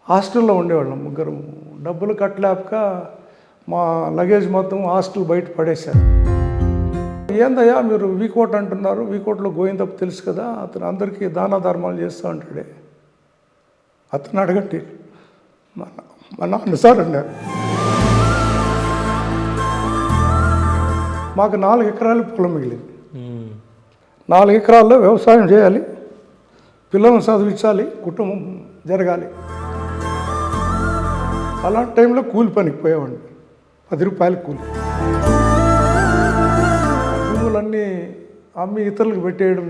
హాస్టల్లో ఉండేవాళ్ళం ముగ్గురు. డబ్బులు కట్టలేక మా లగేజ్ మొత్తం హాస్టల్ బయట పడేశారు. ఏందయ్యా మీరు వీకోట్ అంటున్నారు, వీకోట్లో గోవిందప్ప తెలుసు కదా, అతను అందరికీ దాన ధర్మాలు చేస్తూ ఉంటాడే, అతను అడగట్టి మా నాన్న సార్ అన్నారు. మాకు 4 ఎకరాలు పొలం మిగిలింది. 4 ఎకరాల్లో వ్యవసాయం చేయాలి, పిల్లలను చదివించాలి, కుటుంబం జరగాలి. అలాంటి టైంలో కూలి పనికి పోయేవాడిని, 10 రూపాయలు కూలి. భూములన్నీ అమ్మి ఇతరులకు పెట్టేయడం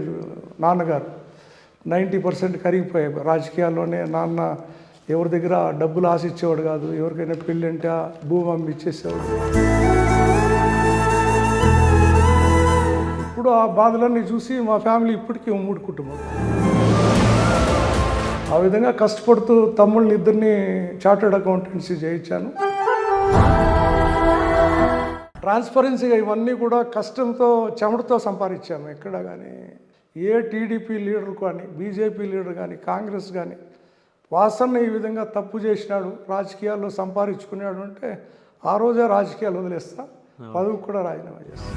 నాన్నగారు 90% కరిగిపోయాయి. రాజకీయాల్లోనే నాన్న ఎవరి దగ్గర డబ్బులు ఆశించేవాడు కాదు, ఎవరికైనా పెళ్ళి అంటే భూమి అమ్మి ఇచ్చేసేవాడు. ఇప్పుడు ఆ బాధలన్నీ చూసి మా ఫ్యామిలీ ఇప్పటికీ ఉమ్మడి కుటుంబం. ఆ విధంగా కష్టపడుతూ తమ్ముళ్ళని ఇద్దరిని చార్టర్డ్ అకౌంటెన్సీ చేయించాను. ట్రాన్స్పరెన్సీగా ఇవన్నీ కూడా కష్టంతో చెమటతో సంపాదించాము. ఎక్కడ కానీ ఏ టీడీపీ లీడర్ కానీ, బీజేపీ లీడర్ కానీ, కాంగ్రెస్ కానీ వాసన్న ఈ విధంగా తప్పు చేసినాడు, రాజకీయాల్లో సంపాదించుకున్నాడు అంటే ఆ రోజే రాజకీయాలు వదిలేస్తా, పదవి కూడా రాజీనామా చేస్తా.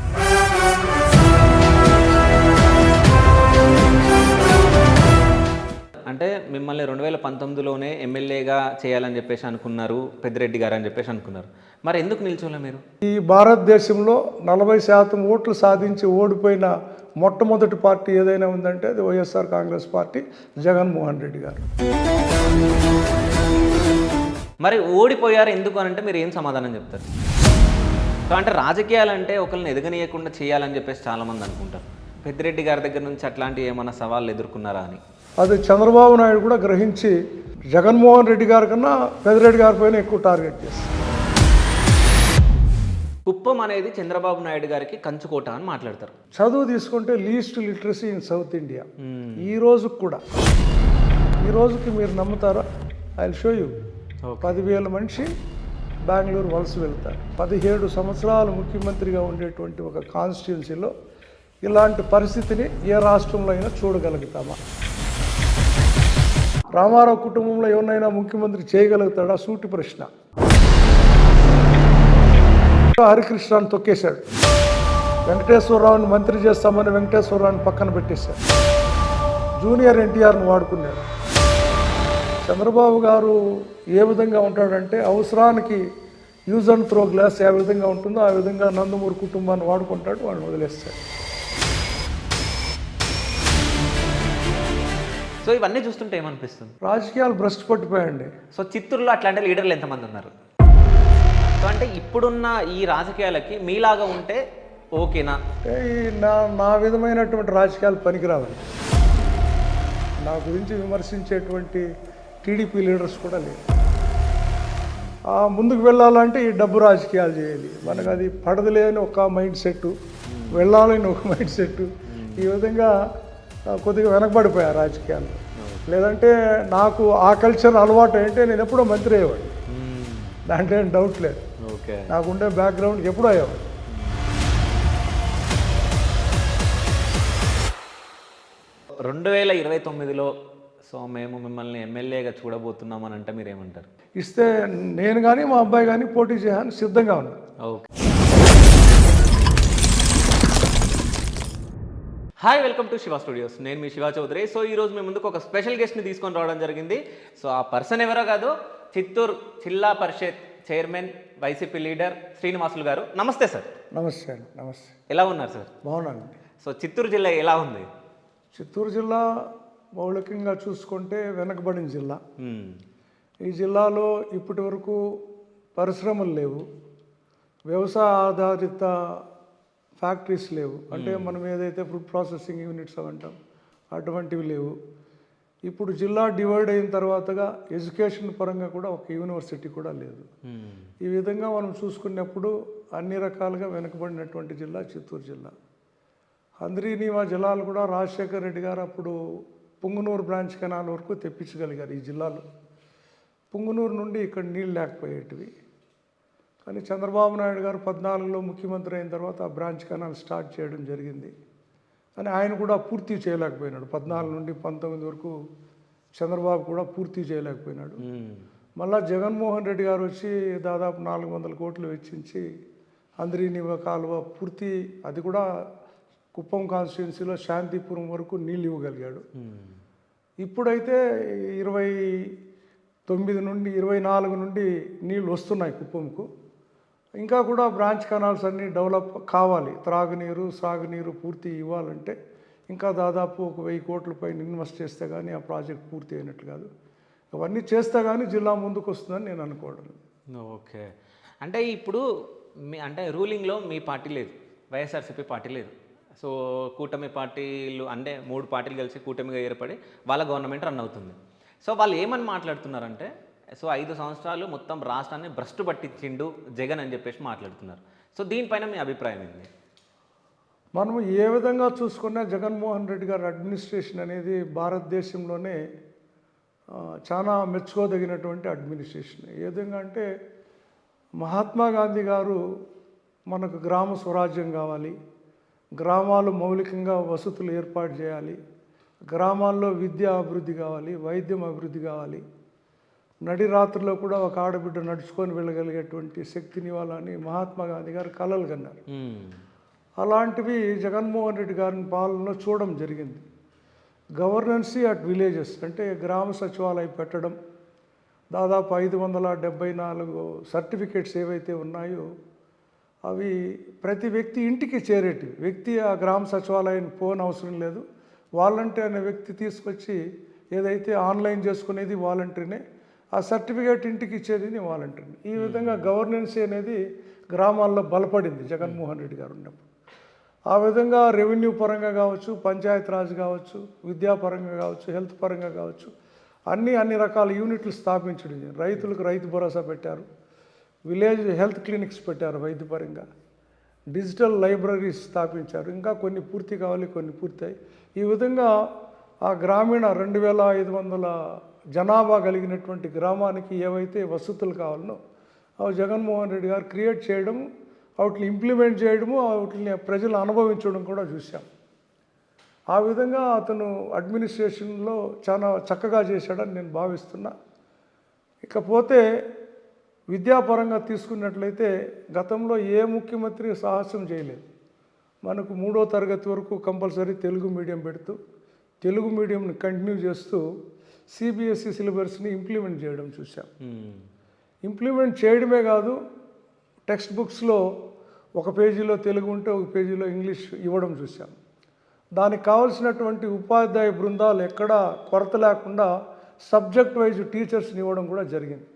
అంటే మిమ్మల్ని 2019లోనే ఎమ్మెల్యేగా చేయాలని చెప్పేసి అనుకున్నారు పెద్దిరెడ్డి గారు అని చెప్పేసి అనుకున్నారు. మరి ఎందుకు నిల్చోలే మీరు? ఈ భారతదేశంలో 40% ఓట్లు సాధించి ఓడిపోయిన మొట్టమొదటి పార్టీ ఏదైనా ఉందంటే అది వైఎస్ఆర్ కాంగ్రెస్ పార్టీ, జగన్మోహన్ రెడ్డి గారు. మరి ఓడిపోయారు ఎందుకు అని అంటే మీరు ఏం సమాధానం చెప్తారు? సో అంటే రాజకీయాలంటే ఒకరిని ఎదగనీయకుండా చేయాలని చెప్పేసి చాలామంది అనుకుంటారు. పెద్దిరెడ్డి గారి దగ్గర నుంచి అట్లాంటి ఏమైనా సవాళ్ళు ఎదుర్కొన్నారా అని? అది చంద్రబాబు నాయుడు కూడా గ్రహించి జగన్మోహన్ రెడ్డి గారి కన్నా పెద్దిరెడ్డి గారి పైన ఎక్కువ టార్గెట్ చేస్తారు. కుప్పం అనేది చంద్రబాబు నాయుడు గారికి కంచుకోట అని మాట్లాడతారు. చదువు తీసుకుంటే least literacy in south India. ఈ రోజుకి కూడా, ఈ రోజుకి మీరు నమ్ముతారా? I will show you. 10,000 మనిషి బెంగళూరు వలస వెళ్తారు. 17 సంవత్సరాలు ముఖ్యమంత్రిగా ఉండేటువంటి ఒక కాన్స్టిట్యున్సీలో ఇలాంటి పరిస్థితిని ఏ రాష్ట్రంలో అయినా చూడగలుగుతామా? రామారావు కుటుంబంలో ఎవరినైనా ముఖ్యమంత్రి చేయగలుగుతాడా? సూటి ప్రశ్న. హరికృష్ణాన్ని తొక్కేశాడు. వెంకటేశ్వరరావుని మంత్రి చేస్తామని వెంకటేశ్వరరావుని పక్కన పెట్టేశాడు. జూనియర్ ఎన్టీఆర్ని వాడుకున్నాడు. చంద్రబాబు గారు ఏ విధంగా ఉంటాడంటే అవసరానికి యూజ్ అండ్ త్రో గ్లాస్ ఏ విధంగా ఉంటుందో ఆ విధంగా నందమూరి కుటుంబాన్ని వాడుకుంటాడు, వాళ్ళని వదిలేస్తాడు. సో ఇవన్నీ చూస్తుంటే ఏమనిపిస్తుంది? రాజకీయాలు భ్రష్టు పట్టిపోయండి. సో చిత్తూరులో అట్లాంటి లీడర్లు ఎంతమంది ఉన్నారు? సో అంటే ఇప్పుడున్న ఈ రాజకీయాలకి మీలాగా ఉంటే ఓకేనా? నా విధమైనటువంటి రాజకీయాలు పనికిరావండి. నా గురించి విమర్శించేటువంటి టీడీపీ లీడర్స్ కూడా లేరు. ముందుకు వెళ్ళాలంటే ఈ డబ్బు రాజకీయాలు చేయాలి. మనకు అది పడదులేని ఒక మైండ్ సెట్, వెళ్ళాలని ఒక మైండ్ సెట్. ఈ విధంగా కొద్దిగా వెనకబడిపోయా రాజకీయాల్లో. లేదంటే నాకు ఆ కల్చర్ అలవాటు అంటే నేను ఎప్పుడో మంత్రి అయ్యేవాడిని, దాంట్లో ఏం డౌట్ లేదు. నాకుండే బ్యాక్గ్రౌండ్కి ఎప్పుడూ అయ్యేవాడు. రెండు 2029లో సో మేము మిమ్మల్ని ఎమ్మెల్యేగా చూడబోతున్నామని అంటే మీరేమంటారు? ఇస్తే నేను కానీ మా అబ్బాయి కానీ పోటీ చేయాలని సిద్ధంగా ఉన్నాను. Okay. Hi, welcome to Shiva studios. నేను మీ శివ చౌదరి. సో ఈరోజు మీ ముందుకు ఒక స్పెషల్ గెస్ట్ని తీసుకొని రావడం జరిగింది. సో ఆ పర్సన్ ఎవరో కాదు, చిత్తూరు జిల్లా పరిషత్ చైర్మన్, వైసీపీ లీడర్ శ్రీనివాసులు గారు. నమస్తే సార్. నమస్తే అండి. నమస్తే. ఎలా ఉన్నారు సార్? బాగున్నాను. సో చిత్తూరు జిల్లా ఎలా ఉంది? చిత్తూరు జిల్లా మౌలికంగా చూసుకుంటే వెనకబడిన జిల్లా. ఈ జిల్లాలో ఇప్పటి వరకు పరిశ్రమలు లేవు, వ్యవసాయ ఆధారిత ఫ్యాక్టరీస్ లేవు. అంటే మనం ఏదైతే ఫుడ్ ప్రాసెసింగ్ యూనిట్స్ అంటాం అటువంటివి లేవు. ఇప్పుడు జిల్లా డివైడ్ అయిన తర్వాతగా ఎడ్యుకేషన్ పరంగా కూడా ఒక యూనివర్సిటీ కూడా లేదు. ఈ విధంగా మనం చూసుకున్నప్పుడు అన్ని రకాలుగా వెనుకబడినటువంటి జిల్లా చిత్తూరు జిల్లా. హంద్రీనీవా జలాలు కూడా రాజశేఖర్ రెడ్డి గారు అప్పుడు పుంగనూరు బ్రాంచ్ కెనాల్ వరకు తెప్పించగలిగారు ఈ జిల్లాలో. పుంగనూరు నుండి ఇక్కడ నీళ్ళు లేకపోయేటివి. కానీ చంద్రబాబు నాయుడు గారు 14లో ముఖ్యమంత్రి అయిన తర్వాత ఆ బ్రాంచ్ కెనాల్ స్టార్ట్ చేయడం జరిగింది. కానీ ఆయన కూడా పూర్తి చేయలేకపోయినాడు. 14 నుండి 19 వరకు చంద్రబాబు కూడా పూర్తి చేయలేకపోయినాడు. మళ్ళా జగన్మోహన్ రెడ్డి గారు వచ్చి దాదాపు 400 కోట్లు వెచ్చించి అంద్రీనివ కాలువ పూర్తి, అది కూడా కుప్పం కాన్స్టిట్యున్సీలో శాంతిపురం వరకు నీళ్ళు ఇవ్వగలిగాడు. ఇప్పుడైతే 29 నుండి 24 నుండి నీళ్ళు వస్తున్నాయి కుప్పంకు. ఇంకా కూడా బ్రాంచ్ కెనాల్స్ అన్నీ డెవలప్ కావాలి. త్రాగునీరు, సాగునీరు పూర్తి ఇవ్వాలంటే ఇంకా దాదాపు ఒక 1000 కోట్ల పైన ఇన్వెస్ట్ చేస్తే కానీ ఆ ప్రాజెక్ట్ పూర్తి అయినట్టు కాదు. అవన్నీ చేస్తే కానీ జిల్లా ముందుకు వస్తుందని నేను అనుకోవడం. ఓకే, అంటే ఇప్పుడు అంటే రూలింగ్లో మీ పార్టీ లేదు, వైఎస్ఆర్సీపీ పార్టీ లేదు. సో కూటమి పార్టీలు అంటే 3 పార్టీలు కలిసి కూటమిగా ఏర్పడి వాళ్ళ గవర్నమెంట్ రన్ అవుతుంది. సో వాళ్ళు ఏమని మాట్లాడుతున్నారంటే, సో 5 సంవత్సరాలు మొత్తం రాష్ట్రాన్ని భ్రష్టు పట్టించిండు జగన్ అని చెప్పేసి మాట్లాడుతున్నారు. సో దీనిపైన మీ అభిప్రాయం ఏంటి? మనం ఏ విధంగా చూసుకున్నా జగన్మోహన్ రెడ్డి గారి అడ్మినిస్ట్రేషన్ అనేది భారతదేశంలోనే చాలా మెచ్చుకోదగినటువంటి అడ్మినిస్ట్రేషన్. ఏ విధంగా అంటే మహాత్మా గాంధీ గారు మనకు గ్రామ స్వరాజ్యం కావాలి, గ్రామాలు మౌలికంగా వసతులు ఏర్పాటు చేయాలి, గ్రామాల్లో విద్య అభివృద్ధి కావాలి, వైద్యం అభివృద్ధి కావాలి, నడి రాత్రిలో కూడా ఒక ఆడబిడ్డ నడుచుకొని వెళ్ళగలిగేటువంటి శక్తిని ఇవ్వాలని మహాత్మా గాంధీ గారు కలలు కన్నారు. అలాంటివి జగన్మోహన్ రెడ్డి గారిని పాలనలో చూడడం జరిగింది. గవర్నెన్సీ అట్ విలేజెస్ అంటే గ్రామ సచివాలయం పెట్టడం, దాదాపు 574 సర్టిఫికేట్స్ ఏవైతే ఉన్నాయో అవి ప్రతి వ్యక్తి ఇంటికి చేరేటివి. వ్యక్తి ఆ గ్రామ సచివాలయానికి పోని అవసరం లేదు. వాలంటీర్ అనే వ్యక్తి తీసుకొచ్చి ఏదైతే ఆన్లైన్ చేసుకునేది వాలంటీర్నే, ఆ సర్టిఫికేట్ ఇంటికి ఇచ్చేది వాలంటీర్ని. ఈ విధంగా గవర్నెన్సీ అనేది గ్రామాల్లో బలపడింది జగన్మోహన్ రెడ్డి గారు ఉన్నప్పుడు. ఆ విధంగా రెవెన్యూ పరంగా కావచ్చు, పంచాయత్ రాజ్ కావచ్చు, విద్యాపరంగా కావచ్చు, హెల్త్ పరంగా కావచ్చు, అన్ని రకాల యూనిట్లు స్థాపించడం. రైతులకు రైతు భరోసా పెట్టారు, విలేజ్ హెల్త్ క్లినిక్స్ పెట్టారు వైద్యపరంగా, డిజిటల్ లైబ్రరీస్ స్థాపించారు. ఇంకా కొన్ని పూర్తి కావాలి, కొన్ని పూర్తయి. ఈ విధంగా ఆ గ్రామీణ 2500 జనాభా కలిగినటువంటి గ్రామానికి ఏవైతే వసతులు కావాలనో అవి జగన్మోహన్ రెడ్డి గారు క్రియేట్ చేయడము, వాటిని ఇంప్లిమెంట్ చేయడము, వాటిని ప్రజలు అనుభవించడం కూడా చూసాం. ఆ విధంగా అతను అడ్మినిస్ట్రేషన్లో చాలా చక్కగా చేశాడని నేను భావిస్తున్నా. ఇకపోతే విద్యాపరంగా తీసుకున్నట్లయితే గతంలో ఏ ముఖ్యమంత్రి సాహసం చేయలేదు. మనకు 3వ తరగతి వరకు కంపల్సరీ తెలుగు మీడియం పెడుతూ తెలుగు మీడియంని కంటిన్యూ చేస్తూ సిబిఎస్ఈ సిలబస్ని ఇంప్లిమెంట్ చేయడం చూసాం. ఇంప్లిమెంట్ చేయడమే కాదు, టెక్స్ట్ బుక్స్లో ఒక పేజీలో తెలుగు ఉంటే ఒక పేజీలో ఇంగ్లీష్ ఇవ్వడం చూసాం. దానికి కావాల్సినటువంటి ఉపాధ్యాయ బృందాలు ఎక్కడా కొరత లేకుండా సబ్జెక్ట్ వైజ్ టీచర్స్ని ఇవ్వడం కూడా జరిగింది.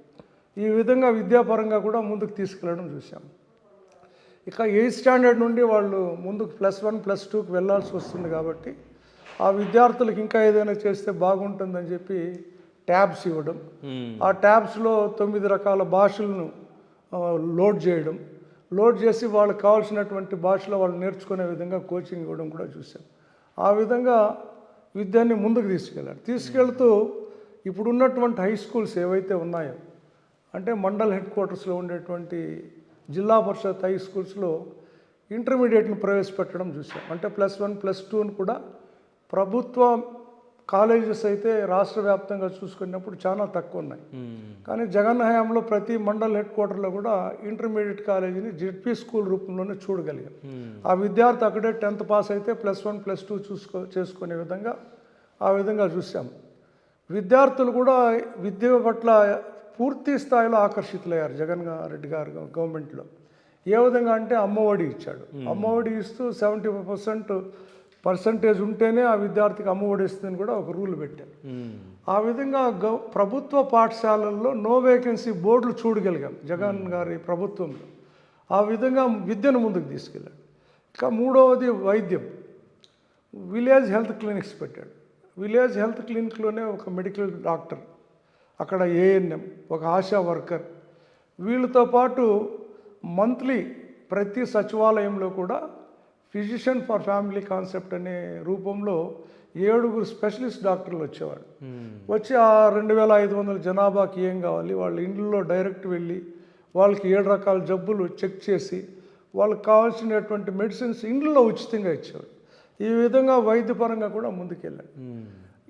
ఈ విధంగా విద్యాపరంగా కూడా ముందుకు తీసుకెళ్ళడం చూసాం. ఇక 8th స్టాండర్డ్ నుండి వాళ్ళు ముందుకు +1, +2కి వెళ్ళాల్సి వస్తుంది కాబట్టి ఆ విద్యార్థులకు ఇంకా ఏదైనా చేస్తే బాగుంటుందని చెప్పి ట్యాబ్స్ ఇవ్వడం, ఆ ట్యాబ్స్లో 9 రకాల భాషలను లోడ్ చేసి వాళ్ళకి కావాల్సినటువంటి భాషలో వాళ్ళు నేర్చుకునే విధంగా కోచింగ్ ఇవ్వడం కూడా చూసాం. ఆ విధంగా విద్యని ముందుకు తీసుకెళ్తూ ఇప్పుడున్నటువంటి హై స్కూల్స్ ఏవైతే ఉన్నాయో, అంటే మండల్ హెడ్ క్వార్టర్స్లో ఉండేటువంటి జిల్లా పరిషత్ హై స్కూల్స్లో ఇంటర్మీడియట్ని ప్రవేశపెట్టడం చూసాం. అంటే +1, +2ని కూడా ప్రభుత్వ కాలేజెస్ అయితే రాష్ట్ర వ్యాప్తంగా చూసుకున్నప్పుడు చాలా తక్కువ ఉన్నాయి. కానీ జగన్ హయాంలో ప్రతి మండల్ హెడ్ క్వార్టర్లో కూడా ఇంటర్మీడియట్ కాలేజీని జెడ్పీ స్కూల్ రూపంలోనే చూడగలిగాం. ఆ విద్యార్థి అక్కడే 10th పాస్ అయితే +1, +2 చేసుకునే విధంగా ఆ విధంగా చూసాం. విద్యార్థులు కూడా విద్య పట్ల పూర్తి స్థాయిలో ఆకర్షితులయ్యారు జగన్ రెడ్డి గారు గవర్నమెంట్లో. ఏ విధంగా అంటే అమ్మఒడి ఇచ్చాడు. అమ్మఒడి ఇస్తూ 75% ఉంటేనే ఆ విద్యార్థికి అమ్మఒడి ఇస్తుందని కూడా ఒక రూల్ పెట్టారు. ఆ విధంగా ప్రభుత్వ పాఠశాలల్లో నో వేకెన్సీ బోర్డులు చూడగలిగాం జగన్ గారి ప్రభుత్వంలో. ఆ విధంగా విద్యను ముందుకు తీసుకెళ్ళాడు. ఇక 3వది వైద్యం, విలేజ్ హెల్త్ క్లినిక్స్ పెట్టాడు. విలేజ్ హెల్త్ క్లినిక్లోనే ఒక మెడికల్ డాక్టర్, అక్కడ ఏఎన్ఎం, ఒక ఆశా వర్కర్, వీళ్ళతో పాటు మంత్లీ ప్రతి సచివాలయంలో కూడా ఫిజిషియన్ ఫర్ ఫ్యామిలీ కాన్సెప్ట్ అనే రూపంలో 7 స్పెషలిస్ట్ డాక్టర్లు వచ్చేవాడు. వచ్చి ఆ 2500 జనాభాకి ఏం కావాలి, వాళ్ళ ఇండ్లలో డైరెక్ట్ వెళ్ళి వాళ్ళకి 7 రకాల జబ్బులు చెక్ చేసి వాళ్ళకి కావాల్సినటువంటి మెడిసిన్స్ ఇండ్లలో ఉచితంగా ఇచ్చేవాడు. ఈ విధంగా వైద్యపరంగా కూడా ముందుకెళ్ళాడు.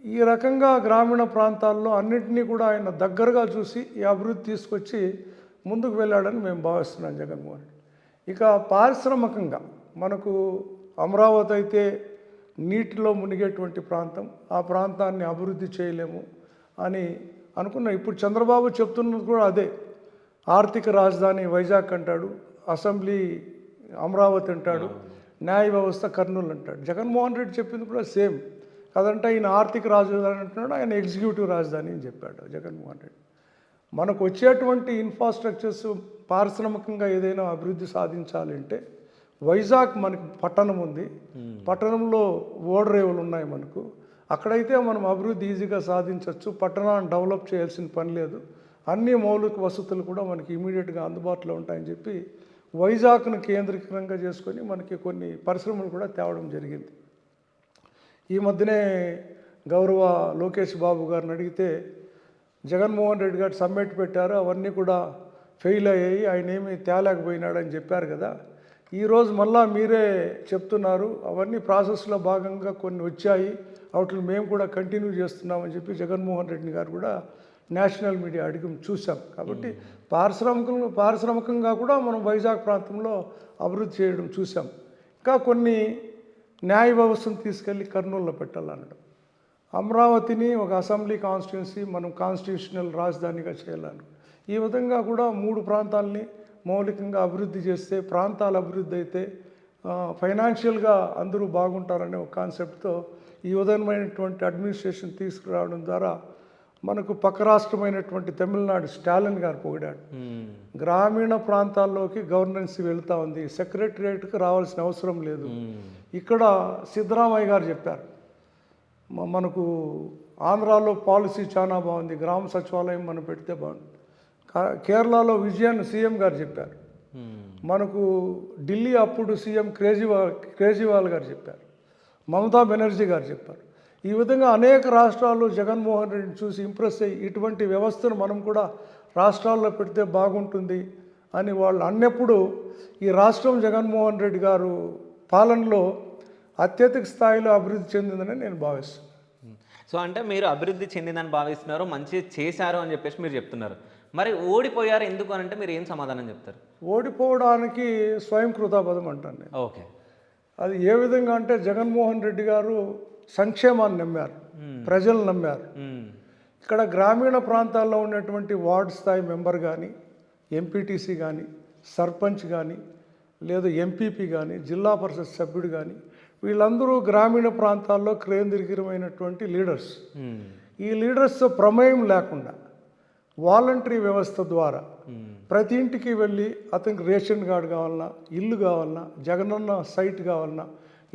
ఈ రకంగా గ్రామీణ ప్రాంతాల్లో అన్నింటినీ కూడా ఆయన దగ్గరగా చూసి ఈ అభివృద్ధి తీసుకొచ్చి ముందుకు వెళ్ళాడని మేము భావిస్తున్నాం జగన్మోహన్ రెడ్డి. ఇక పారిశ్రామికంగా మనకు అమరావతి అయితే నీటిలో మునిగేటువంటి ప్రాంతం, ఆ ప్రాంతాన్ని అభివృద్ధి చేయలేము అని అనుకున్నాం. ఇప్పుడు చంద్రబాబు చెప్తున్నది కూడా అదే. ఆర్థిక రాజధాని వైజాగ్ అంటాడు, అసెంబ్లీ అమరావతి అంటాడు, న్యాయ వ్యవస్థ కర్నూలు అంటాడు. జగన్మోహన్ రెడ్డి చెప్పింది కూడా సేమ్. కదంటే ఆయన ఆర్థిక రాజధాని అంటున్నాడు, ఆయన ఎగ్జిక్యూటివ్ రాజధాని అని చెప్పాడు జగన్మోహన్ రెడ్డి. మనకు వచ్చేటువంటి ఇన్ఫ్రాస్ట్రక్చర్స్ పారిశ్రామికంగా ఏదైనా అభివృద్ధి సాధించాలంటే వైజాగ్ మనకి పట్టణం ఉంది, పట్టణంలో ఓడరేవులు ఉన్నాయి మనకు. అక్కడైతే మనం అభివృద్ధి ఈజీగా సాధించవచ్చు. పట్టణాన్ని డెవలప్ చేయాల్సిన పని లేదు, అన్ని మౌలిక వసతులు కూడా మనకి ఇమీడియట్గా అందుబాటులో ఉంటాయని చెప్పి వైజాగ్ను కేంద్రీకరంగా చేసుకొని మనకి కొన్ని పరిశ్రమలు కూడా తేవడం జరిగింది. ఈ మధ్యనే గౌరవ లోకేష్ బాబు గారిని అడిగితే జగన్మోహన్ రెడ్డి గారు సమ్మిట్ పెట్టారు, అవన్నీ కూడా ఫెయిల్ అయ్యాయి, ఆయన ఏమీ తేలేకపోయినాడని చెప్పారు కదా. ఈరోజు మళ్ళా మీరే చెప్తున్నారు అవన్నీ ప్రాసెస్లో భాగంగా కొన్ని వచ్చాయి, వాటిని మేము కూడా కంటిన్యూ చేస్తున్నామని చెప్పి జగన్మోహన్ రెడ్డి గారు కూడా నేషనల్ మీడియా అడిగి చూసాం. కాబట్టి పారిశ్రామికంగా కూడా మనం వైజాగ్ ప్రాంతంలో అభివృద్ధి చేయడం చూసాం. ఇంకా కొన్ని న్యాయ వ్యవస్థను తీసుకెళ్ళి కర్నూలులో పెట్టాలనడం, అమరావతిని ఒక అసెంబ్లీ కాన్స్టిట్యున్సీ మనం కాన్స్టిట్యూషనల్ రాజధానిగా చేయాలని, ఈ విధంగా కూడా 3 ప్రాంతాలని మౌలికంగా అభివృద్ధి చేస్తే ప్రాంతాల అభివృద్ధి అయితే ఫైనాన్షియల్గా అందరూ బాగుంటారనే ఒక కాన్సెప్ట్తో ఈ విధమైనటువంటి అడ్మినిస్ట్రేషన్ తీసుకురావడం ద్వారా మనకు పక్క రాష్ట్రమైనటువంటి తమిళనాడు స్టాలిన్ గారు పొగిడాడు. గ్రామీణ ప్రాంతాల్లోకి గవర్నెన్స్ వెళ్తూ ఉంది, సెక్రటరియట్కి రావాల్సిన అవసరం లేదు. ఇక్కడ సిద్ధరామయ్య గారు చెప్పారు, మనకు ఆంధ్రాలో పాలసీ చాలా బాగుంది, గ్రామ సచివాలయం మనం పెడితే బాగుంది. కేరళలో విజయన్ సీఎం గారు చెప్పారు, మనకు ఢిల్లీ అప్పుడు సీఎం కేజ్రీవాల్ గారు చెప్పారు, మమతా బెనర్జీ గారు చెప్పారు. ఈ విధంగా అనేక రాష్ట్రాల్లో జగన్మోహన్ రెడ్డిని చూసి ఇంప్రెస్ అయ్యి ఇటువంటి వ్యవస్థను మనం కూడా రాష్ట్రాల్లో పెడితే బాగుంటుంది అని వాళ్ళు అన్నప్పుడు ఈ రాష్ట్రం జగన్మోహన్ రెడ్డి గారు పాలనలో అత్యధిక స్థాయిలో అభివృద్ధి చెందిందని నేను భావిస్తున్నాను. సో అంటే మీరు అభివృద్ధి చెందిందని భావిస్తున్నారు, మంచి చేశారు అని చెప్పేసి మీరు చెప్తున్నారు. మరి ఓడిపోయారు ఎందుకు అని అంటే మీరు ఏం సమాధానం చెప్తారు? ఓడిపోవడానికి స్వయం కృతాపదం అంటాను నేను. ఓకే, అది ఏ విధంగా అంటే జగన్మోహన్ రెడ్డి గారు సంక్షేమాన్ని నమ్మారు, ప్రజలు నమ్మారు. ఇక్కడ గ్రామీణ ప్రాంతాల్లో ఉన్నటువంటి వార్డు స్థాయి మెంబర్ కానీ, ఎంపీటీసీ కానీ, సర్పంచ్ కానీ, లేదా ఎంపీపీ కానీ, జిల్లా పరిషత్ సభ్యుడు కానీ, వీళ్ళందరూ గ్రామీణ ప్రాంతాల్లో కేంద్రీకరమైనటువంటి లీడర్స్. ఈ లీడర్స్ ప్రమేయం లేకుండా వాలంటరీ వ్యవస్థ ద్వారా ప్రతి ఇంటికి వెళ్ళి అతనికి రేషన్ కార్డు కావాలన్నా, ఇల్లు కావాలన్నా, జగనన్న సైట్ కావాలన్నా,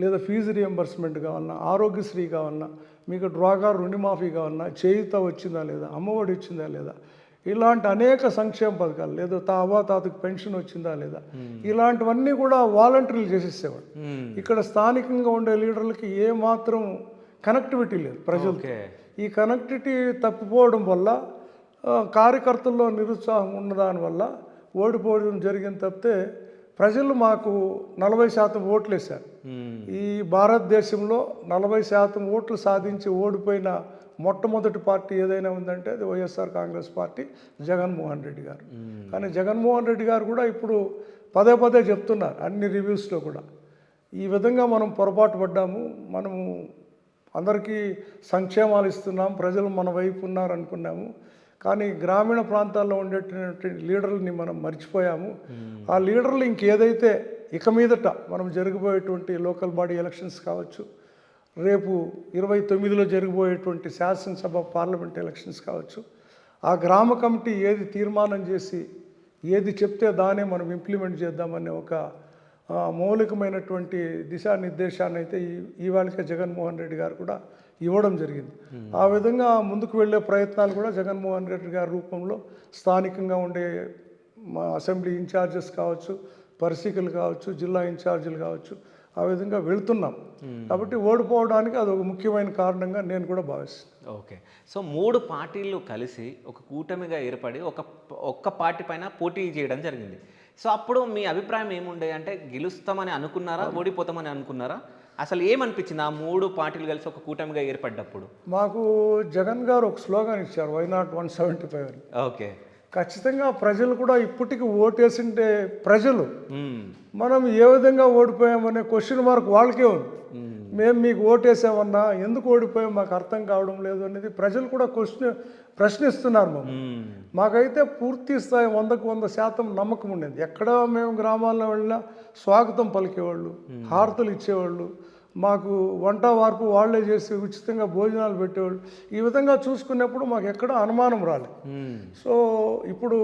లేదా ఫీజు రియంబర్స్మెంట్ కావాలన్నా, ఆరోగ్యశ్రీ కావాలన్నా, మీకు డ్వాగా రుణమాఫీ కావాలన్నా, చేయూత వచ్చిందా లేదా, అమ్మఒడి వచ్చిందా లేదా, ఇలాంటి అనేక సంక్షేమ పథకాలు, లేదా తాతకు పెన్షన్ వచ్చిందా లేదా, ఇలాంటివన్నీ కూడా వాలంటీర్లు చేసేసేవాడు. ఇక్కడ స్థానికంగా ఉండే లీడర్లకి ఏమాత్రం కనెక్టివిటీ లేదు ప్రజలకి. ఈ కనెక్టివిటీ తప్పిపోవడం వల్ల కార్యకర్తల్లో నిరుత్సాహం ఉన్నదానివల్ల ఓడిపోవడం జరిగింది తప్పితే ప్రజలు మాకు 40% ఓట్లు వేశారు. ఈ భారతదేశంలో 40% ఓట్లు సాధించి ఓడిపోయిన మొట్టమొదటి పార్టీ ఏదైనా ఉందంటే అది వైఎస్ఆర్ కాంగ్రెస్ పార్టీ, జగన్మోహన్ రెడ్డి గారు. కానీ జగన్మోహన్ రెడ్డి గారు కూడా ఇప్పుడు పదే చెప్తున్నారు అన్ని రివ్యూస్లో కూడా, ఈ విధంగా మనం పొరపాటు పడ్డాము, మనము అందరికీ సంక్షేమాలు ఇస్తున్నాం, ప్రజలు మన వైపు ఉన్నారు అనుకున్నాము, కానీ గ్రామీణ ప్రాంతాల్లో ఉండేటువంటి లీడర్లని మనం మర్చిపోయాము. ఆ లీడర్లు ఇంకేదైతే ఇక మీదట మనం జరగబోయేటువంటి లోకల్ బాడీ ఎలక్షన్స్ కావచ్చు, రేపు 29లో జరగబోయేటువంటి శాసనసభ పార్లమెంట్ ఎలక్షన్స్ కావచ్చు, ఆ గ్రామ కమిటీ ఏది తీర్మానం చేసి ఏది చెప్తే దానే మనం ఇంప్లిమెంట్ చేద్దామనే ఒక మౌలికమైనటువంటి దిశానిర్దేశాన్ని అయితే ఇవాళకే జగన్మోహన్ రెడ్డి గారు కూడా ఇవ్వడం జరిగింది. ఆ విధంగా ముందుకు వెళ్ళే ప్రయత్నాలు కూడా జగన్మోహన్ రెడ్డి గారి రూపంలో స్థానికంగా ఉండే అసెంబ్లీ ఇన్ఛార్జెస్ కావచ్చు, పరిశీకులు కావచ్చు, జిల్లా ఇన్ఛార్జీలు కావచ్చు, ఆ విధంగా వెళ్తున్నాం. కాబట్టి ఓడిపోవడానికి అది ఒక ముఖ్యమైన కారణంగా నేను కూడా భావిస్తున్నాను. ఓకే. సో 3 పార్టీలు కలిసి ఒక కూటమిగా ఏర్పడి ఒక్క పార్టీ పైన పోటీ చేయడం జరిగింది. సో అప్పుడు మీ అభిప్రాయం ఏముండే? అంటే గెలుస్తామని అనుకున్నారా? ఓడిపోతామని అనుకున్నారా? అసలు ఏమనిపించింది ఆ 3 పార్టీలు కలిసి ఒక కూటమిగా ఏర్పడ్డప్పుడు? మాకు జగన్ గారు ఒక స్లోగన్ ఇచ్చారు, వై నాట్ 175 అని. ఓకే. ఖచ్చితంగా ప్రజలు కూడా ఇప్పటికీ ఓటేసింటే ప్రజలు మ్మ్. మనం ఏ విధంగా ఓడిపోయామనే క్వశ్చన్ మార్క్ వాళ్ళకే ఉంది. మేము మీకు ఓటేసామన్నా ఎందుకు ఓడిపోయాం మాకు అర్థం కావడం లేదు అనేది ప్రజలు కూడా ప్రశ్నిస్తున్నారు మ్మ్. మాకైతే పూర్తి స్థాయి 100కు 100% నమ్మకం ఉండేది. ఎక్కడ మేము గ్రామాల్లో వెళ్ళినా స్వాగతం పలికేవాళ్ళు, హారతులు ఇచ్చేవాళ్ళు, మాకు వంట వార్పు వాళ్ళే చేసి ఉచితంగా భోజనాలు పెట్టేవాళ్ళు. ఈ విధంగా చూసుకున్నప్పుడు మాకు ఎక్కడ అనుమానం రాలేదు. మ్మ్. సో ఇప్పుడు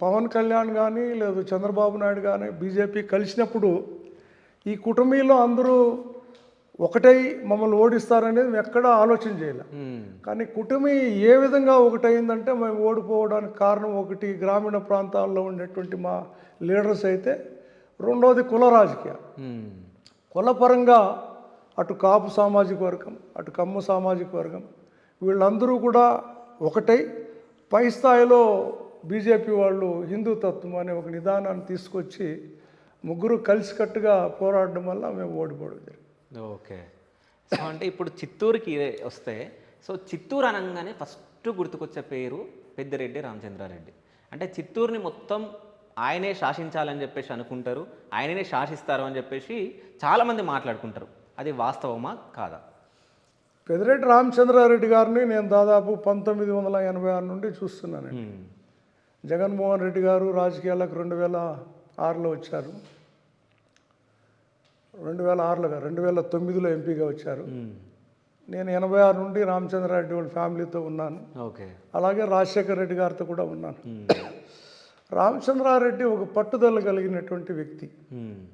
పవన్ కళ్యాణ్ కానీ లేదు చంద్రబాబు నాయుడు కానీ బీజేపీ కలిసినప్పుడు ఈ కుటుంబీలో అందరూ ఒకటై మమ్మల్ని ఓడిస్తారనేది మేము ఎక్కడా ఆలోచన చేయలే. మ్మ్. కానీ కుటుంబీ ఏ విధంగా ఒకటైందంటే మేము ఓడిపోవడానికి కారణం ఒకటి గ్రామీణ ప్రాంతాల్లో ఉండేటువంటి మా లీడర్స్ అయితే, రెండవది కుల రాజకీయాలు. మ్మ్. కులపరంగా అటు కాపు సామాజిక వర్గం, అటు కమ్మ సామాజిక వర్గం వీళ్ళందరూ కూడా ఒకటై పై స్థాయిలో బీజేపీ వాళ్ళు హిందూతత్వం అనే ఒక నిదానాన్ని తీసుకొచ్చి ముగ్గురు కలిసికట్టుగా పోరాడడం వల్ల మేము ఓడిపోవడం జరిగింది. ఓకే. సో అంటే ఇప్పుడు చిత్తూరుకి వస్తే, సో చిత్తూరు అనగానే ఫస్ట్ గుర్తుకొచ్చే పేరు పెద్దిరెడ్డి రామచంద్రారెడ్డి. అంటే చిత్తూరుని మొత్తం ఆయనే శాసించాలని చెప్పేసి అనుకుంటారు, ఆయననే శాసిస్తారు అని చెప్పేసి చాలామంది మాట్లాడుకుంటారు. అది వాస్తవమా కాదా? పెద్దిరెడ్డి రామచంద్రారెడ్డి గారిని నేను దాదాపు 1986 నుండి చూస్తున్నానండి. మ్మ్. జగన్మోహన్ రెడ్డి గారు రాజకీయాలకు 2006లో వచ్చారు, 2009లో ఎంపీగా వచ్చారు. మ్మ్. నేను 86 నుండి రామచంద్రారెడ్డి వాళ్ళ ఫ్యామిలీతో ఉన్నాను. ఓకే. అలాగే రాజశేఖర్ రెడ్డి గారితో కూడా ఉన్నాను. మ్మ్. రామచంద్రారెడ్డి ఒక పట్టుదల కలిగినటువంటి వ్యక్తి. మ్మ్.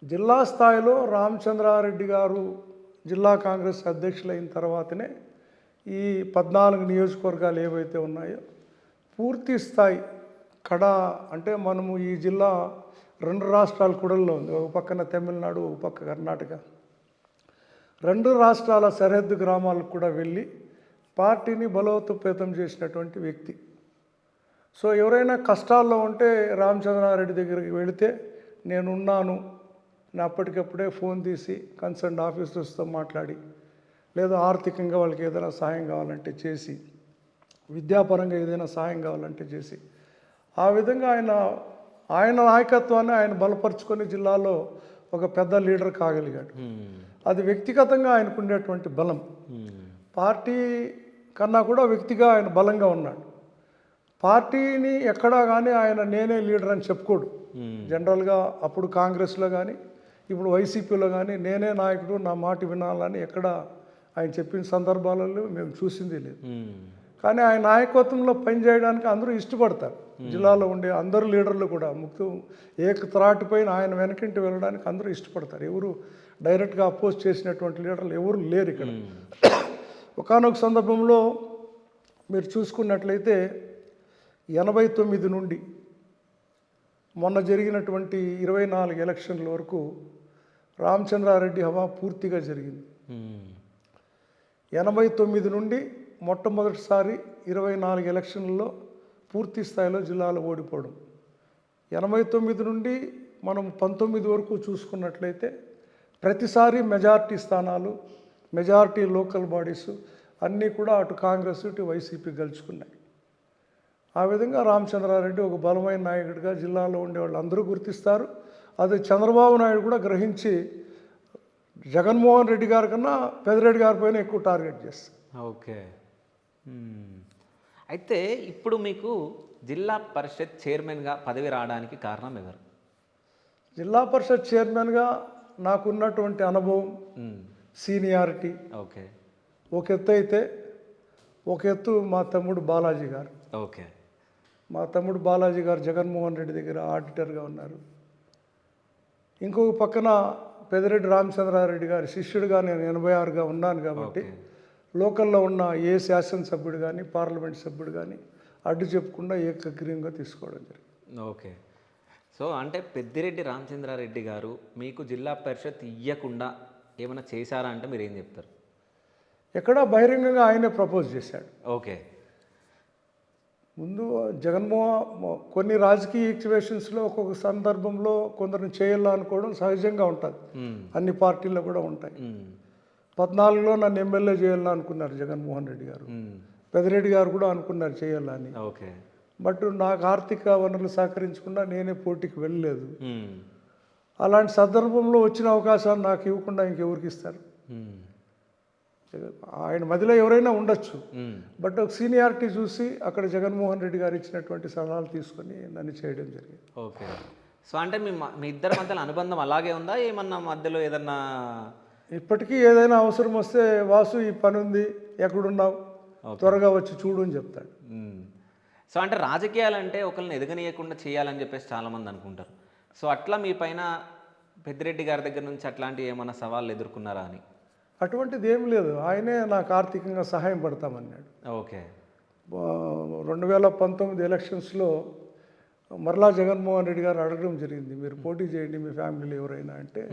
జిల్లా స్థాయిలో రామచంద్రారెడ్డి గారు జిల్లా కాంగ్రెస్ అధ్యక్షులైన తర్వాతనే ఈ 14 నియోజకవర్గాలు ఏవైతే ఉన్నాయో పూర్తి స్థాయి అంటే మనము ఈ జిల్లా 2 రాష్ట్రాల కూడల్లో ఉంది. ఒక పక్కన తమిళనాడు, ఒక పక్క కర్ణాటక. 2 రాష్ట్రాల సరిహద్దు గ్రామాలకు కూడా వెళ్ళి పార్టీని బలోపేతం చేసినటువంటి వ్యక్తి. సో ఎవరైనా కష్టాల్లో ఉంటే రామచంద్రారెడ్డి దగ్గరికి వెళితే నేనున్నాను, అప్పటికప్పుడే ఫోన్ తీసి కన్సర్న్ ఆఫీసర్స్తో మాట్లాడి, లేదా ఆర్థికంగా వాళ్ళకి ఏదైనా సహాయం కావాలంటే చేసి, విద్యాపరంగా ఏదైనా సహాయం కావాలంటే చేసి, ఆ విధంగా ఆయన నాయకత్వాన్ని ఆయన బలపరుచుకొని జిల్లాలో ఒక పెద్ద లీడర్ కాగలిగాడు. మ్మ్. అది వ్యక్తిగతంగా ఆయనకు ఉండేటువంటి బలం. మ్మ్. పార్టీ కన్నా కూడా వ్యక్తిగా ఆయన బలంగా ఉన్నాడు. పార్టీని ఎక్కడా కానీ ఆయన నేనే లీడర్ అని చెప్పుకోడు. జనరల్గా అప్పుడు కాంగ్రెస్లో కానీ ఇప్పుడు వైసీపీలో కానీ నేనే నాయకుడు, నా మాట వినాలని ఎక్కడ ఆయన చెప్పిన సందర్భాలలో మేము చూసింది లేదు. మ్మ్. కానీ ఆయన నాయకత్వంలో పనిచేయడానికి అందరూ ఇష్టపడతారు. జిల్లాలో ఉండే అందరు లీడర్లు కూడా త్రాటిపైన ఆయన వెనకింటి వెళ్ళడానికి అందరూ ఇష్టపడతారు. ఎవరు డైరెక్ట్గా అపోజ్ చేసినటువంటి లీడర్లు ఎవరు లేరు ఇక్కడ. ఒకానొక సందర్భంలో మీరు చూసుకున్నట్లయితే 89 నుండి మొన్న జరిగినటువంటి 24 ఎలక్షన్ల వరకు రామచంద్రారెడ్డి హవా పూర్తిగా జరిగింది. మ్మ్. 89 నుండి మొట్టమొదటిసారి 24 ఎలక్షన్లలో పూర్తి స్థాయిలో జిల్లాలో ఓడిపోవడం. 89 నుండి మనం 19 వరకు చూసుకున్నట్లయితే ప్రతిసారి మెజారిటీ స్థానాలు, మెజారిటీ లోకల్ బాడీస్ అన్నీ కూడా అటు కాంగ్రెస్ ఇటు వైసీపీ గెలుచుకున్నాయి. ఆ విధంగా రామచంద్రారెడ్డి ఒక బలమైన నాయకుడిగా జిల్లాలో ఉండేవాళ్ళు అందరూ గుర్తిస్తారు. అది చంద్రబాబు నాయుడు కూడా గ్రహించి జగన్మోహన్ రెడ్డి గారి కన్నా పెద్దిరెడ్డి గారి పైన ఎక్కువ టార్గెట్ చేస్తారు. ఓకే. అయితే ఇప్పుడు మీకు జిల్లా పరిషత్ చైర్మన్గా పదవి రావడానికి కారణం ఎవరు? జిల్లా పరిషత్ చైర్మన్గా నాకున్నటువంటి అనుభవం, సీనియారిటీ ఓకే. ఒక ఎత్తు అయితే, ఒక ఎత్తు మా తమ్ముడు బాలాజీ గారు. ఓకే. మా తమ్ముడు బాలాజీ గారు జగన్మోహన్ రెడ్డి దగ్గర ఆడిటర్గా ఉన్నారు. ఇంకొక పక్కన పెద్దిరెడ్డి రామచంద్రారెడ్డి గారి శిష్యుడిగా నేను 86గా ఉన్నాను కాబట్టి లోకల్లో ఉన్న ఏ శాసనసభ్యుడు కానీ పార్లమెంట్ సభ్యుడు కానీ అడ్డు చెప్పకుండా ఏకగ్రీవంగా తీసుకోవడం జరిగింది. ఓకే. సో అంటే పెద్దిరెడ్డి రామచంద్రారెడ్డి గారు మీకు జిల్లా పరిషత్ ఇవ్వకుండా ఏమైనా చేశారా అంటే మీరు ఏం చెప్తారు? ఎక్కడా బహిరంగంగా ఆయనే ప్రపోజ్ చేశాడు. ఓకే. ముందు కొన్ని రాజకీయ ఈక్వేషన్స్లో ఒక్కొక్క సందర్భంలో కొందరిని చేయాలనుకోవడం సహజంగా ఉంటుంది, అన్ని పార్టీల్లో కూడా ఉంటాయి. 14లో నన్ను ఎమ్మెల్యే చేయాలనుకున్నారు జగన్మోహన్ రెడ్డి గారు, పెద్దిరెడ్డి గారు కూడా అనుకున్నారు చేయాలని. ఓకే. బట్ నాకు ఆర్థిక వనరులు సహకరించకుండా నేనే పోటీకి వెళ్ళలేదు. అలాంటి సందర్భంలో వచ్చిన అవకాశాన్ని నాకు ఇవ్వకుండా ఇంకెవరికి ఇస్తారు? ఆయన మధ్యలో ఎవరైనా ఉండొచ్చు, బట్ ఒక సీనియారిటీ చూసి అక్కడ జగన్మోహన్ రెడ్డి గారు ఇచ్చినటువంటి సలహాలు తీసుకొని నన్ను చేయడం జరిగింది. ఓకే. సో అంటే మీ ఇద్దరి మధ్యలో అనుబంధం అలాగే ఉందా? ఏమన్నా మధ్యలో ఏదన్నా ఇప్పటికీ ఏదైనా అవసరం వస్తే వాసు ఈ పని ఉంది, ఎక్కడున్నావు, త్వరగా వచ్చి చూడు అని చెప్తాడు. సో అంటే రాజకీయాలు అంటే ఒకరిని ఎదగనీయకుండా చేయాలని చెప్పేసి చాలామంది అనుకుంటారు. సో అట్లా మీ పైన పెద్దిరెడ్డి గారి దగ్గర నుంచి అట్లాంటి ఏమైనా సవాళ్ళు ఎదుర్కొన్నారా అని? అటువంటిది ఏం లేదు, ఆయనే నాకు ఆర్థికంగా సహాయం పడతామన్నాడు. ఓకే. 2019 ఎలక్షన్స్లో మరలా జగన్మోహన్ రెడ్డి గారు అడగడం జరిగింది, మీరు పోటీ చేయండి మీ ఫ్యామిలీలో ఎవరైనా అంటే,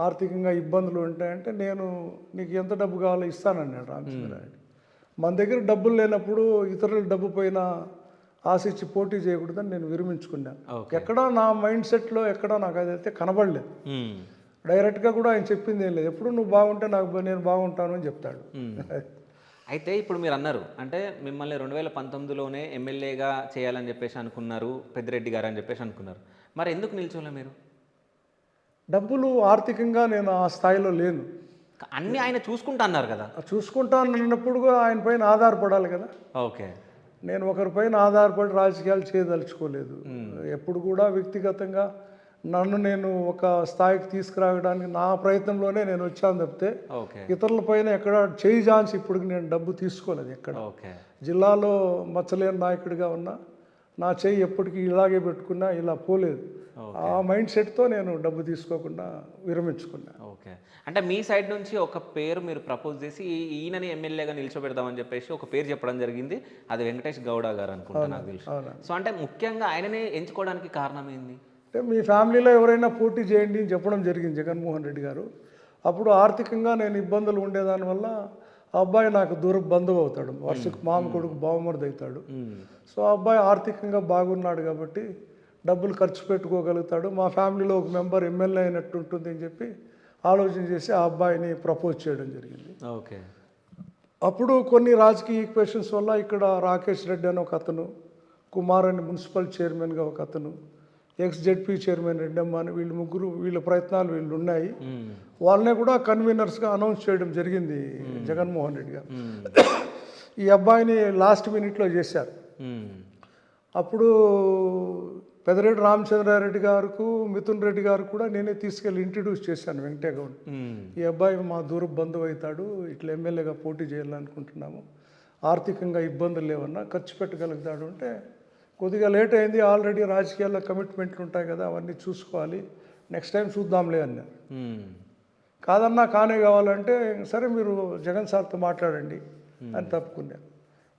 ఆర్థికంగా ఇబ్బందులు ఉంటాయంటే నేను నీకు ఎంత డబ్బు కావాలో ఇస్తానన్నాడు రామచంద్రారెడ్డి. మన దగ్గర డబ్బులు లేనప్పుడు ఇతరుల డబ్బు పైన ఆశించి పోటీ చేయకూడదని నేను విరమించుకున్నాను. ఎక్కడా నా మైండ్ సెట్లో ఎక్కడా నాకు అదైతే కనబడలేదు. డైరెక్ట్గా కూడా ఆయన చెప్పింది ఏం లేదు, ఎప్పుడు నువ్వు బాగుంటే నేను బాగుంటాను అని చెప్తాడు. అయితే ఇప్పుడు మీరు అన్నారు అంటే మిమ్మల్ని 2019లోనే ఎమ్మెల్యేగా చేయాలని చెప్పేసి అనుకున్నారు పెద్దిరెడ్డి గారు అని చెప్పేసి అనుకున్నారు, మరి ఎందుకు నిల్చోలే మీరు? డబ్బులు ఆర్థికంగా నేను ఆ స్థాయిలో లేను. అన్నీ ఆయన చూసుకుంటా అన్నారు కదా. చూసుకుంటాను అన్నప్పుడు కూడా ఆయన పైన ఆధారపడాలి కదా. ఓకే. నేను ఒకరిపైన ఆధారపడి రాజకీయాలు చేయదలుచుకోలేదు. ఎప్పుడు కూడా వ్యక్తిగతంగా నేను ఒక స్థాయికి తీసుకురావడానికి నా ప్రయత్నంలోనే నేను వచ్చాను తప్పితే ఇతరుల పైన ఎక్కడ చేయి జాన్స్ ఇప్పుడు నేను డబ్బు తీసుకోలేదు ఎక్కడ. జిల్లాలో మచ్చలేని నాయకుడిగా ఉన్నా నా చేయి ఎప్పటికీ ఇలాగే పెట్టుకున్నా ఇలా పోలేదు. ఆ మైండ్ సెట్తో నేను డబ్బు తీసుకోకుండా విరమించుకున్నా. ఓకే. అంటే మీ సైడ్ నుంచి ఒక పేరు మీరు ప్రపోజ్ చేసి ఈయనని ఎమ్మెల్యేగా నిల్చోబెడదామని చెప్పేసి ఒక పేరు చెప్పడం జరిగింది, అది వెంకటేష్ గౌడ గారు అనుకుంటా నాకు తెలుసు. సో అంటే ముఖ్యంగా ఆయననే ఎంచుకోవడానికి కారణం ఏంది? అంటే మీ ఫ్యామిలీలో ఎవరైనా పోటీ చేయండి అని చెప్పడం జరిగింది జగన్మోహన్ రెడ్డి గారు. అప్పుడు ఆర్థికంగా నేను ఇబ్బందులు ఉండేదానివల్ల ఆ అబ్బాయి నాకు దూర బంధువు అవుతాడు, వర్షకు మామ కొడుకు బావమరిది అవుతాడు. సో ఆ అబ్బాయి ఆర్థికంగా బాగున్నాడు కాబట్టి డబ్బులు ఖర్చు పెట్టుకోగలుగుతాడు, మా ఫ్యామిలీలో ఒక మెంబర్ ఎమ్మెల్యే అయినట్టు ఉంటుంది అని చెప్పి ఆలోచన చేసి ఆ అబ్బాయిని ప్రపోజ్ చేయడం జరిగింది. ఓకే. అప్పుడు కొన్ని రాజకీయ ఈక్వేషన్స్ వల్ల ఇక్కడ రాకేష్ రెడ్డి అని ఒక అతను, కుమార్ అని మున్సిపల్ చైర్మన్గా ఒక అతను, ఎక్స్-జెడ్పీ చైర్మన్ రెడ్డమ్మ అని వీళ్ళ ప్రయత్నాలు ఉన్నాయి. వాళ్ళనే కూడా కన్వీనర్స్గా అనౌన్స్ చేయడం జరిగింది జగన్మోహన్ రెడ్డి గారు. ఈ అబ్బాయిని లాస్ట్ మినిట్లో చేశారు. అప్పుడు పెద్దిరెడ్డి రామచంద్రారెడ్డి గారికి, మిథున్ రెడ్డి గారు కూడా నేనే తీసుకెళ్ళి ఇంట్రడ్యూస్ చేశాను వెంకటేగౌడ్. ఈ అబ్బాయి మా దూర బంధువు అవుతాడు, ఇట్లా ఎమ్మెల్యేగా పోటీ చేయాలనుకుంటున్నాము, ఆర్థికంగా ఇబ్బందులు లేవన్నా ఖర్చు పెట్టగలుగుతాడు అంటే, కొద్దిగా లేట్ అయింది, ఆల్రెడీ రాజకీయాల్లో కమిట్మెంట్లు ఉంటాయి కదా, అవన్నీ చూసుకోవాలి, నెక్స్ట్ టైం చూద్దాంలే అన్నారు. కాదన్నా కానే కావాలంటే సరే మీరు జగన్ సార్తో మాట్లాడండి అని తప్పుకున్నారు.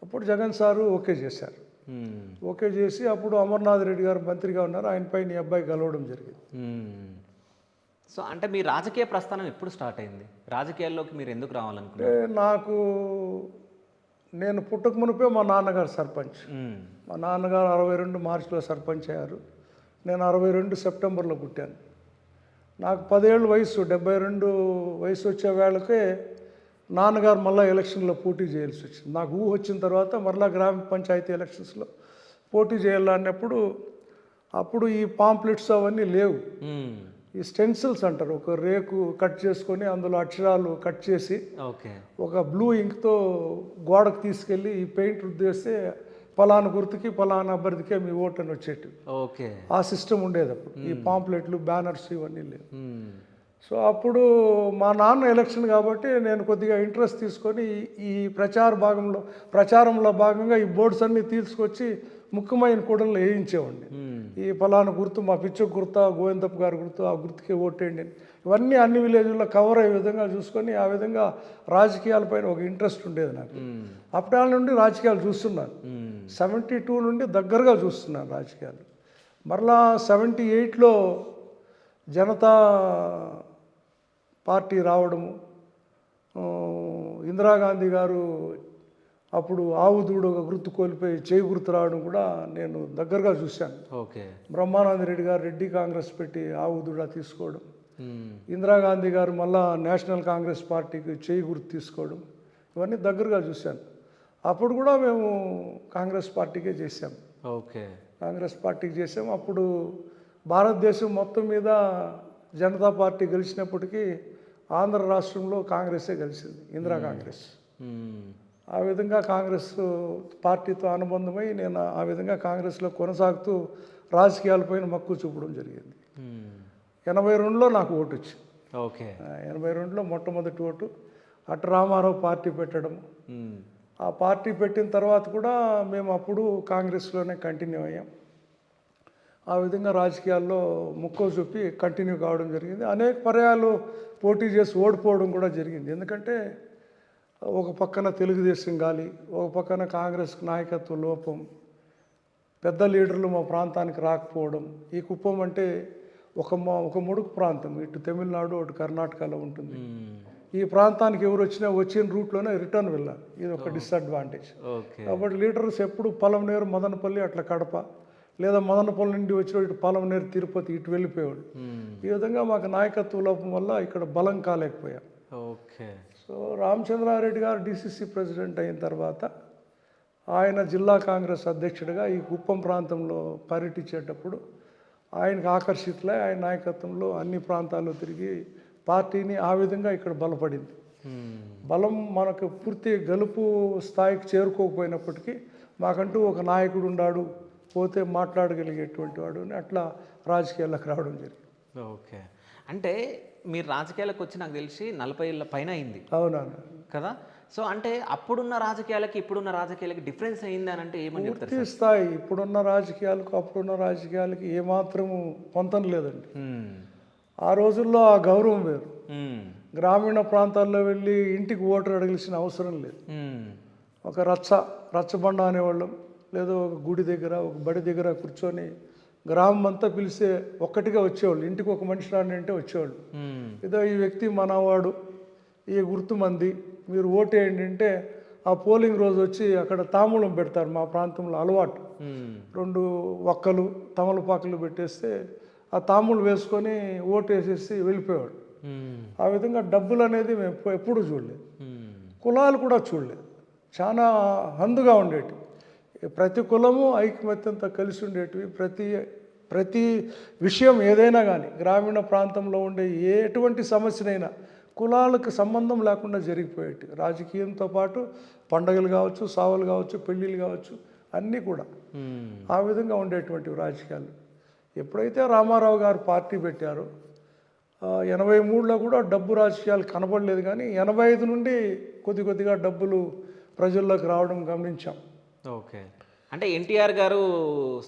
అప్పుడు జగన్ సారు ఓకే చేశారు. ఓకే చేసి అప్పుడు అమర్నాథ్ రెడ్డి గారు మంత్రిగా ఉన్నారు, ఆయనపై నీ అబ్బాయి కలవడం జరిగింది. సో అంటే మీ రాజకీయ ప్రస్థానం ఎప్పుడు స్టార్ట్ అయింది? రాజకీయాల్లోకి మీరు ఎందుకు రావాలనుకున్నారు? నేను పుట్టక మునిపే మా నాన్నగారు సర్పంచ్. మా నాన్నగారు 62 మార్చిలో సర్పంచ్ అయ్యారు, నేను 62 సెప్టెంబర్లో పుట్టాను. నాకు 10 ఏళ్ళ వయసు, 72 వయసు వచ్చే వేళకే నాన్నగారు మళ్ళీ ఎలక్షన్లో పోటీ చేయాల్సి వచ్చింది. నాకు ఊహ వచ్చిన తర్వాత మరలా గ్రామ పంచాయతీ ఎలక్షన్స్లో పోటీ చేయాలన్నప్పుడు అప్పుడు ఈ పాంప్లెట్స్ అవన్నీ లేవు, ఈ స్టెన్సిల్స్ అంటారు, ఒక రేకు కట్ చేసుకొని అందులో అక్షరాలు కట్ చేసి ఒక బ్లూ ఇంక్తో గోడకు తీసుకెళ్ళి ఈ పెయింట్ రుద్దేస్తే పలానా గుర్తుకి పలానా అభ్యర్థికే మీ ఓటు అని వచ్చేటి. ఆ సిస్టమ్ ఉండేది అప్పుడు. ఈ పాంప్లెట్లు, బ్యానర్స్ ఇవన్నీ లేవు. సో అప్పుడు మా నాన్న ఎలక్షన్ కాబట్టి నేను కొద్దిగా ఇంట్రెస్ట్ తీసుకొని ఈ ప్రచారంలో భాగంగా ఈ బోర్డ్స్ అన్నీ తీసుకొచ్చి ముఖ్యమైన కూడల్లో వేయించేవాడిని. ఈ ఫలానా గుర్తు మా పిచ్చకు గుర్తు, గోవిందప్ప గారి గుర్తు, ఆ గుర్తుకే ఓటేయండి, ఇవన్నీ అన్ని విలేజ్లో కవర్ అయ్యే విధంగా చూసుకొని ఆ విధంగా రాజకీయాలపైన ఒక ఇంట్రెస్ట్ ఉండేది నాకు. అప్పటి నుండి రాజకీయాలు చూస్తున్నాను, 72 నుండి దగ్గరగా చూస్తున్నాను రాజకీయాలు. మరలా 78లో జనతా పార్టీ రావడము, ఆ, ఇందిరాగాంధీ గారు అప్పుడు ఆవు దూడు ఒక గుర్తు కోల్పోయి చేయి గుర్తు రావడం కూడా నేను దగ్గరగా చూశాను. ఓకే. బ్రహ్మానంద రెడ్డి గారు రెడ్డి కాంగ్రెస్ పెట్టి ఆవు దూడ తీసుకోవడం, ఇందిరాగాంధీ గారు మళ్ళా నేషనల్ కాంగ్రెస్ పార్టీకి చేయి గుర్తు తీసుకోవడం, ఇవన్నీ దగ్గరగా చూశాను. అప్పుడు కూడా మేము కాంగ్రెస్ పార్టీకే చేశాం. ఓకే. కాంగ్రెస్ పార్టీకి చేసాం. అప్పుడు భారతదేశం మొత్తం మీద జనతా పార్టీ గెలిచినప్పటికీ ఆంధ్ర రాష్ట్రంలో కాంగ్రెసే గెలిచింది, ఇందిరా కాంగ్రెస్. ఆ విధంగా కాంగ్రెస్ పార్టీతో అనుబంధమై నేను ఆ విధంగా కాంగ్రెస్లో కొనసాగుతూ రాజకీయాలపైన మక్కువ చూపడం జరిగింది. 82లో నాకు ఓటు వచ్చింది. ఓకే. 82లో మొట్టమొదటి ఓటు. అటు రామారావు పార్టీ పెట్టడం, ఆ పార్టీ పెట్టిన తర్వాత కూడా మేము అప్పుడు కాంగ్రెస్లోనే కంటిన్యూ అయ్యాం. ఆ విధంగా రాజకీయాల్లో మక్కువ చూపి కంటిన్యూ కావడం జరిగింది. అనేక పర్యాలు పోటీ చేసి ఓడిపోవడం కూడా జరిగింది. ఎందుకంటే ఒక పక్కన తెలుగుదేశం గాలి, ఒక పక్కన కాంగ్రెస్ నాయకత్వ లోపం, పెద్ద లీడర్లు మా ప్రాంతానికి రాకపోవడం. ఈ కుప్పం అంటే ఒక ముడుకు ప్రాంతం, ఇటు తమిళనాడు అటు కర్ణాటకలో ఉంటుంది. ఈ ప్రాంతానికి ఎవరు వచ్చిన రూట్లోనే రిటర్న్ వెళ్ళాలి, ఇది ఒక డిసడ్వాంటేజ్. కాబట్టి లీడర్స్ ఎప్పుడు పలమనేరు మదనపల్లి అట్లా కడప, లేదా మదనపల్లి నుండి వచ్చిన ఇటు పలమనేరు తిరుపతి ఇటు వెళ్ళిపోయాడు. ఈ విధంగా మాకు నాయకత్వ లోపం వల్ల ఇక్కడ బలం కాలేకపోయాం. ఓకే. సో రామచంద్రారెడ్డి గారు డిసిసి ప్రెసిడెంట్ అయిన తర్వాత ఆయన జిల్లా కాంగ్రెస్ అధ్యక్షుడిగా ఈ కుప్పం ప్రాంతంలో పర్యటించేటప్పుడు ఆయనకు ఆకర్షితులై ఆయన నాయకత్వంలో అన్ని ప్రాంతాల్లో తిరిగి పార్టీని ఆ విధంగా ఇక్కడ బలపడింది. బలం మనకు పూర్తి గెలుపు స్థాయికి చేరుకోకపోయినప్పటికీ మాకంటూ ఒక నాయకుడు ఉన్నాడు, పోతే మాట్లాడగలిగేటువంటి వాడు అని అట్లా రాజకీయాలకు రావడం జరిగింది. ఓకే. అంటే మీరు రాజకీయాలకు వచ్చి నాకు తెలిసి 40 ఏళ్ళ పైన అయింది. అవునా కదా? సో అంటే అప్పుడున్న రాజకీయాలకి ఇప్పుడున్న రాజకీయాలకి డిఫరెన్స్ అయింది అని అంటే ఏమని చెప్తారు? పూర్తి స్థాయి ఇప్పుడున్న రాజకీయాలకు అప్పుడున్న రాజకీయాలకి ఏమాత్రము పొంతం లేదండి. ఆ రోజుల్లో ఆ గౌరవం వేరు. గ్రామీణ ప్రాంతాల్లో వెళ్ళి ఇంటికి ఓటర్ అడగాల్సిన అవసరం లేదు. ఒక రచ్చబండ అనేవాళ్ళం, లేదా ఒక గుడి దగ్గర ఒక బడి దగ్గర కూర్చొని గ్రామం అంతా పిలిస్తే ఒక్కటిగా వచ్చేవాళ్ళు, ఇంటికి ఒక మనిషి రాని అంటే వచ్చేవాళ్ళు. ఏదో ఈ వ్యక్తి మనవాడు, ఈ గుర్తు మంది, మీరు ఓటేయండి అంటే ఆ పోలింగ్ రోజు వచ్చి అక్కడ తాంబూలం పెడతారు. మా ప్రాంతంలో అలవాటు, 2 ఒక్కలు తమలపాకులు పెట్టేస్తే ఆ తాంబూలం వేసుకొని ఓటు వేసేసి వెళ్ళిపోయేవాడు. ఆ విధంగా డబ్బులు అనేది మేము ఎప్పుడూ చూడలేదు. కులాలు కూడా చూడలేదు, చాలా హందుగా ఉండేవి. ప్రతి కులము ఐకమత్యంతో కలిసి ఉండేటివి. ప్రతి విషయం ఏదైనా కానీ గ్రామీణ ప్రాంతంలో ఉండే ఎటువంటి సమస్యనైనా కులాలకు సంబంధం లేకుండా జరిగిపోయేవి. రాజకీయంతో పాటు పండగలు కావచ్చు, సావులు కావచ్చు, పెళ్ళిళ్ళు కావచ్చు, అన్నీ కూడా ఆ విధంగా ఉండేటువంటి రాజకీయాలు. ఎప్పుడైతే రామారావు గారు పార్టీ పెట్టారో 83లో కూడా డబ్బు రాజకీయాలు కనబడలేదు, కానీ 85 నుండి కొద్దిగా డబ్బులు ప్రజల్లోకి రావడం గమనించాం. ఓకే. అంటే ఎన్టీఆర్ గారు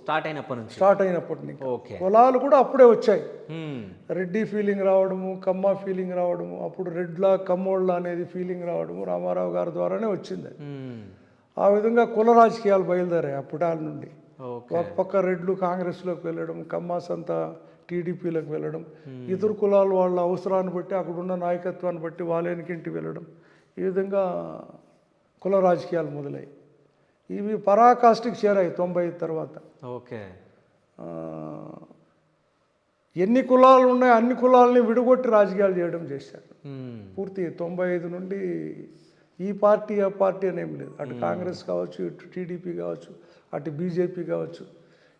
స్టార్ట్ అయినప్పటి నుంచి ఓకే. కులాలు కూడా అప్పుడే వచ్చాయి. రెడ్డి ఫీలింగ్ రావడము, కమ్మ ఫీలింగ్ రావడము, అప్పుడు రెడ్ల కమ్మోళ్ళ అనేది ఫీలింగ్ రావడము రామారావు గారి ద్వారానే వచ్చింది. ఆ విధంగా కుల రాజకీయాలు బయలుదేరాయి అప్పుడాల నుండి. ఒక పక్క రెడ్లు కాంగ్రెస్లోకి వెళ్ళడం, కమ్మాస్ అంతా టీడీపీలోకి వెళ్ళడం, ఇతర కులాలు వాళ్ళ అవసరాన్ని బట్టి అక్కడున్న నాయకత్వాన్ని బట్టి వాళ్ళేనికింటి వెళ్ళడం, ఈ విధంగా కుల రాజకీయాలు మొదలయ్యాయి. ఇవి పరాకాష్ఠకి చేరాయి 95 తర్వాత. ఓకే. ఎన్ని కులాలు ఉన్నాయో అన్ని కులాలని విడగొట్టి రాజకీయాలు చేయడం చేశారు. పూర్తి 95 నుండి ఈ పార్టీ ఆ పార్టీ అనేం లేదు. అటు కాంగ్రెస్ కావచ్చు, ఇటు టీడీపీ కావచ్చు, అటు బీజేపీ కావచ్చు.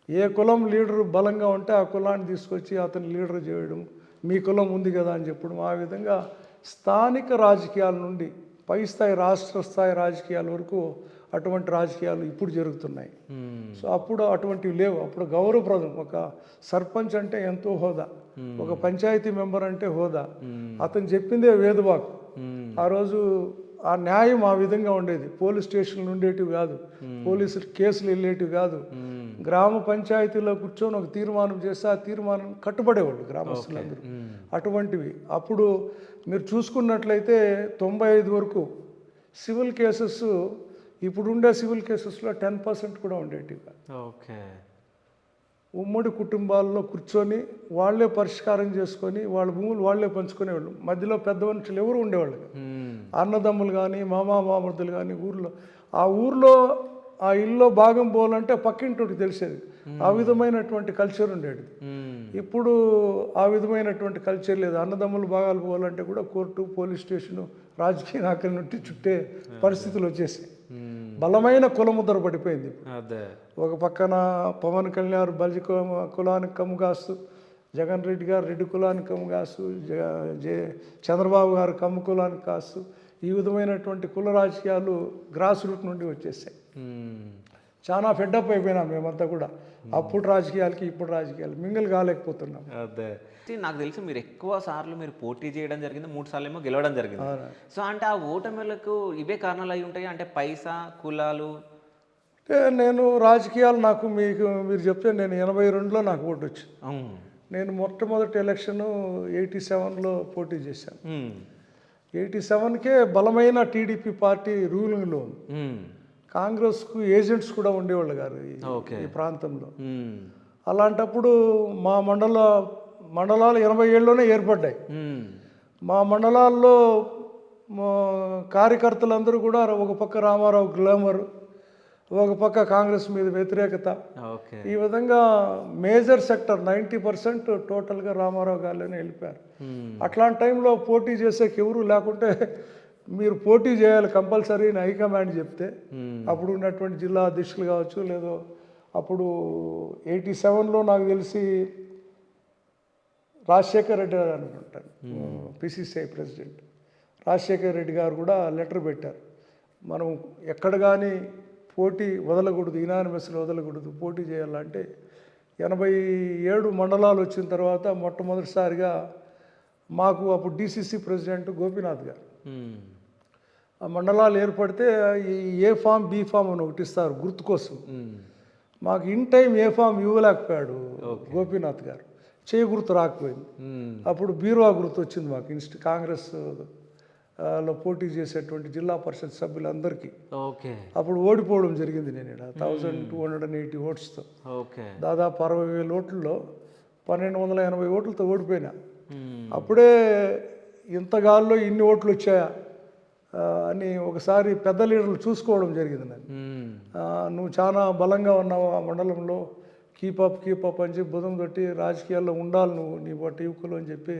ఏ కులం లీడరు బలంగా ఉంటే ఆ కులాన్ని తీసుకొచ్చి అతను లీడర్ చేయడం, మీ కులం ఉంది కదా అని చెప్పడం. ఆ విధంగా స్థానిక రాజకీయాల నుండి పై స్థాయి రాష్ట్ర స్థాయి రాజకీయాల వరకు అటువంటి రాజకీయాలు ఇప్పుడు జరుగుతున్నాయి. సో అప్పుడు అటువంటివి లేవు. అప్పుడు గౌరవప్రదం. ఒక సర్పంచ్ అంటే ఎంతో హోదా, ఒక పంచాయతీ మెంబర్ అంటే హోదా, అతను చెప్పిందే వేదవాకు. ఆ రోజు ఆ న్యాయం ఆ విధంగా ఉండేది. పోలీస్ స్టేషన్లు ఉండేటివి కాదు, పోలీసులు కేసులు వెళ్ళేటివి కాదు. గ్రామ పంచాయతీలో కూర్చొని ఒక తీర్మానం చేస్తే ఆ తీర్మానం కట్టుబడేవాళ్ళు గ్రామస్తులందరూ. అటువంటివి అప్పుడు మీరు చూసుకున్నట్లయితే 95 వరకు సివిల్ కేసెస్ ఇప్పుడుండే సివిల్ కేసెస్లో 10% కూడా ఉండేటివి. ఓకే. ఉమ్మడి కుటుంబాల్లో కూర్చొని వాళ్ళే పరిష్కారం చేసుకొని వాళ్ళ భూములు వాళ్ళే పంచుకునేవాళ్ళు. మధ్యలో పెద్ద మనుషులు ఎవరు ఉండేవాళ్ళు కాదు. అన్నదమ్ములు కానీ మామర్దులు కానీ ఆ ఊర్లో ఆ ఇల్లు భాగం పోవాలంటే పక్కింటికి తెలిసేది. ఆ విధమైనటువంటి కల్చర్ ఉండేది. ఇప్పుడు ఆ విధమైనటువంటి కల్చర్ లేదు. అన్నదమ్ములు భాగాలు పోవాలంటే కూడా కోర్టు, పోలీస్ స్టేషను, రాజకీయ నాయకుల నుండి చుట్టే పరిస్థితులు వచ్చేసాయి. బలమైన కులముద్ర పడిపోయింది. ఒక పక్కన పవన్ కళ్యాణ్ బలిజ కులానికి కమ్ము కాస్తూ, జగన్ రెడ్డి గారు రెడ్డి కులానికి కమ్ము కాస్తూ, చంద్రబాబు గారు కమ్ము కులానికి కాస్తూ, ఈ విధమైనటువంటి కుల రాజకీయాలు గ్రాస్ రూట్ నుండి వచ్చేసాయి. చాలా ఫెడ్డప్ అయిపోయినాం మేమంతా కూడా. అప్పుడు రాజకీయాలకి ఇప్పుడు రాజకీయాలు మింగిల్ కాలేకపోతున్నాం. అదే నాకు తెలిసి మీరు ఎక్కువ సార్లు మీరు పోటీ చేయడం జరిగింది, 3 సార్లు ఏమో గెలవడం జరిగింది. సో అంటే ఆ ఓటమిలకు ఇవే కారణాలు అయి ఉంటాయి అంటే పైసా, కులాలు? అంటే నేను రాజకీయాలు మీరు చెప్తే నేను 82లో నాకు ఓటు వచ్చింది. నేను మొట్టమొదటి ఎలక్షన్ 87లో పోటీ చేశాను. 87కే బలమైన టీడీపీ పార్టీ రూలింగ్లో ఉంది. కాంగ్రెస్కు ఏజెంట్స్ కూడా ఉండేవాళ్ళు గారు ఈ ప్రాంతంలో. అలాంటప్పుడు మా మండలాలు 87లోనే ఏర్పడ్డాయి. మా మండలాల్లో కార్యకర్తలందరూ కూడా ఒక పక్క రామారావు గ్లామర్, ఒక పక్క కాంగ్రెస్ మీద వ్యతిరేకత. ఈ విధంగా మేజర్ సెక్టర్ 90% టోటల్గా రామారావు గారిలోనే వెళ్ళిపోయారు. అట్లాంటి టైంలో పోటీ చేసేకి ఎవరు లేకుంటే మీరు పోటీ చేయాలి కంపల్సరీ అని హైకమాండ్ చెప్తే అప్పుడు ఉన్నటువంటి జిల్లా అధ్యక్షులు కావచ్చు, లేదో అప్పుడు 87లో నాకు తెలిసి రాజశేఖర్ రెడ్డి గారు అనుకుంటాను పిసిసిఐ ప్రెసిడెంట్. రాజశేఖర్ రెడ్డి గారు కూడా లెటర్ పెట్టారు, మనం ఎక్కడ కానీ పోటీ వదలకూడదు, ఇనానిమస్లో వదలకూడదు, పోటీ చేయాలంటే 87 మండలాలు వచ్చిన తర్వాత మొట్టమొదటిసారిగా మాకు అప్పుడు డిసిసి ప్రెసిడెంట్ గోపీనాథ్ గారు ఆ మండలాలు ఏర్పడితే ఈ ఏ ఫామ్ బి ఫామ్ అని ఒకటి ఇస్తారు గుర్తు కోసం. మాకు ఇన్ టైం ఏ ఫామ్ ఇవ్వలేకపోయాడు గోపీనాథ్ గారు, చేయి గుర్తు రాకపోయింది. అప్పుడు బీరువా గుర్తు వచ్చింది మాకు కాంగ్రెస్ లో పోటీ చేసేటువంటి జిల్లా పరిషత్ సభ్యులందరికీ. అప్పుడు ఓడిపోవడం జరిగింది. నేను 1280 ఓట్స్తో దాదాపు 60,000 ఓట్లలో 1280 ఓట్లతో ఓడిపోయినా. అప్పుడే ఇంతగాల్లో ఇన్ని ఓట్లు వచ్చాయా అని ఒకసారి పెద్ద లీడర్లు చూసుకోవడం జరిగింది. నువ్వు చాలా బలంగా ఉన్నావు ఆ మండలంలో, కీపప్ అని చెప్పి బుధం తొట్టి రాజకీయాల్లో ఉండాలి నువ్వు, నీ బట్టి యువకులు అని చెప్పి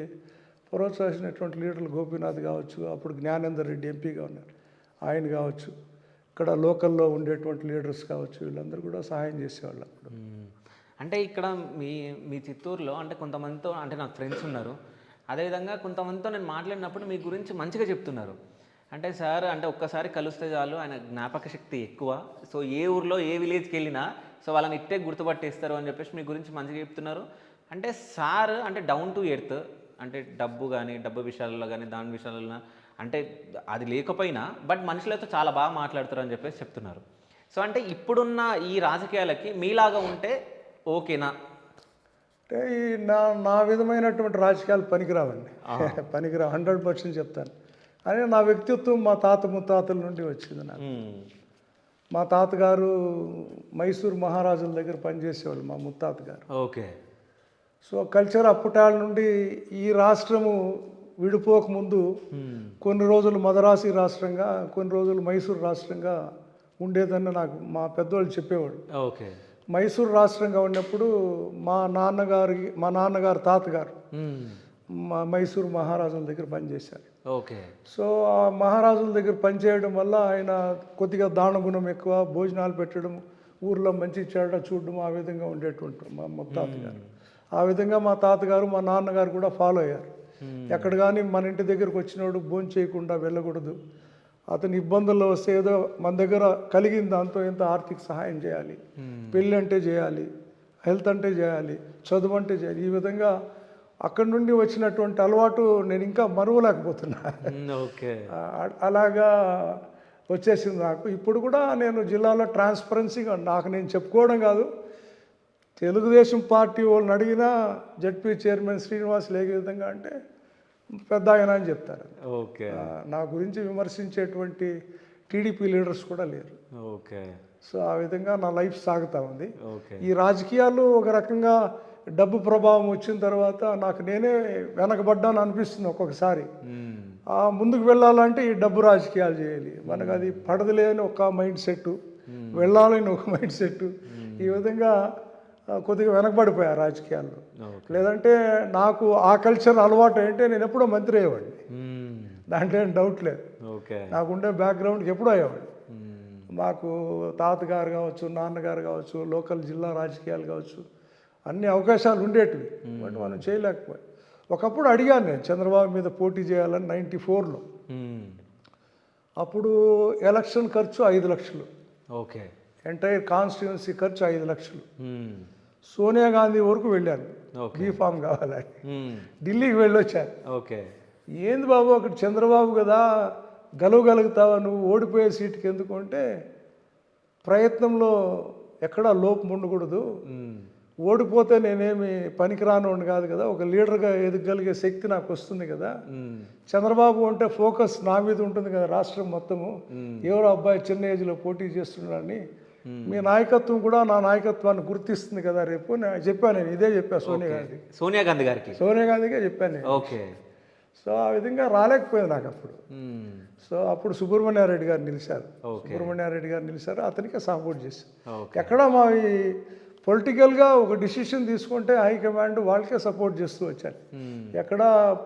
ప్రోత్సహించినటువంటి లీడర్లు గోపీనాథ్ కావచ్చు, అప్పుడు జ్ఞానేందర్ రెడ్డి ఎంపీగా ఉన్నారు ఆయన కావచ్చు, ఇక్కడ లోకల్లో ఉండేటువంటి లీడర్స్ కావచ్చు, వీళ్ళందరూ కూడా సహాయం చేసేవాళ్ళు అప్పుడు. అంటే ఇక్కడ మీ చిత్తూరులో అంటే కొంతమందితో అంటే నాకు ఫ్రెండ్స్ ఉన్నారు, అదేవిధంగా కొంతమందితో నేను మాట్లాడినప్పుడు మీ గురించి మంచిగా చెప్తున్నారు. అంటే సార్ అంటే ఒక్కసారి కలిస్తే చాలు, ఆయన జ్ఞాపక శక్తి ఎక్కువ, సో ఏ ఊర్లో ఏ విలేజ్కి వెళ్ళినా సో వాళ్ళని ఇట్టే గుర్తుపట్టేస్తారు అని చెప్పేసి మీ గురించి మంచిగా చెప్తున్నారు. అంటే సార్ అంటే డౌన్ టు ఎర్త్, అంటే డబ్బు విషయాల్లో కానీ దాని విషయాల్లో అంటే అది లేకపోయినా బట్ మనుషులతో చాలా బాగా మాట్లాడుతారు అని చెప్పేసి చెప్తున్నారు. సో అంటే ఇప్పుడున్న ఈ రాజకీయాలకి మీలాగా ఉంటే ఓకేనా? అంటే ఈ నా విధమైనటువంటి రాజకీయాలు పనికిరావండి, పనికిరావు 100% చెప్తాను. అని నా వ్యక్తిత్వం మా తాత ముత్తాతల నుండి వచ్చింది నాకు. మా తాతగారు మైసూర్ మహారాజుల దగ్గర పనిచేసేవాళ్ళు మా ముత్తాత గారు. సో కల్చర్ అప్పటాల నుండి ఈ రాష్ట్రము విడిపోకముందు కొన్ని రోజులు మదరాసి రాష్ట్రంగా, కొన్ని రోజులు మైసూర్ రాష్ట్రంగా ఉండేదని నాకు మా పెద్దవాళ్ళు చెప్పేవాడు. మైసూర్ రాష్ట్రంగా ఉన్నప్పుడు మా నాన్నగారు తాతగారు మైసూర్ మహారాజుల దగ్గర పనిచేశారు. సో ఆ మహారాజుల దగ్గర పనిచేయడం వల్ల ఆయన కొద్దిగా దానగుణం ఎక్కువ, భోజనాలు పెట్టడం, ఊర్లో మంచి చెడ్డ చూడడం, ఆ విధంగా ఉండేటువంటి మా తాతగారు. ఆ విధంగా మా తాతగారు మా నాన్నగారు కూడా ఫాలో అయ్యారు. ఎక్కడ కానీ మన ఇంటి దగ్గరకు వచ్చినోడు భోజనం చేయకుండా వెళ్ళకూడదు, అతని ఇబ్బందుల్లో వస్తే ఏదో మన దగ్గర కలిగిన దాంతో ఎంత ఆర్థిక సహాయం చేయాలి, పెళ్ళి అంటే చేయాలి, హెల్త్ అంటే చేయాలి, చదువు అంటే చేయాలి. ఈ విధంగా అక్కడి నుండి వచ్చినటువంటి అలవాటు నేను ఇంకా మరువలేకపోతున్నా. అలాగా వచ్చేసింది నాకు. ఇప్పుడు కూడా నేను జిల్లాలో ట్రాన్స్పరెన్సీగా నాకు నేను చెప్పుకోవడం కాదు, తెలుగుదేశం పార్టీ వాళ్ళని అడిగినా జడ్పీ చైర్మన్ శ్రీనివాస్ ఏ విధంగా అంటే పెద్ద ఆయన అని చెప్తారు. నా గురించి విమర్శించేటువంటి టీడీపీ లీడర్స్ కూడా లేరు. సో ఆ విధంగా నా లైఫ్ సాగుతూ ఉంది. ఓకే. ఈ రాజకీయాలు ఒక రకంగా డబ్బు ప్రభావం వచ్చిన తర్వాత నాకు నేనే వెనకబడ్డాను అనిపిస్తుంది ఒక్కొక్కసారి. ముందుకు వెళ్ళాలంటే ఈ డబ్బు రాజకీయాలు చేయాలి, మనకు అది పడదులే అని ఒక మైండ్ సెట్, వెళ్ళాలని ఒక మైండ్ సెట్, ఈ విధంగా కొద్దిగా వెనకబడిపోయా రాజకీయాల్లో. లేదంటే నాకు ఆ కల్చర్ అలవాటు అంటే నేను ఎప్పుడో మంత్రి అయ్యేవాడిని, దాంట్లో ఏం డౌట్ లేదు. ఓకే. నాకుండే బ్యాక్గ్రౌండ్కి ఎప్పుడో అయ్యేవాడిని. మాకు తాతగారు కావచ్చు, నాన్నగారు కావచ్చు, లోకల్ జిల్లా రాజకీయాలు కావచ్చు, అన్ని అవకాశాలు ఉండేటివి, బట్ మనం చేయలేకపోయాం. ఒకప్పుడు అడిగాను నేను చంద్రబాబు మీద పోటీ చేయాలని 94లో. అప్పుడు ఎలక్షన్ ఖర్చు 5 లక్షలు, ఓకే. ఎంటైర్ కాన్స్టిట్యున్సీ ఖర్చు 5 లక్షలు. సోనియా గాంధీ వరకు వెళ్ళాను బీఫామ్ కావాలని, ఢిల్లీకి వెళ్ళొచ్చాను. ఓకే. ఏంది బాబు అక్కడ చంద్రబాబు కదా, గెలవగలుగుతావా నువ్వు, ఓడిపోయే సీటుకి ఎందుకు అంటే, ప్రయత్నంలో ఎక్కడా లోపం ఉండకూడదు, ఓడిపోతే నేనేమి పనికిరానోడిని కాదు కదా, ఒక లీడర్గా ఎదగగలిగే శక్తి నాకు వస్తుంది కదా, చంద్రబాబు అంటే ఫోకస్ నా మీద ఉంటుంది కదా రాష్ట్రం మొత్తము, ఎవరో అబ్బాయి చిన్న ఏజ్లో పోటీ చేస్తున్నాడని, మీ నాయకత్వం కూడా నా నాయకత్వాన్ని గుర్తిస్తుంది కదా రేపు నేను చెప్పాను. నేను ఇదే చెప్పాను సోనియా గాంధీ గారికి, సోనియా గాంధీకే చెప్పాను నేను. ఓకే. సో ఆ విధంగా రాలేకపోయింది నాకు అప్పుడు. సో అప్పుడు సుబ్రహ్మణ్యారెడ్డి గారు నిలిచారు, సుబ్రహ్మణ్యారెడ్డి గారు నిలిచారు, అతనికే సపోర్ట్ చేశారు. ఎక్కడ మా పొలిటికల్గా ఒక డిసిషన్ తీసుకుంటే హైకమాండ్ వాళ్ళకే సపోర్ట్ చేస్తూ వచ్చాను. ఎక్కడ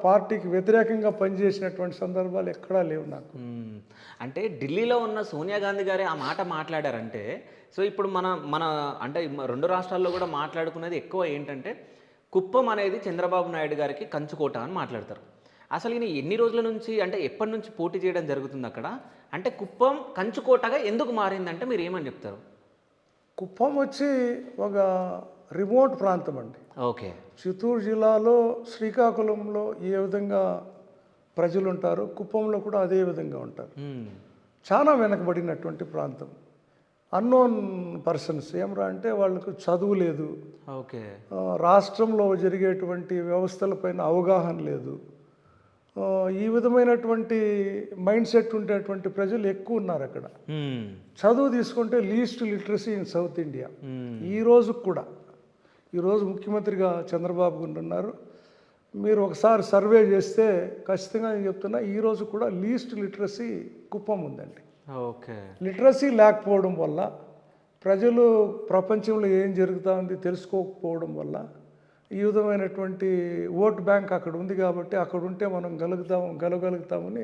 పార్టీకి వ్యతిరేకంగా పనిచేసినటువంటి సందర్భాలు ఎక్కడా లేవు నాకు. అంటే ఢిల్లీలో ఉన్న సోనియా గాంధీ గారే ఆ మాట మాట్లాడారంటే, సో ఇప్పుడు మన అంటే 2 రాష్ట్రాల్లో కూడా మాట్లాడుకునేది ఎక్కువ ఏంటంటే, కుప్పం అనేది చంద్రబాబు నాయుడు గారికి కంచుకోట అని మాట్లాడతారు. అసలు ఈయన ఎన్ని రోజుల నుంచి, అంటే ఎప్పటి నుంచి పోటీ చేయడం జరుగుతుంది అక్కడ, అంటే కుప్పం కంచుకోటగా ఎందుకు మారిందంటే మీరు ఏమని చెప్తారు? కుప్పం వచ్చి ఒక రిమోట్ ప్రాంతం అండి. ఓకే. చిత్తూరు జిల్లాలో శ్రీకాకుళంలో ఏ విధంగా ప్రజలు ఉంటారు, కుప్పంలో కూడా అదే విధంగా ఉంటారు. చాలా వెనకబడినటువంటి ప్రాంతం. అన్నోన్ పర్సన్స్ ఏమరా అంటే వాళ్ళకు చదువు లేదు, ఓకే, రాష్ట్రంలో జరిగేటువంటి వ్యవస్థలపైన అవగాహన లేదు, ఈ విధమైనటువంటి మైండ్ సెట్ ఉండేటువంటి ప్రజలు ఎక్కువ ఉన్నారు అక్కడ. చదువు తీసుకుంటే least literacy in south India. ఈరోజు ముఖ్యమంత్రిగా చంద్రబాబు గారు ఉన్నారు. మీరు ఒకసారి సర్వే చేస్తే ఖచ్చితంగా నేను చెప్తున్నా, ఈరోజు కూడా లీస్ట్ లిటరసీ కుప్పం ఉందండి. ఓకే. లిటరసీ లేకపోవడం వల్ల, ప్రజలు ప్రపంచంలో ఏం జరుగుతూ ఉంది తెలుసుకోకపోవడం వల్ల, ఈ విధమైనటువంటి ఓట్ బ్యాంక్ అక్కడ ఉంది కాబట్టి అక్కడ ఉంటే మనం గెలవగలుగుతామని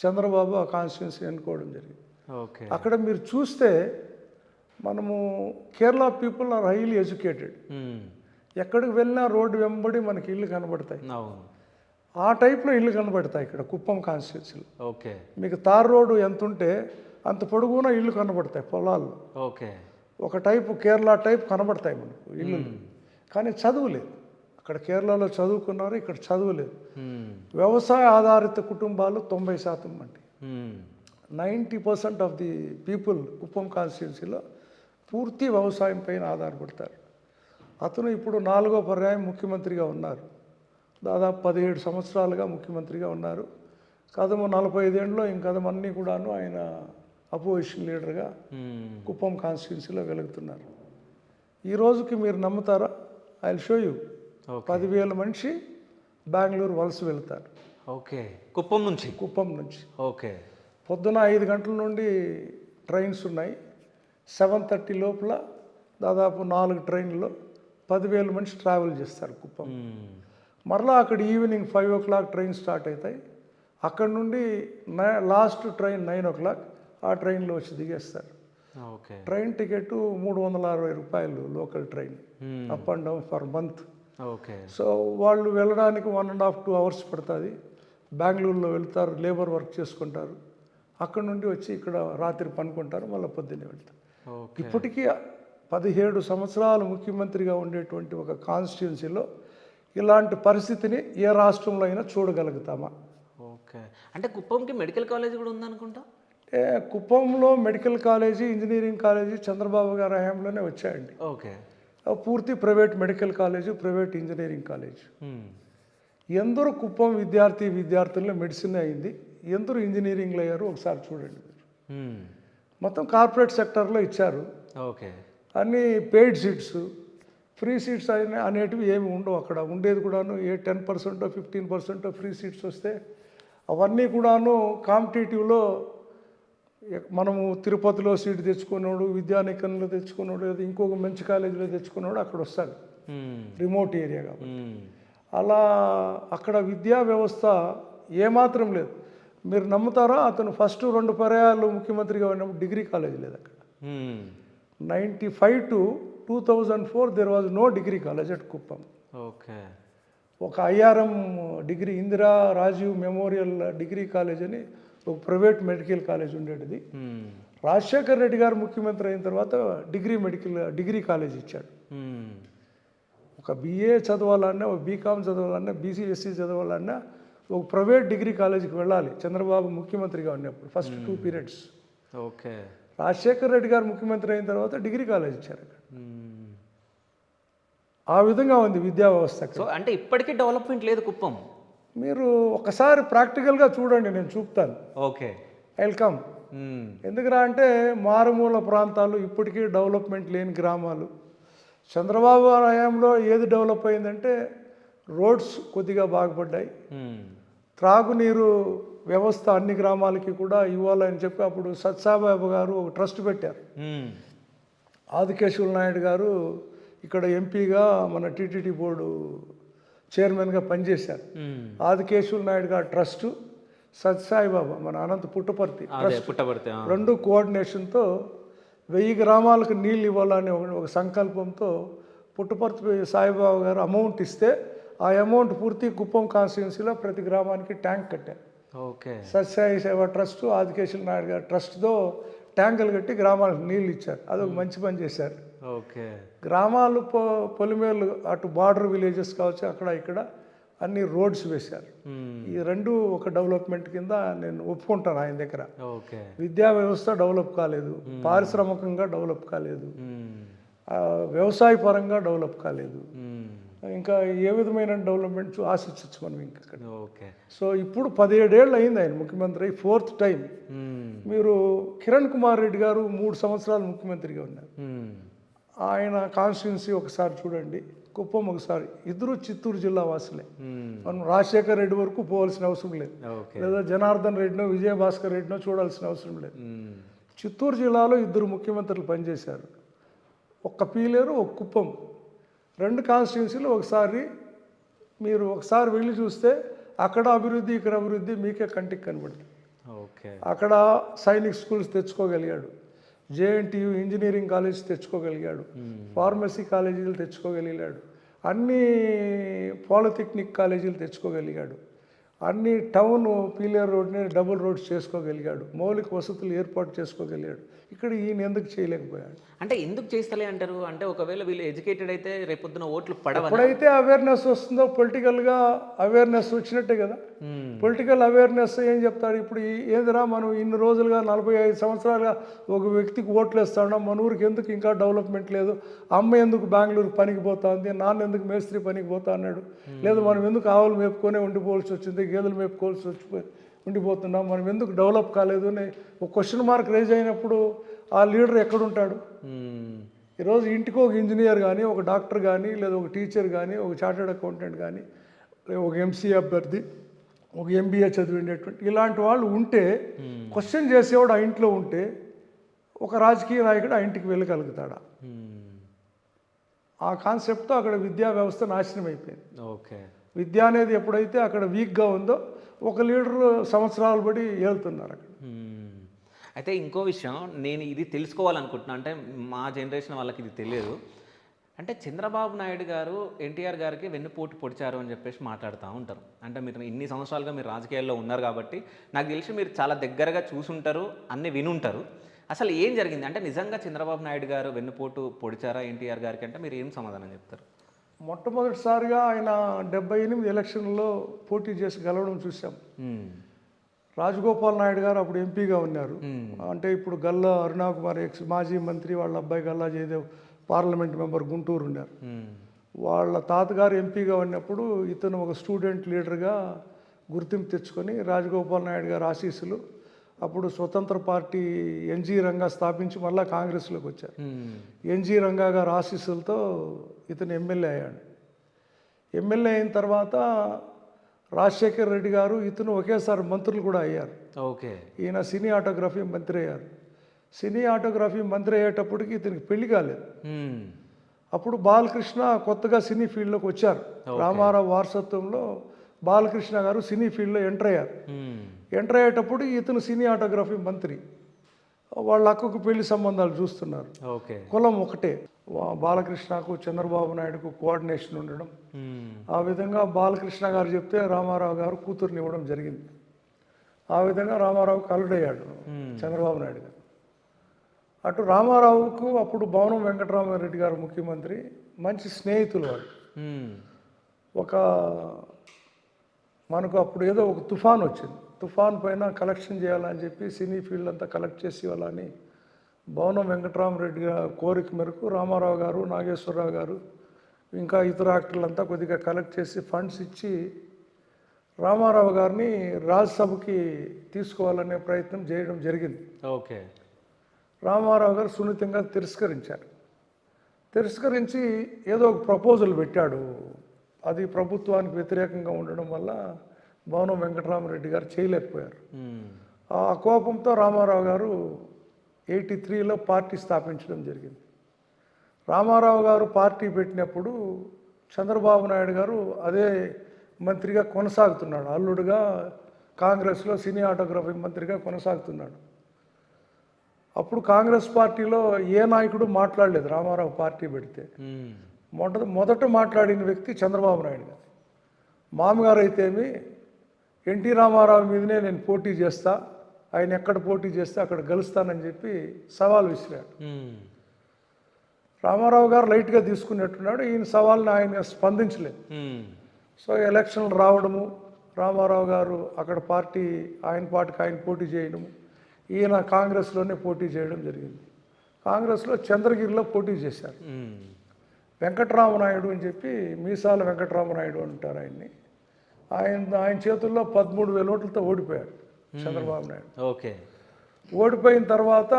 చంద్రబాబు ఆ కాన్స్టిట్యున్సీ ఎన్నుకోవడం జరిగింది. ఓకే. అక్కడ మీరు చూస్తే మనము Kerala people are highly educated. ఎక్కడికి వెళ్ళినా రోడ్డు వెంబడి మనకి ఇల్లు కనబడతాయి, ఆ టైప్లో ఇల్లు కనబడతాయి ఇక్కడ కుప్పం కాన్స్టిట్యున్సీలో. ఓకే. మీకు తార్ రోడ్డు ఎంత ఉంటే అంత పొడుగున ఇల్లు కనబడతాయి పొలాల్లో. ఓకే. ఒక టైపు కేరళ టైప్ కనబడతాయి మనకు ఇల్లు, కానీ చదువు లేదు. అక్కడ కేరళలో చదువుకున్నారు, ఇక్కడ చదువు లేదు. వ్యవసాయ ఆధారిత కుటుంబాలు 90% అండి. 90% ఆఫ్ ది పీపుల్ కుప్పం కాన్స్టిట్యున్సీలో పూర్తి వ్యవసాయం పైన ఆధారపడతారు. అతను ఇప్పుడు 4వ పర్యాయం ముఖ్యమంత్రిగా ఉన్నారు. దాదాపు 17 సంవత్సరాలుగా ముఖ్యమంత్రిగా ఉన్నారు. కదము 45 ఏళ్ళలో ఇంకదమన్నీ కూడాను ఆయన అపోజిషన్ లీడర్గా కుప్పం కాన్స్టిట్యున్సీలో వెలుగుతున్నారు. ఈ రోజుకి మీరు నమ్ముతారా? I will show you. 10,000 మనిషి బెంగళూరు వలస వెళ్తారు. ఓకే. కుప్పం నుంచి. ఓకే. పొద్దున 5 గంటల నుండి ట్రైన్స్ ఉన్నాయి. 7:30 లోపల దాదాపు 4 ట్రైన్లలో 10,000 మనిషి ట్రావెల్ చేస్తారు కుప్పం. మరలా అక్కడ ఈవినింగ్ 5 o'clock ట్రైన్ స్టార్ట్ అవుతాయి. అక్కడ నుండి లాస్ట్ ట్రైన్ 9 o'clock ఆ ట్రైన్లో వచ్చి దిగేస్తారు. ట్రైన్ టికెట్ 360 రూపాయలు, local train, up and down for month. Okay. So వాళ్ళు వెళ్ళడానికి 1.5 to 2 hours పడుతుంది. బెంగళూరులో వెళ్తారు, లేబర్ వర్క్ చేసుకుంటారు. అక్కడ నుండి వచ్చి ఇక్కడ రాత్రి పనుకుంటారు, మళ్ళీ పొద్దున్నే వెళ్తారు. ఇప్పటికీ 17 సంవత్సరాలు ముఖ్యమంత్రిగా ఉండేటువంటి ఒక కాన్స్టిట్యున్సీలో ఇలాంటి పరిస్థితిని ఏ రాష్ట్రంలో అయినా చూడగలుగుతామా? ఓకే. అంటే కుప్పంకి మెడికల్ కాలేజ్ కూడా ఉందనుకుంటా. కుప్పంలో medical college, engineering college Chandrababu గారి హయాంలోనే వచ్చాయండి. ఓకే. పూర్తి private medical college, private engineering college. ఎందరో కుప్పం విద్యార్థుల్లో మెడిసిన్ అయింది, ఎందరో ఇంజనీరింగ్లో అయ్యారు ఒకసారి చూడండి మీరు. మొత్తం కార్పొరేట్ సెక్టర్లో ఇచ్చారు. ఓకే. అన్నీ పెయిడ్ సీట్స్, ఫ్రీ సీట్స్ అనేటివి ఏమి ఉండవు అక్కడ. ఉండేది కూడాను 10% 15% ఫ్రీ సీట్స్ వస్తే అవన్నీ కూడాను కాంపిటేటివ్లో మనము తిరుపతిలో సీట్ తెచ్చుకున్నాడు, విద్యానికేతన్లో తెచ్చుకున్నాడు, లేదా ఇంకొక మంచి కాలేజీలో తెచ్చుకున్నాడు అక్కడ వస్తాడు, రిమోట్ ఏరియా కాబట్టి. అలా అక్కడ విద్యా వ్యవస్థ ఏమాత్రం లేదు. మీరు నమ్ముతారా, అతను ఫస్ట్ 2 పర్యాయాలు ముఖ్యమంత్రిగా ఉన్నప్పుడు డిగ్రీ కాలేజ్ లేదు అక్కడ. 95 to 2004 there was no degree college at Kuppam. Okay. ఒక IRM degree, Indira Rajiv memorial degree college అని ఒక ప్రైవేట్ మెడికల్ కాలేజ్ ఉండేది. రాజశేఖర్ రెడ్డి గారు ముఖ్యమంత్రి అయిన తర్వాత డిగ్రీ కాలేజ్ ఇచ్చాడు. ఒక BA చదవాలన్నా, ఒక బీకామ్ చదవాలన్నా, BCSC చదవాలన్నా ఒక ప్రైవేట్ డిగ్రీ కాలేజీకి వెళ్ళాలి. చంద్రబాబు ముఖ్యమంత్రిగా ఉన్నప్పుడు first 2 periods. Okay. Rajasekhar Reddy గారు ముఖ్యమంత్రి అయిన తర్వాత డిగ్రీ కాలేజ్ ఇచ్చారు అక్కడ. ఆ విధంగా ఉంది విద్యా వ్యవస్థ. సో అంటే ఇప్పటికీ డెవలప్మెంట్ లేదు కుప్పం. మీరు ఒకసారి ప్రాక్టికల్గా చూడండి, నేను చూపుతాను. ఓకే. వెల్కమ్. ఎందుకురా అంటే మారుమూల ప్రాంతాలు, ఇప్పటికీ డెవలప్మెంట్ లేని గ్రామాలు. చంద్రబాబు హయాంలో ఏది డెవలప్ అయిందంటే రోడ్స్ కొద్దిగా బాగుపడ్డాయి, త్రాగునీరు వ్యవస్థ అన్ని గ్రామాలకి కూడా ఇవ్వాలని చెప్పి అప్పుడు సత్సాబాబు గారు ఒక ట్రస్ట్ పెట్టారు. ఆదికేశవులు నాయుడు గారు ఇక్కడ ఎంపీగా మన టీటీడీ బోర్డు చైర్మన్గా పనిచేశారు. ఆదికేశవులు నాయుడు గారు ట్రస్ట్, సత్సాయిబాబా మన అనంత పుట్టపర్తి ట్రస్ట్, 2 కోఆర్డినేషన్తో 1000 గ్రామాలకు నీళ్ళు ఇవ్వాలని ఒక సంకల్పంతో పుట్టపర్తి సాయిబాబా గారు అమౌంట్ ఇస్తే ఆ అమౌంట్ పూర్తి కుప్పం కాన్స్టిట్యున్సీలో ప్రతి గ్రామానికి ట్యాంక్ కట్టారు. ఓకే. సత్యసాయి సేవా ట్రస్ట్, ఆదికేశవులు నాయుడు గారు ట్రస్ట్తో ట్యాంకులు కట్టి గ్రామాలకు నీళ్ళు ఇచ్చారు. అదొక మంచి పని చేశారు. ఓకే. గ్రామాలు పొలిమేర్లు అటు బార్డర్ విలేజెస్ కావచ్చు, అక్కడ ఇక్కడ అన్ని రోడ్స్ వేశారు. ఈ 2 ఒక డెవలప్మెంట్ కింద నేను ఒప్పుకుంటాను ఆయన దగ్గర. ఓకే. విద్యా వ్యవస్థ డెవలప్ కాలేదు, పారిశ్రామికంగా డెవలప్ కాలేదు, వ్యవసాయ పరంగా డెవలప్ కాలేదు. ఇంకా ఏ విధమైన డెవలప్మెంట్ ఆశించవచ్చు మనం ఇంకా. ఓకే. సో ఇప్పుడు 17 ఏళ్ళు అయింది ఆయన ముఖ్యమంత్రి, 4th టైం. మీరు కిరణ్ కుమార్ రెడ్డి గారు 3 సంవత్సరాలు ముఖ్యమంత్రిగా ఉన్నారు. ఆయన కాన్స్టిట్యున్సీ ఒకసారి చూడండి, కుప్పం ఒకసారి. ఇద్దరు చిత్తూరు జిల్లా వాసులే. మనం రాజశేఖర్ రెడ్డి వరకు పోవాల్సిన అవసరం లేదు, లేదా జనార్దన్ రెడ్డినో విజయభాస్కర్ రెడ్డినో చూడాల్సిన అవసరం లేదు. చిత్తూరు జిల్లాలో 2 ముఖ్యమంత్రులు పనిచేశారు, ఒక్క పీలేరు, ఒక కుప్పం. 2 కాన్స్టిట్యున్సీలు మీరు ఒకసారి వెళ్ళి చూస్తే అక్కడ అభివృద్ధి, ఇక్కడ అభివృద్ధి మీకే కంటికి కనబడుతుంది. ఓకే. అక్కడ సైనిక్ స్కూల్స్ తెచ్చుకోగలిగాడు, JNTU ఇంజనీరింగ్ కాలేజ్ తెచ్చుకోగలిగాడు, ఫార్మసీ కాలేజీలు తెచ్చుకోగలిగాడు, అన్ని పాలిటెక్నిక్ కాలేజీలు తెచ్చుకోగలిగాడు, అన్ని టౌన్ పీలేరు రోడ్ని డబుల్ రోడ్స్ చేసుకోగలిగాడు, మౌలిక వసతులు ఏర్పాటు చేసుకోగలిగాడు. ఇక్కడ ఈయన ఎందుకు చేయలేకపోయాడు? అంటే ఎందుకు చేస్తలే అంటారు? అంటే ఒకవేళ వీళ్ళు ఎడ్యుకేటెడ్ అయితే రేపొద్దున ఓట్లు పడవ. ఎప్పుడైతే అవేర్నెస్ వస్తుందో, పొలిటికల్గా అవేర్నెస్ వచ్చినట్టే కదా. పొలిటికల్ అవేర్నెస్ ఏం చెప్తాడు ఇప్పుడు? ఏదిరా మనం ఇన్ని రోజులుగా 45 సంవత్సరాలుగా ఒక వ్యక్తికి ఓట్లు వేస్తాడు, మన ఊరికి ఎందుకు ఇంకా డెవలప్మెంట్ లేదు, అమ్మ ఎందుకు బెంగళూరు పనికి పోతా ఉంది, నాన్న ఎందుకు మేస్త్రి పనికి పోతా అన్నాడు, లేదు మనం ఎందుకు ఆవులు మేపుకొనే ఉండిపోవాల్సి వచ్చింది, గేదెలు మేపుకోవాల్సి ఉండిపోతున్నాం, మనం ఎందుకు డెవలప్ కాలేదు అని ఒక క్వశ్చన్ మార్క్ రేజ్ అయినప్పుడు ఆ లీడర్ ఎక్కడుంటాడు? ఈరోజు ఇంటికి ఒక ఇంజనీర్ కానీ, ఒక డాక్టర్ కానీ, లేదా ఒక టీచర్ కానీ, ఒక చార్టెడ్ అకౌంటెంట్ కానీ, ఒక MCA అభ్యర్థి, ఒక MBA చదివినటువంటి ఇలాంటి వాళ్ళు ఉంటే, క్వశ్చన్ చేసేవాడు ఆ ఇంట్లో ఉంటే, ఒక రాజకీయ నాయకుడు ఆ ఇంటికి వెళ్ళగలుగుతాడా? ఆ కాన్సెప్ట్తో అక్కడ విద్యా వ్యవస్థ నాశనం అయిపోయింది. ఓకే. విద్య అనేది ఎప్పుడైతే అక్కడ వీక్గా ఉందో ఒక లీడరు సంవత్సరాలు బడి ఏళ్తున్నారు అక్కడ. అయితే ఇంకో విషయం నేను ఇది తెలుసుకోవాలనుకుంటున్నా, అంటే మా జనరేషన్ వాళ్ళకి ఇది తెలియదు. అంటే చంద్రబాబు నాయుడు గారు NTR గారికి వెన్నుపోటు పొడిచారు అని చెప్పేసి మాట్లాడుతూ ఉంటారు. అంటే మీరు ఇన్ని సంవత్సరాలుగా మీరు రాజకీయాల్లో ఉన్నారు కాబట్టి నాకు తెలిసి మీరు చాలా దగ్గరగా చూసుంటారు, అన్నీ వినుంటారు. అసలు ఏం జరిగింది? అంటే నిజంగా చంద్రబాబు నాయుడు గారు వెన్నుపోటు పొడిచారా NTR గారికి అంటే మీరు ఏం సమాధానం చెప్తారు? మొట్టమొదటిసారిగా ఆయన 78 ఎలక్షన్లో పోటీ చేసి గెలవడం చూసాం. రాజగోపాల్ నాయుడు గారు అప్పుడు ఎంపీగా ఉన్నారు. అంటే ఇప్పుడు గల్లా అరుణాకుమార్ మాజీ మంత్రి వాళ్ళ అబ్బాయి గల్లా జయదేవ్ పార్లమెంట్ మెంబర్ గుంటూరు ఉన్నారు. వాళ్ళ తాతగారు ఎంపీగా ఉన్నప్పుడు ఇతను ఒక స్టూడెంట్ లీడర్గా గుర్తింపు తెచ్చుకొని రాజగోపాల్ నాయుడు గారు ఆశీస్సులు అప్పుడు స్వతంత్ర పార్టీ ఎన్జీ రంగా స్థాపించి మళ్ళా కాంగ్రెస్లోకి వచ్చారు. ఎన్జీ రంగా గారి ఆశీస్సులతో ఇతను ఎమ్మెల్యే అయ్యాడు. ఎమ్మెల్యే అయిన తర్వాత రాజశేఖర రెడ్డి గారు ఇతను ఒకేసారి మంత్రులు కూడా అయ్యారు. ఓకే. ఈయన సినీ ఆటోగ్రఫీ మంత్రి అయ్యారు. సినీ ఆటోగ్రఫీ మంత్రి అయ్యేటప్పటికి ఇతనికి పెళ్లి కాలేదు. అప్పుడు బాలకృష్ణ కొత్తగా సినీ ఫీల్డ్లోకి వచ్చారు. రామారావు వారసత్వంలో బాలకృష్ణ గారు సినీ ఫీల్డ్లో ఎంటర్ అయ్యారు. ఎంటర్ అయ్యేటప్పుడు ఇతను సినీ ఆటోగ్రఫీ మంత్రి. వాళ్ళ అక్కకు పెళ్లి సంబంధాలు చూస్తున్నారు. ఓకే. కులం ఒకటే. బాలకృష్ణకు చంద్రబాబు నాయుడుకు కోఆర్డినేషన్ ఉండడం, ఆ విధంగా బాలకృష్ణ గారు చెప్తే రామారావు గారు కూతుర్ని ఇవ్వడం జరిగింది. ఆ విధంగా రామారావుకు అల్లుడయ్యాడు చంద్రబాబు నాయుడు గారు. అటు రామారావుకు అప్పుడు భవనం వెంకటరామారెడ్డి గారు ముఖ్యమంత్రి, మంచి స్నేహితులు వాళ్ళు. ఒక మనకు అప్పుడు ఏదో ఒక తుఫాన్ వచ్చింది. తుఫాన్ పైన కలెక్షన్ చేయాలని చెప్పి సినీ ఫీల్డ్ అంతా కలెక్ట్ చేసి ఇవ్వాలని భవనం వెంకటరామరెడ్డి గారి కోరిక మేరకు రామారావు గారు, నాగేశ్వరరావు గారు, ఇంకా ఇతర యాక్టర్లంతా కొద్దిగా కలెక్ట్ చేసి ఫండ్స్ ఇచ్చి రామారావు గారిని రాజ్యసభకి తీసుకోవాలనే ప్రయత్నం చేయడం జరిగింది. ఓకే. రామారావు గారు సున్నితంగా తిరస్కరించారు. తిరస్కరించి ఏదో ఒక ప్రపోజల్ పెట్టాడు. అది ప్రభుత్వానికి వ్యతిరేకంగా ఉండడం వల్ల భవనం వెంకటరామరెడ్డి గారు చేయలేకపోయారు. ఆ కోపంతో రామారావు గారు 83లో పార్టీ స్థాపించడం జరిగింది. రామారావు గారు పార్టీ పెట్టినప్పుడు చంద్రబాబు నాయుడు గారు అదే మంత్రిగా కొనసాగుతున్నాడు. అల్లుడుగా కాంగ్రెస్లో సినీ ఆటోగ్రఫీ మంత్రిగా కొనసాగుతున్నాడు. అప్పుడు కాంగ్రెస్ పార్టీలో ఏ నాయకుడు మాట్లాడలేదు రామారావు పార్టీ పెడితే. మొదట మాట్లాడిన వ్యక్తి చంద్రబాబు నాయుడు గారు. మామగారు అయితేమి ఎన్టీ రామారావు మీదనే నేను పోటీ చేస్తా, ఆయన ఎక్కడ పోటీ చేస్తే అక్కడ గెలుస్తానని చెప్పి సవాల్ విసిరాడు. రామారావు గారు లైట్గా తీసుకున్నట్టున్నాడు. ఈయన సవాల్ని ఆయన స్పందించలేదు. సో ఎలక్షన్లు రావడము, రామారావు గారు అక్కడ పార్టీ ఆయన పార్టీకి ఆయన పోటీ చేయడము, ఈయన కాంగ్రెస్లోనే పోటీ చేయడం జరిగింది. కాంగ్రెస్లో చంద్రగిరిలో పోటీ చేశారు. వెంకటరామనాయుడు అని చెప్పి, మీసాల వెంకటరామనాయుడు అంటారు ఆయన్ని. ఆయన చేతుల్లో 13,000 ఓట్లతో ఓడిపోయాడు చంద్రబాబు నాయుడు. ఓకే. ఓడిపోయిన తర్వాత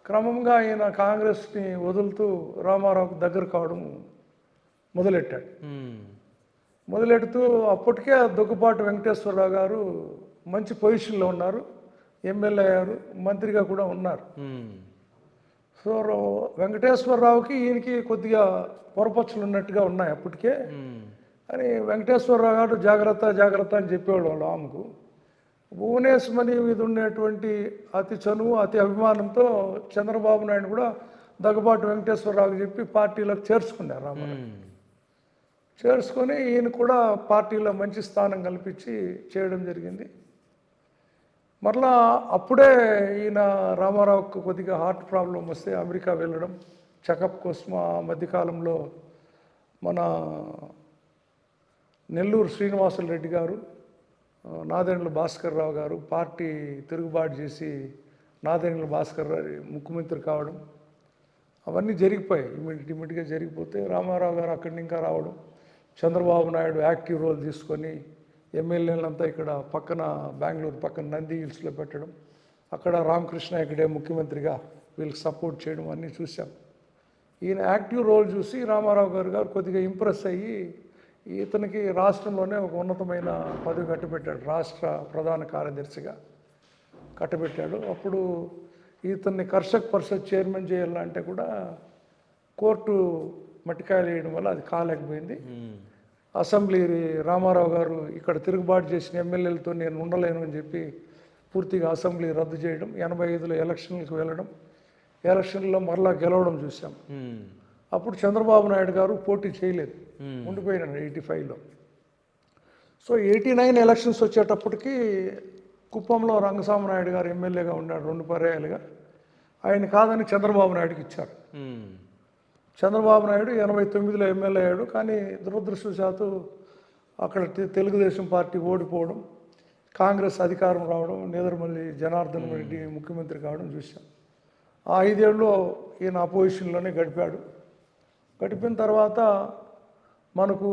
క్రమంగా ఆయన కాంగ్రెస్ని వదులుతూ రామారావుకు దగ్గర కావడం మొదలెట్టాడు. మొదలెడుతూ అప్పటికే దగ్గుబాటి వెంకటేశ్వరరావు గారు మంచి పొజిషన్లో ఉన్నారు, ఎమ్మెల్యే అయ్యారు, మంత్రిగా కూడా ఉన్నారు. సో వెంకటేశ్వరరావుకి ఈయనకి కొద్దిగా పొరపచ్చులు ఉన్నట్టుగా ఉన్నాయి అప్పటికే. అని వెంకటేశ్వరరావు గారు జాగ్రత్త జాగ్రత్త అని చెప్పేవాడు వాళ్ళు ఆమెకు. భువనేశ్వరి మీద ఉండేటువంటి అతి చనువు, అతి అభిమానంతో చంద్రబాబు నాయుడు కూడా దగ్గుబాటి వెంకటేశ్వరరావుకి చెప్పి పార్టీలోకి చేర్చుకున్నారు రామారావు. చేర్చుకొని ఈయన కూడా పార్టీలో మంచి స్థానం కల్పించి చేయడం జరిగింది. మరలా అప్పుడే ఈయన రామారావుకు కొద్దిగా హార్ట్ ప్రాబ్లం వస్తే అమెరికా వెళ్ళడం చెకప్ కోసం. ఆ మధ్యకాలంలో మన నెల్లూరు శ్రీనివాసులు రెడ్డి గారు, నాదెండ్ల భాస్కర్ రావు గారు పార్టీ తిరుగుబాటు చేసి నాదెండ్ల భాస్కర్ రావు ముఖ్యమంత్రి కావడం, అవన్నీ జరిగిపోయాయి. ఇమీడియట్గా జరిగిపోతే రామారావు గారు అక్కడి ఇంకా రావడం, చంద్రబాబు నాయుడు యాక్టివ్ రోల్ తీసుకొని ఎమ్మెల్యేలంతా ఇక్కడ పక్కన బెంగళూరు పక్కన నంది హిల్స్లో పెట్టడం, అక్కడ రామకృష్ణ ఇక్కడే ముఖ్యమంత్రిగా వీళ్ళకి సపోర్ట్ చేయడం అన్నీ చూసాం. ఈయన యాక్టివ్ రోల్ చూసి రామారావు గారు కొద్దిగా ఇంప్రెస్ అయ్యి ఇతనికి రాష్ట్రంలోనే ఒక ఉన్నతమైన పదవి కట్టబెట్టాడు, రాష్ట్ర ప్రధాన కార్యదర్శిగా కట్టబెట్టాడు. అప్పుడు ఇతన్ని కర్షక్ పరిషత్ చైర్మన్ చేయాలంటే కూడా కోర్టు మట్టికాయలు వేయడం వల్ల అది కాలేకపోయింది. అసెంబ్లీ రామారావు గారు ఇక్కడ తిరుగుబాటు చేసిన ఎమ్మెల్యేలతో నేను ఉండలేను అని చెప్పి పూర్తిగా అసెంబ్లీ రద్దు చేయడం, 85లో ఎలక్షన్లకు వెళ్ళడం, ఎలక్షన్లో మరలా గెలవడం చూసాం. అప్పుడు చంద్రబాబు నాయుడు గారు పోటీ చేయలేదు, ఉండిపోయినాడు 85లో. సో 89 ఎలక్షన్స్ వచ్చేటప్పటికి కుప్పంలో రంగస్వామి గారు ఎమ్మెల్యేగా ఉన్నాడు 2 పర్యాయాలుగా. ఆయన కాదని చంద్రబాబు నాయుడుకి ఇచ్చారు. చంద్రబాబు నాయుడు 89లో ఎమ్మెల్యే అయ్యాడు. కానీ దురదృష్టవశాత్తు అక్కడ తెలుగుదేశం పార్టీ ఓడిపోవడం, కాంగ్రెస్ అధికారం రావడం, నేదురుమల్లి జనార్దన్ రెడ్డి ముఖ్యమంత్రి కావడం చూశాం. ఆ 5 ఏళ్ళు ఈయన అపోజిషన్లోనే గడిపాడు. గడిపిన తర్వాత మనకు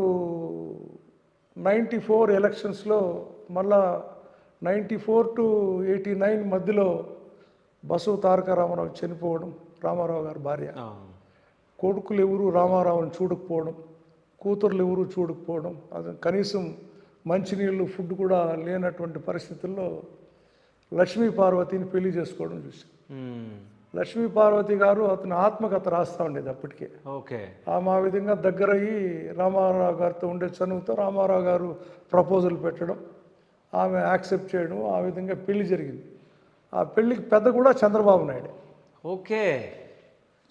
94 ఎలక్షన్స్లో మళ్ళా 94 to 89 మధ్యలో బసవ తారక రామారావు చనిపోవడం, రామారావు గారి భార్య. ఆ. కొడుకులు ఎవరు రామారావుని చూడకపోవడం, కూతుర్లు ఎవరు చూడకపోవడం, అది కనీసం మంచినీళ్ళు ఫుడ్ కూడా లేనటువంటి పరిస్థితుల్లో లక్ష్మీ పార్వతిని పెళ్లి చేసుకోవడం చూసాం. మ్మ్. లక్ష్మీ పార్వతి గారు అతని ఆత్మకథ రాస్తూ ఉండేది అప్పటికే. ఓకే. ఆమె ఆ విధంగా దగ్గరయ్యి రామారావు గారితో ఉండే చనువుతో రామారావు గారు ప్రపోజల్ పెట్టడం, ఆమె యాక్సెప్ట్ చేయడం, ఆ విధంగా పెళ్లి జరిగింది. ఆ పెళ్లికి పెద్ద కూడా చంద్రబాబు నాయుడే. ఓకే.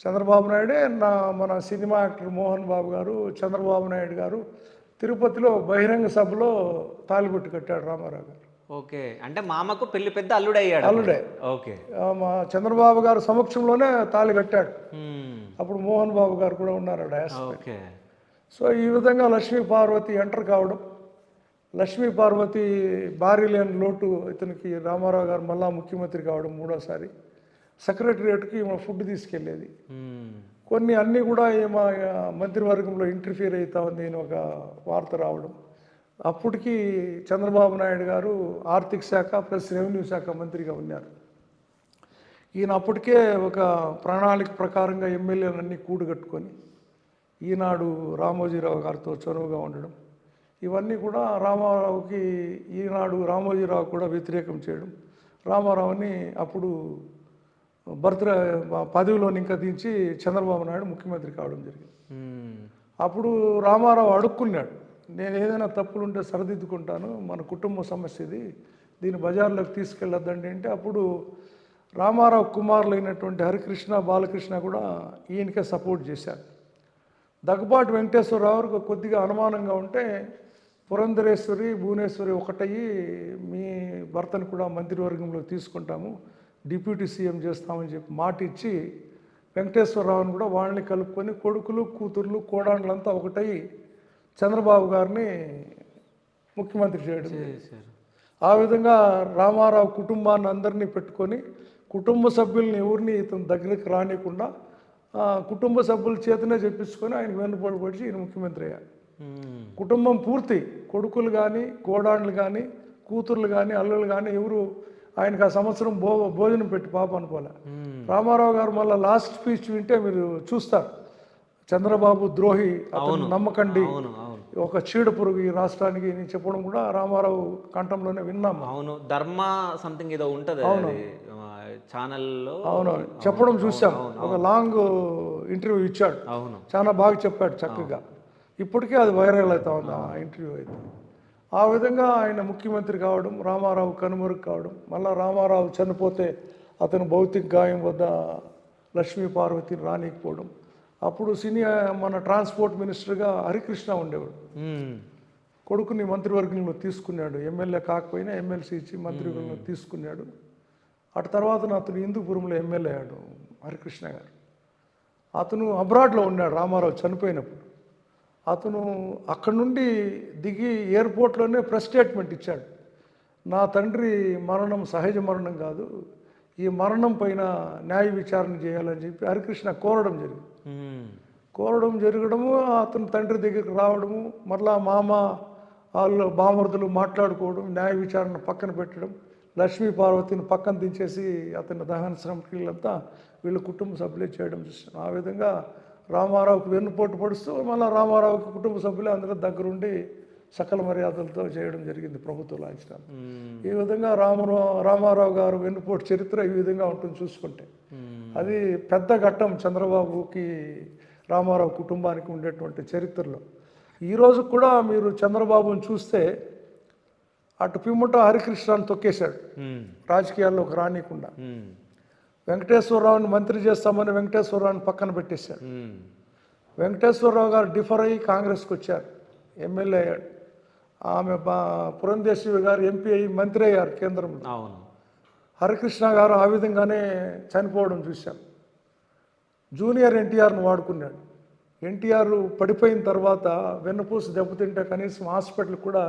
చంద్రబాబు నాయుడే మన సినిమా యాక్టర్ మోహన్ బాబు గారు, చంద్రబాబు నాయుడు గారు తిరుపతిలో బహిరంగ సభలో తాలిబొట్టు కట్టాడు రామారావు గారు. ఓకే. అంటే మామకు పెళ్లి పెద్ద అల్లుడు అయ్యాడు. అల్లుడే. ఓకే. మా చంద్రబాబు గారు సమక్షంలోనే తాళి కట్టాడు. మ్మ్. అప్పుడు మోహన్ బాబు గారు కూడా ఉన్నారు డయాస్. ఓకే. సో ఈ విధంగా లక్ష్మీ పార్వతి ఎంటర్ కావడం, లక్ష్మీ పార్వతి భార్య లేని లోటు ఇతనికి రామారావు గారు మళ్ళా ముఖ్యమంత్రి కావడం మూడోసారి, సెక్రటరియట్కి ఈమె ఫుడ్ తీసుకెళ్ళేది. మ్మ్. కొన్ని అన్నీ కూడా ఈమె మంత్రివర్గంలో ఇంటర్ఫియర్ అవుతా ఉంది అని ఒక వార్త రావడం. అప్పటికి చంద్రబాబు నాయుడు గారు ఆర్థిక శాఖ ప్లస్ రెవెన్యూ శాఖ మంత్రిగా ఉన్నారు. ఈయన అప్పటికే ఒక ప్రణాళిక ప్రకారంగా ఎమ్మెల్యేలన్నీ కూడుగట్టుకొని ఈనాడు రామోజీరావు గారితో చనువుగా ఉండడం, ఇవన్నీ కూడా రామారావుకి ఈనాడు రామోజీరావు కూడా వ్యతిరేకం చేయడం, రామారావుని అప్పుడు పదవిలోని ఇంకా దించి చంద్రబాబు నాయుడు ముఖ్యమంత్రి కావడం జరిగింది. మ్మ్. అప్పుడు రామారావు అడుక్కున్నాడు, నేను ఏదైనా తప్పులుంటే సరిదిద్దుకుంటాను, మన కుటుంబ సమస్య ఇది, దీన్ని బజార్లోకి తీసుకెళ్ళొద్దండి అంటే అప్పుడు రామారావు కుమారులైనటువంటి హరికృష్ణ బాలకృష్ణ కూడా ఈయనకే సపోర్ట్ చేశారు. దగ్గుబాటి వెంకటేశ్వరరావు కొద్దిగా అనుమానంగా ఉంటే పురంధరేశ్వరి భువనేశ్వరి ఒకటయ్యి మీ భర్తను కూడా మంత్రివర్గంలోకి తీసుకుంటాము, డిప్యూటీ సీఎం చేస్తామని చెప్పి మాట ఇచ్చి వెంకటేశ్వరరావుని కూడా వాళ్ళని కలుపుకొని కొడుకులు కూతుర్లు కోడాండ్లంతా ఒకటయ్యి చంద్రబాబు గారిని ముఖ్యమంత్రి చేయడం. ఆ విధంగా రామారావు కుటుంబాన్ని అందరినీ పెట్టుకొని కుటుంబ సభ్యుల్ని ఎవరిని ఇతని దగ్గరికి రానియకుండా కుటుంబ సభ్యుల చేతనే చెప్పించుకొని ఆయనకు వెన్నుపోటు పడిచి ఈయన ముఖ్యమంత్రి అయ్యారు. మ్మ్. కుటుంబం పూర్తి, కొడుకులు కానీ కోడాండ్లు కానీ కూతుర్లు కానీ అల్లులు కానీ ఎవరు ఆయనకు ఆ సంవత్సరం భోజనం పెట్టి పాప అనుకోలే. రామారావు గారు మళ్ళీ లాస్ట్ స్పీచ్ వింటే మీరు చూస్తారు, చంద్రబాబు ద్రోహి, అతను నమ్మకండి, ఒక చీడ పురుగు ఈ రాష్ట్రానికి అని చెప్పడం కూడా రామారావు కంఠంలోనే విన్నాము. అవును, ధర్మ సంథింగ్ ఏదో ఉంటుంది ఛానల్లో. అవును, చెప్పడం చూసాం. ఒక లాంగ్ ఇంటర్వ్యూ ఇచ్చాడు. అవును, చాలా బాగా చెప్పాడు చక్కగా. ఇప్పటికే అది వైరల్ అవుతా ఉంది ఆ ఇంటర్వ్యూ అయితే. ఆ విధంగా ఆయన ముఖ్యమంత్రి కావడం, రామారావు కనుమరుగు కావడం, మళ్ళీ రామారావు చనిపోతే అతను భౌతిక గాయం వద్ద లక్ష్మీ పార్వతిని రానికపోవడం. అప్పుడు మన ట్రాన్స్పోర్ట్ మినిస్టర్గా హరికృష్ణ ఉండేవాడు. కొడుకుని మంత్రివర్గంలో తీసుకున్నాడు, ఎమ్మెల్యే కాకపోయినా ఎమ్మెల్సీ ఇచ్చి మంత్రివర్గంలో తీసుకున్నాడు. అటు తర్వాత అతను హిందూపురంలో ఎమ్మెల్యే అయ్యాడు హరికృష్ణ గారు. అతను అబ్రాడ్లో ఉన్నాడు రామారావు చనిపోయినప్పుడు. అతను అక్కడి నుండి దిగి ఎయిర్పోర్ట్లోనే ప్రెస్ స్టేట్మెంట్ ఇచ్చాడు, నా తండ్రి మరణం సహజ మరణం కాదు, ఈ మరణం పైన న్యాయ విచారణ చేయాలని చెప్పి హరికృష్ణ కోరడం జరిగింది. కోరడం జరగడము, అతని తండ్రి దగ్గరికి రావడము, మరలా మామ వాళ్ళు బామర్దులు మాట్లాడుకోవడం, న్యాయ విచారణ పక్కన పెట్టడం, లక్ష్మీ పార్వతిని పక్కన దించేసి అతని దహన శ్రమక్రియలంతా వీళ్ళ కుటుంబ సభ్యులే చేయడం చూస్తాం. ఆ విధంగా రామారావుకి వెన్నుపోటు పడుస్తూ మళ్ళీ రామారావుకి కుటుంబ సభ్యులే అందరూ దగ్గరుండి సకల మర్యాదలతో చేయడం జరిగింది ప్రభుత్వ లాంఛనాలు. ఈ విధంగా రామారావు గారు వెన్నుపోటు చరిత్ర ఈ విధంగా ఉంటుంది చూసుకుంటే. అది పెద్ద ఘట్టం చంద్రబాబుకి రామారావు కుటుంబానికి ఉండేటువంటి చరిత్రలో. ఈరోజు కూడా మీరు చంద్రబాబుని చూస్తే అటు పిమ్మట హరికృష్ణాన్ని తొక్కేశాడు, రాజకీయాల్లోకి రానియకుండా. వెంకటేశ్వరరావుని మంత్రి చేస్తామని వెంకటేశ్వరరావుని పక్కన పెట్టేశాడు. వెంకటేశ్వరరావు గారు డిఫర్ అయ్యి కాంగ్రెస్కి వచ్చారు, ఎమ్మెల్యే అయ్యాడు. ఆమె పురంధేశ్వరి గారు ఎంపీ అయ్యి మంత్రి అయ్యారు కేంద్రంలో. హరికృష్ణ గారు ఆ విధంగానే చనిపోవడం చూశాం. జూనియర్ ఎన్టీఆర్ను వాడుకున్నాడు. ఎన్టీఆర్ పడిపోయిన తర్వాత వెన్నుపూసి దెబ్బతింటే కనీసం హాస్పిటల్ కూడా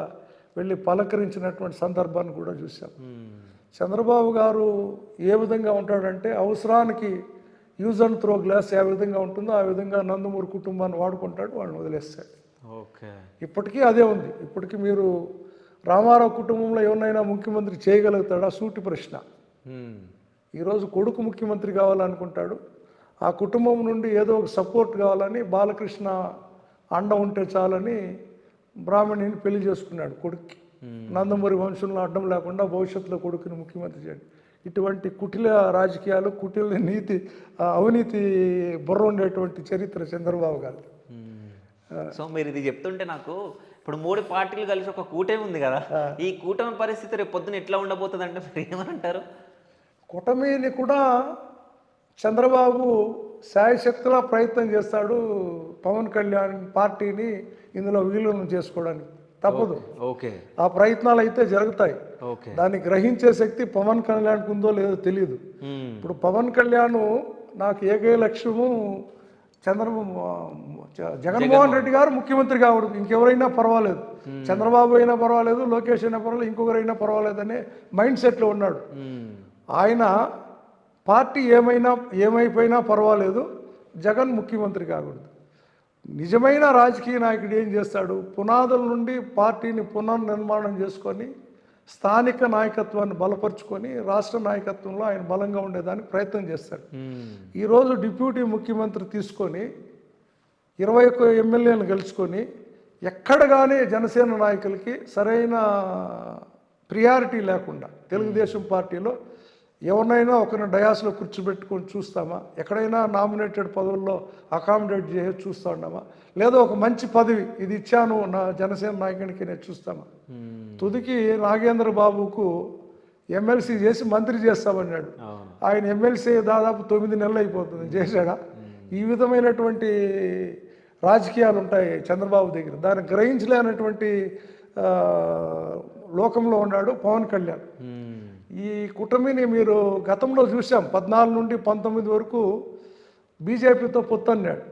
వెళ్ళి పలకరించినటువంటి సందర్భాన్ని కూడా చూశాం. చంద్రబాబు గారు ఏ విధంగా ఉంటాడంటే అవసరానికి యూజ్ అండ్ త్రో గ్లాస్ ఏ విధంగా ఉంటుందో ఆ విధంగా నందమూరి కుటుంబాన్ని వాడుకుంటాడు, వాళ్ళని వదిలేస్తాడు. ఓకే, ఇప్పటికీ అదే ఉంది. ఇప్పటికీ మీరు రామారావు కుటుంబంలో ఎవరినైనా ముఖ్యమంత్రి చేయగలుగుతాడా? సూటి ప్రశ్న. మ్మ్. ఈరోజు కొడుకు ముఖ్యమంత్రి కావాలనుకుంటాడు. ఆ కుటుంబం నుండి ఏదో ఒక సపోర్ట్ కావాలని బాలకృష్ణ అండ ఉంటే చాలని బ్రాహ్మణిని పెళ్లి చేసుకున్నాడు కొడుక్కి. నందమూరి వంశంలో అడ్డం లేకుండా భవిష్యత్తులో కొడుకుని ముఖ్యమంత్రి చేయండి. ఇటువంటి కుటిల రాజకీయాలు, కుటిల నీతి, అవినీతి బుర్ర ఉండేటువంటి చరిత్ర చంద్రబాబు గారు. సో మీరు ఇది చెప్తుంటే నాకు ఇప్పుడు 3 పార్టీలు కలిసి ఒక కూటమి ఉంది కదా, ఈ కూటమి పరిస్థితి రేపు పొద్దున ఎట్లా ఉండబోతుంది అంటే మీరు ఏమనంటారు? కూటమిని కూడా చంద్రబాబు శాయశక్తులా ప్రయత్నం చేస్తాడు పవన్ కళ్యాణ్ పార్టీని ఇందులో విలీనం చేసుకోవడానికి. తప్పదు, ఓకే, ఆ ప్రయత్నాలు అయితే జరుగుతాయి. ఓకే. దాన్ని గ్రహించే శక్తి పవన్ కళ్యాణ్కి ఉందో లేదో తెలియదు. ఇప్పుడు పవన్ కళ్యాణ్ నాకు ఏకైక లక్ష్యము జగన్మోహన్ రెడ్డి గారు ముఖ్యమంత్రి కావడం. ఇంకెవరైనా పర్వాలేదు, చంద్రబాబు అయినా పర్వాలేదు, లోకేష్ అయినా పర్వాలేదు, ఇంకొకరైనా పర్వాలేదు అనే మైండ్ సెట్లో ఉన్నాడు ఆయన. పార్టీ ఏమైపోయినా పర్వాలేదు, జగన్ ముఖ్యమంత్రి కాకూడదు. నిజమైన రాజకీయ నాయకుడు ఏం చేస్తాడు? పునాదుల నుండి పార్టీని పునర్నిర్మాణం చేసుకొని స్థానిక నాయకత్వాన్ని బలపరుచుకొని రాష్ట్ర నాయకత్వంలో ఆయన బలంగా ఉండేదానికి ప్రయత్నం చేస్తాడు. ఈరోజు డిప్యూటీ ముఖ్యమంత్రి తీసుకొని 21 ఎమ్మెల్యేలను గెలుచుకొని ఎక్కడ కానీ జనసేన నాయకులకి సరైన ప్రియారిటీ లేకుండా తెలుగుదేశం పార్టీలో ఎవరినైనా ఒకరిని డయాస్లో కూర్చోబెట్టుకొని చూస్తామా? ఎక్కడైనా నామినేటెడ్ పదవుల్లో అకామిడేట్ చేసి చూస్తూ ఉన్నామా? లేదా ఒక మంచి పదవి ఇది ఇచ్చాను నా జనసేన నాయకునికి నేను చూస్తామా? తుదికి నాగేంద్ర బాబుకు ఎమ్మెల్సీ చేసి మంత్రి చేస్తామన్నాడు. ఆయన ఎమ్మెల్సీ దాదాపు 9 నెలలు అయిపోతుంది, చేశాడా? ఈ విధమైనటువంటి రాజకీయాలు ఉంటాయి చంద్రబాబు దగ్గర. దాన్ని గ్రహించలేనటువంటి లోకంలో ఉన్నాడు పవన్ కళ్యాణ్. ఈ కూటమిని మీరు గతంలో చూసాం, 14 నుండి 19 వరకు బీజేపీతో పొత్తు అన్నాడు.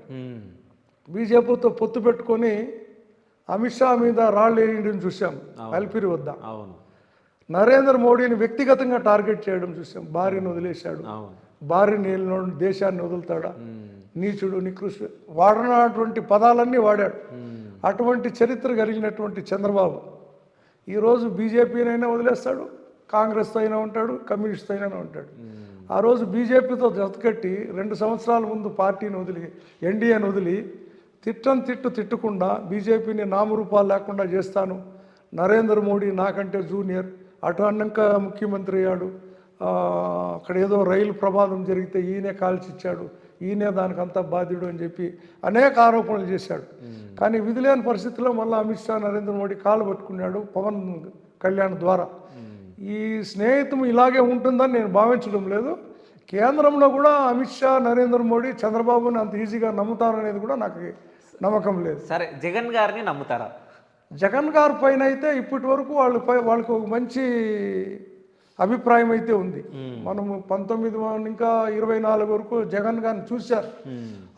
బీజేపీతో పొత్తు పెట్టుకొని అమిత్ షా మీద రాళ్ళు వేయడం చూసాం అల్పిరి వద్ద. నరేంద్ర మోడీని వ్యక్తిగతంగా టార్గెట్ చేయడం చూసాం. భార్యను వదిలేశాడు, భార్యని వెళ్ళినోడు దేశాన్ని వదులుతాడా? నీచుడు, నికృష్టుడు, వాడినటువంటి పదాలన్నీ వాడాడు. అటువంటి చరిత్ర కలిగినటువంటి చంద్రబాబు ఈరోజు బీజేపీనైనా వదిలేస్తాడు, కాంగ్రెస్తో అయినా ఉంటాడు, కమ్యూనిస్ట్తో అయినా ఉంటాడు. ఆ రోజు బీజేపీతో జతకట్టి 2 సంవత్సరాల ముందు పార్టీని వదిలి ఎన్డీఏని వదిలి తిట్టకుండా బీజేపీని నామరూపాలు లేకుండా చేస్తాను, నరేంద్ర మోడీ నాకంటే జూనియర్, అటు అన్నాక ముఖ్యమంత్రి అయ్యాడు, అక్కడ ఏదో రైలు ప్రమాదం జరిగితే ఈయనే కాల్చిచ్చాడు, ఈయనే దానికి అంతా బాధ్యుడు అని చెప్పి అనేక ఆరోపణలు చేశాడు. కానీ విధి లేని పరిస్థితుల్లో మళ్ళీ అమిత్ షా నరేంద్ర మోడీ కాలు పట్టుకున్నాడు పవన్ కళ్యాణ్ ద్వారా. ఈ స్నేహితం ఇలాగే ఉంటుందని నేను భావించడం లేదు. కేంద్రంలో కూడా అమిత్ షా, నరేంద్ర మోడీ చంద్రబాబుని అంత ఈజీగా నమ్ముతారనేది కూడా నాకు నమ్మకం లేదు. సరే, జగన్ గారిని నమ్ముతారా? జగన్ గారి పైన అయితే ఇప్పటి వరకు వాళ్ళకి ఒక మంచి అభిప్రాయం అయితే ఉంది. మనము 19 ఇంకా 24 వరకు జగన్ గారిని చూశారు,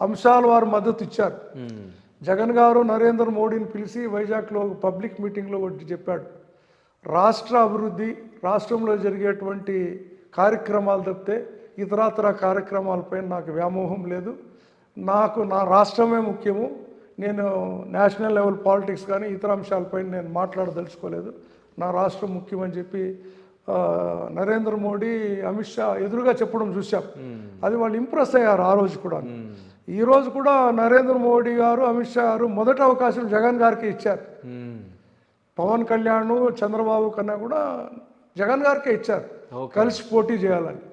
అంశాలు వారు మద్దతు ఇచ్చారు. జగన్ గారు నరేంద్ర మోడీని పిలిచి వైజాగ్లో పబ్లిక్ మీటింగ్లో ఒకటి చెప్పాడు, రాష్ట్ర అభివృద్ధి, రాష్ట్రంలో జరిగేటువంటి కార్యక్రమాలు తప్పితే ఇతరత్ర కార్యక్రమాలపై నాకు వ్యామోహం లేదు, నాకు నా రాష్ట్రమే ముఖ్యము, నేను నేషనల్ లెవెల్ పాలిటిక్స్ కానీ ఇతర అంశాలపై నేను మాట్లాడదలుచుకోలేదు, నా రాష్ట్రం ముఖ్యమని చెప్పి నరేంద్ర మోడీ అమిత్ షా ఎదురుగా చెప్పడం చూసాం. అది వాళ్ళు ఇంప్రెస్ అయ్యారు ఆ రోజు కూడా. ఈ రోజు కూడా నరేంద్ర మోడీ గారు, అమిత్ షా గారు మొదటి అవకాశం జగన్ గారికి ఇచ్చారు. పవన్ కళ్యాణ్ చంద్రబాబు కన్నా కూడా జగన్ గారికే ఇచ్చారు కలిసి పోటీ చేయాలని.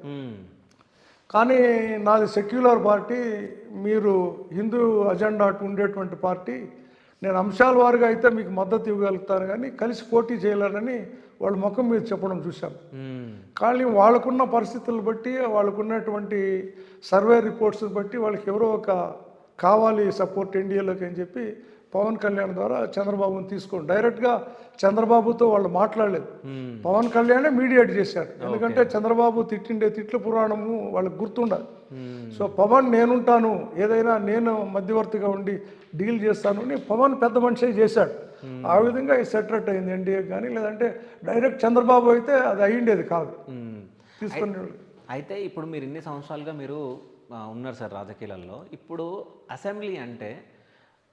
కానీ నాది సెక్యులర్ పార్టీ, మీరు హిందూ అజెండా అటు ఉండేటువంటి పార్టీ, నేను అంశాల వారిగా అయితే మీకు మద్దతు ఇవ్వగలుగుతాను కానీ కలిసి పోటీ చేయాలని వాళ్ళ ముఖం మీద చెప్పడం చూసాం. కానీ వాళ్ళకున్న పరిస్థితులను బట్టి, వాళ్ళకున్నటువంటి సర్వే రిపోర్ట్స్ని బట్టి వాళ్ళకి ఎవరో ఒక కావాలి సపోర్ట్ ఎన్డీఏలోకి అని చెప్పి పవన్ కళ్యాణ్ ద్వారా చంద్రబాబుని తీసుకోండి. డైరెక్ట్గా చంద్రబాబుతో వాళ్ళు మాట్లాడలేదు, పవన్ కళ్యాణే మీడియేట్ చేశారు. ఎందుకంటే చంద్రబాబు తిట్టిండే తిట్ల పురాణము వాళ్ళకి గుర్తుండాలి. సో పవన్ నేనుంటాను, ఏదైనా నేను మధ్యవర్తిగా ఉండి డీల్ చేస్తాను అని పవన్ పెద్ద మనిషి చేశాడు. ఆ విధంగా ఈ సెటరేట్ అయింది ఎన్డీఏ. కానీ లేదంటే డైరెక్ట్ చంద్రబాబు అయితే అది అయ్యిండేది కాదు తీసుకునే. అయితే ఇప్పుడు మీరు ఇన్ని సంవత్సరాలుగా మీరు ఉన్నారు సార్ రాజకీయాలలో. ఇప్పుడు అసెంబ్లీ అంటే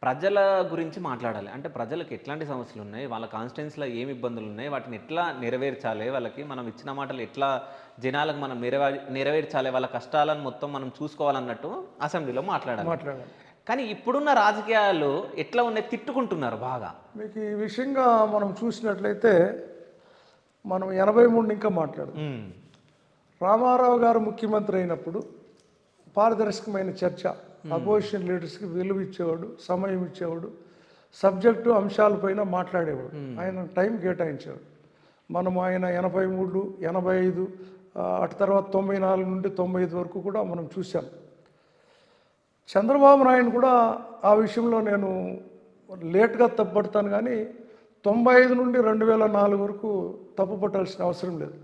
ప్రజల గురించి మాట్లాడాలి. అంటే ప్రజలకు ఎట్లాంటి సమస్యలు ఉన్నాయి, వాళ్ళ కాన్స్టిట్యున్సీలో ఏమి ఇబ్బందులు ఉన్నాయి, వాటిని ఎట్లా నెరవేర్చాలి, వాళ్ళకి మనం ఇచ్చిన మాటలు ఎట్లా జనాలకు మనం నెరవేర్చాలి, వాళ్ళ కష్టాలను మొత్తం మనం చూసుకోవాలన్నట్టు అసెంబ్లీలో మాట్లాడాలి. కానీ ఇప్పుడున్న రాజకీయాలు ఎట్లా ఉన్నాయి, తిట్టుకుంటున్నారు బాగా. మీకు ఈ విషయంగా మనం చూసినట్లయితే మనం 83 ఇంకా మాట్లాడదాం. రామారావు గారు ముఖ్యమంత్రి అయినప్పుడు పారదర్శకమైన చర్చ, అపోజిషన్ లీడర్స్కి విలువ ఇచ్చేవాడు, సమయం ఇచ్చేవాడు, సబ్జెక్టు అంశాలపైన మాట్లాడేవాడు, ఆయన టైం కేటాయించేవాడు. మనం ఆయన 83, 85 అటు తర్వాత 94 నుండి 95 వరకు కూడా మనం చూసాం. చంద్రబాబు నాయుడు కూడా ఆ విషయంలో నేను లేట్గా తప్పుపడతాను, కానీ 95 నుండి 2004 వరకు తప్పు పట్టాల్సిన అవసరం లేదు.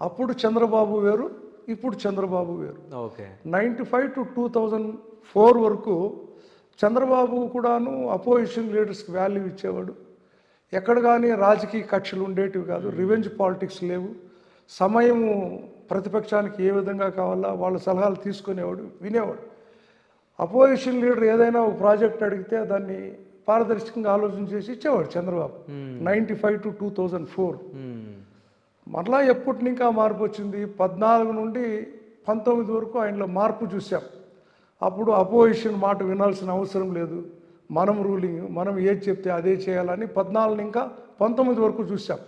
అప్పుడు చంద్రబాబు వేరు, ఇప్పుడు చంద్రబాబు వేరు. ఓకే. 95 to 2004 వరకు చంద్రబాబు కూడాను అపోజిషన్ లీడర్స్కి వాల్యూ ఇచ్చేవాడు. ఎక్కడ కానీ రాజకీయ కక్షలు ఉండేటివి కాదు, రివెంజ్ పాలిటిక్స్ లేవు. సమయము ప్రతిపక్షానికి ఏ విధంగా కావాలా వాళ్ళ సలహాలు తీసుకునేవాడు, వినేవాడు. అపోజిషన్ లీడర్ ఏదైనా ఒక ప్రాజెక్ట్ అడిగితే దాన్ని పారదర్శకంగా ఆలోచన చేసి ఇచ్చేవాడు చంద్రబాబు. 95 to 2004. మరలా ఎప్పటి ఇంకా మార్పు వచ్చింది, 14 నుండి 19 వరకు ఆయనలో మార్పు చూసాం. అప్పుడు అపోజిషన్ మాట వినాల్సిన అవసరం లేదు, మనం రూలింగ్, మనం ఏది చెప్తే అదే చేయాలని 14 ఇంకా 19 వరకు చూసాం.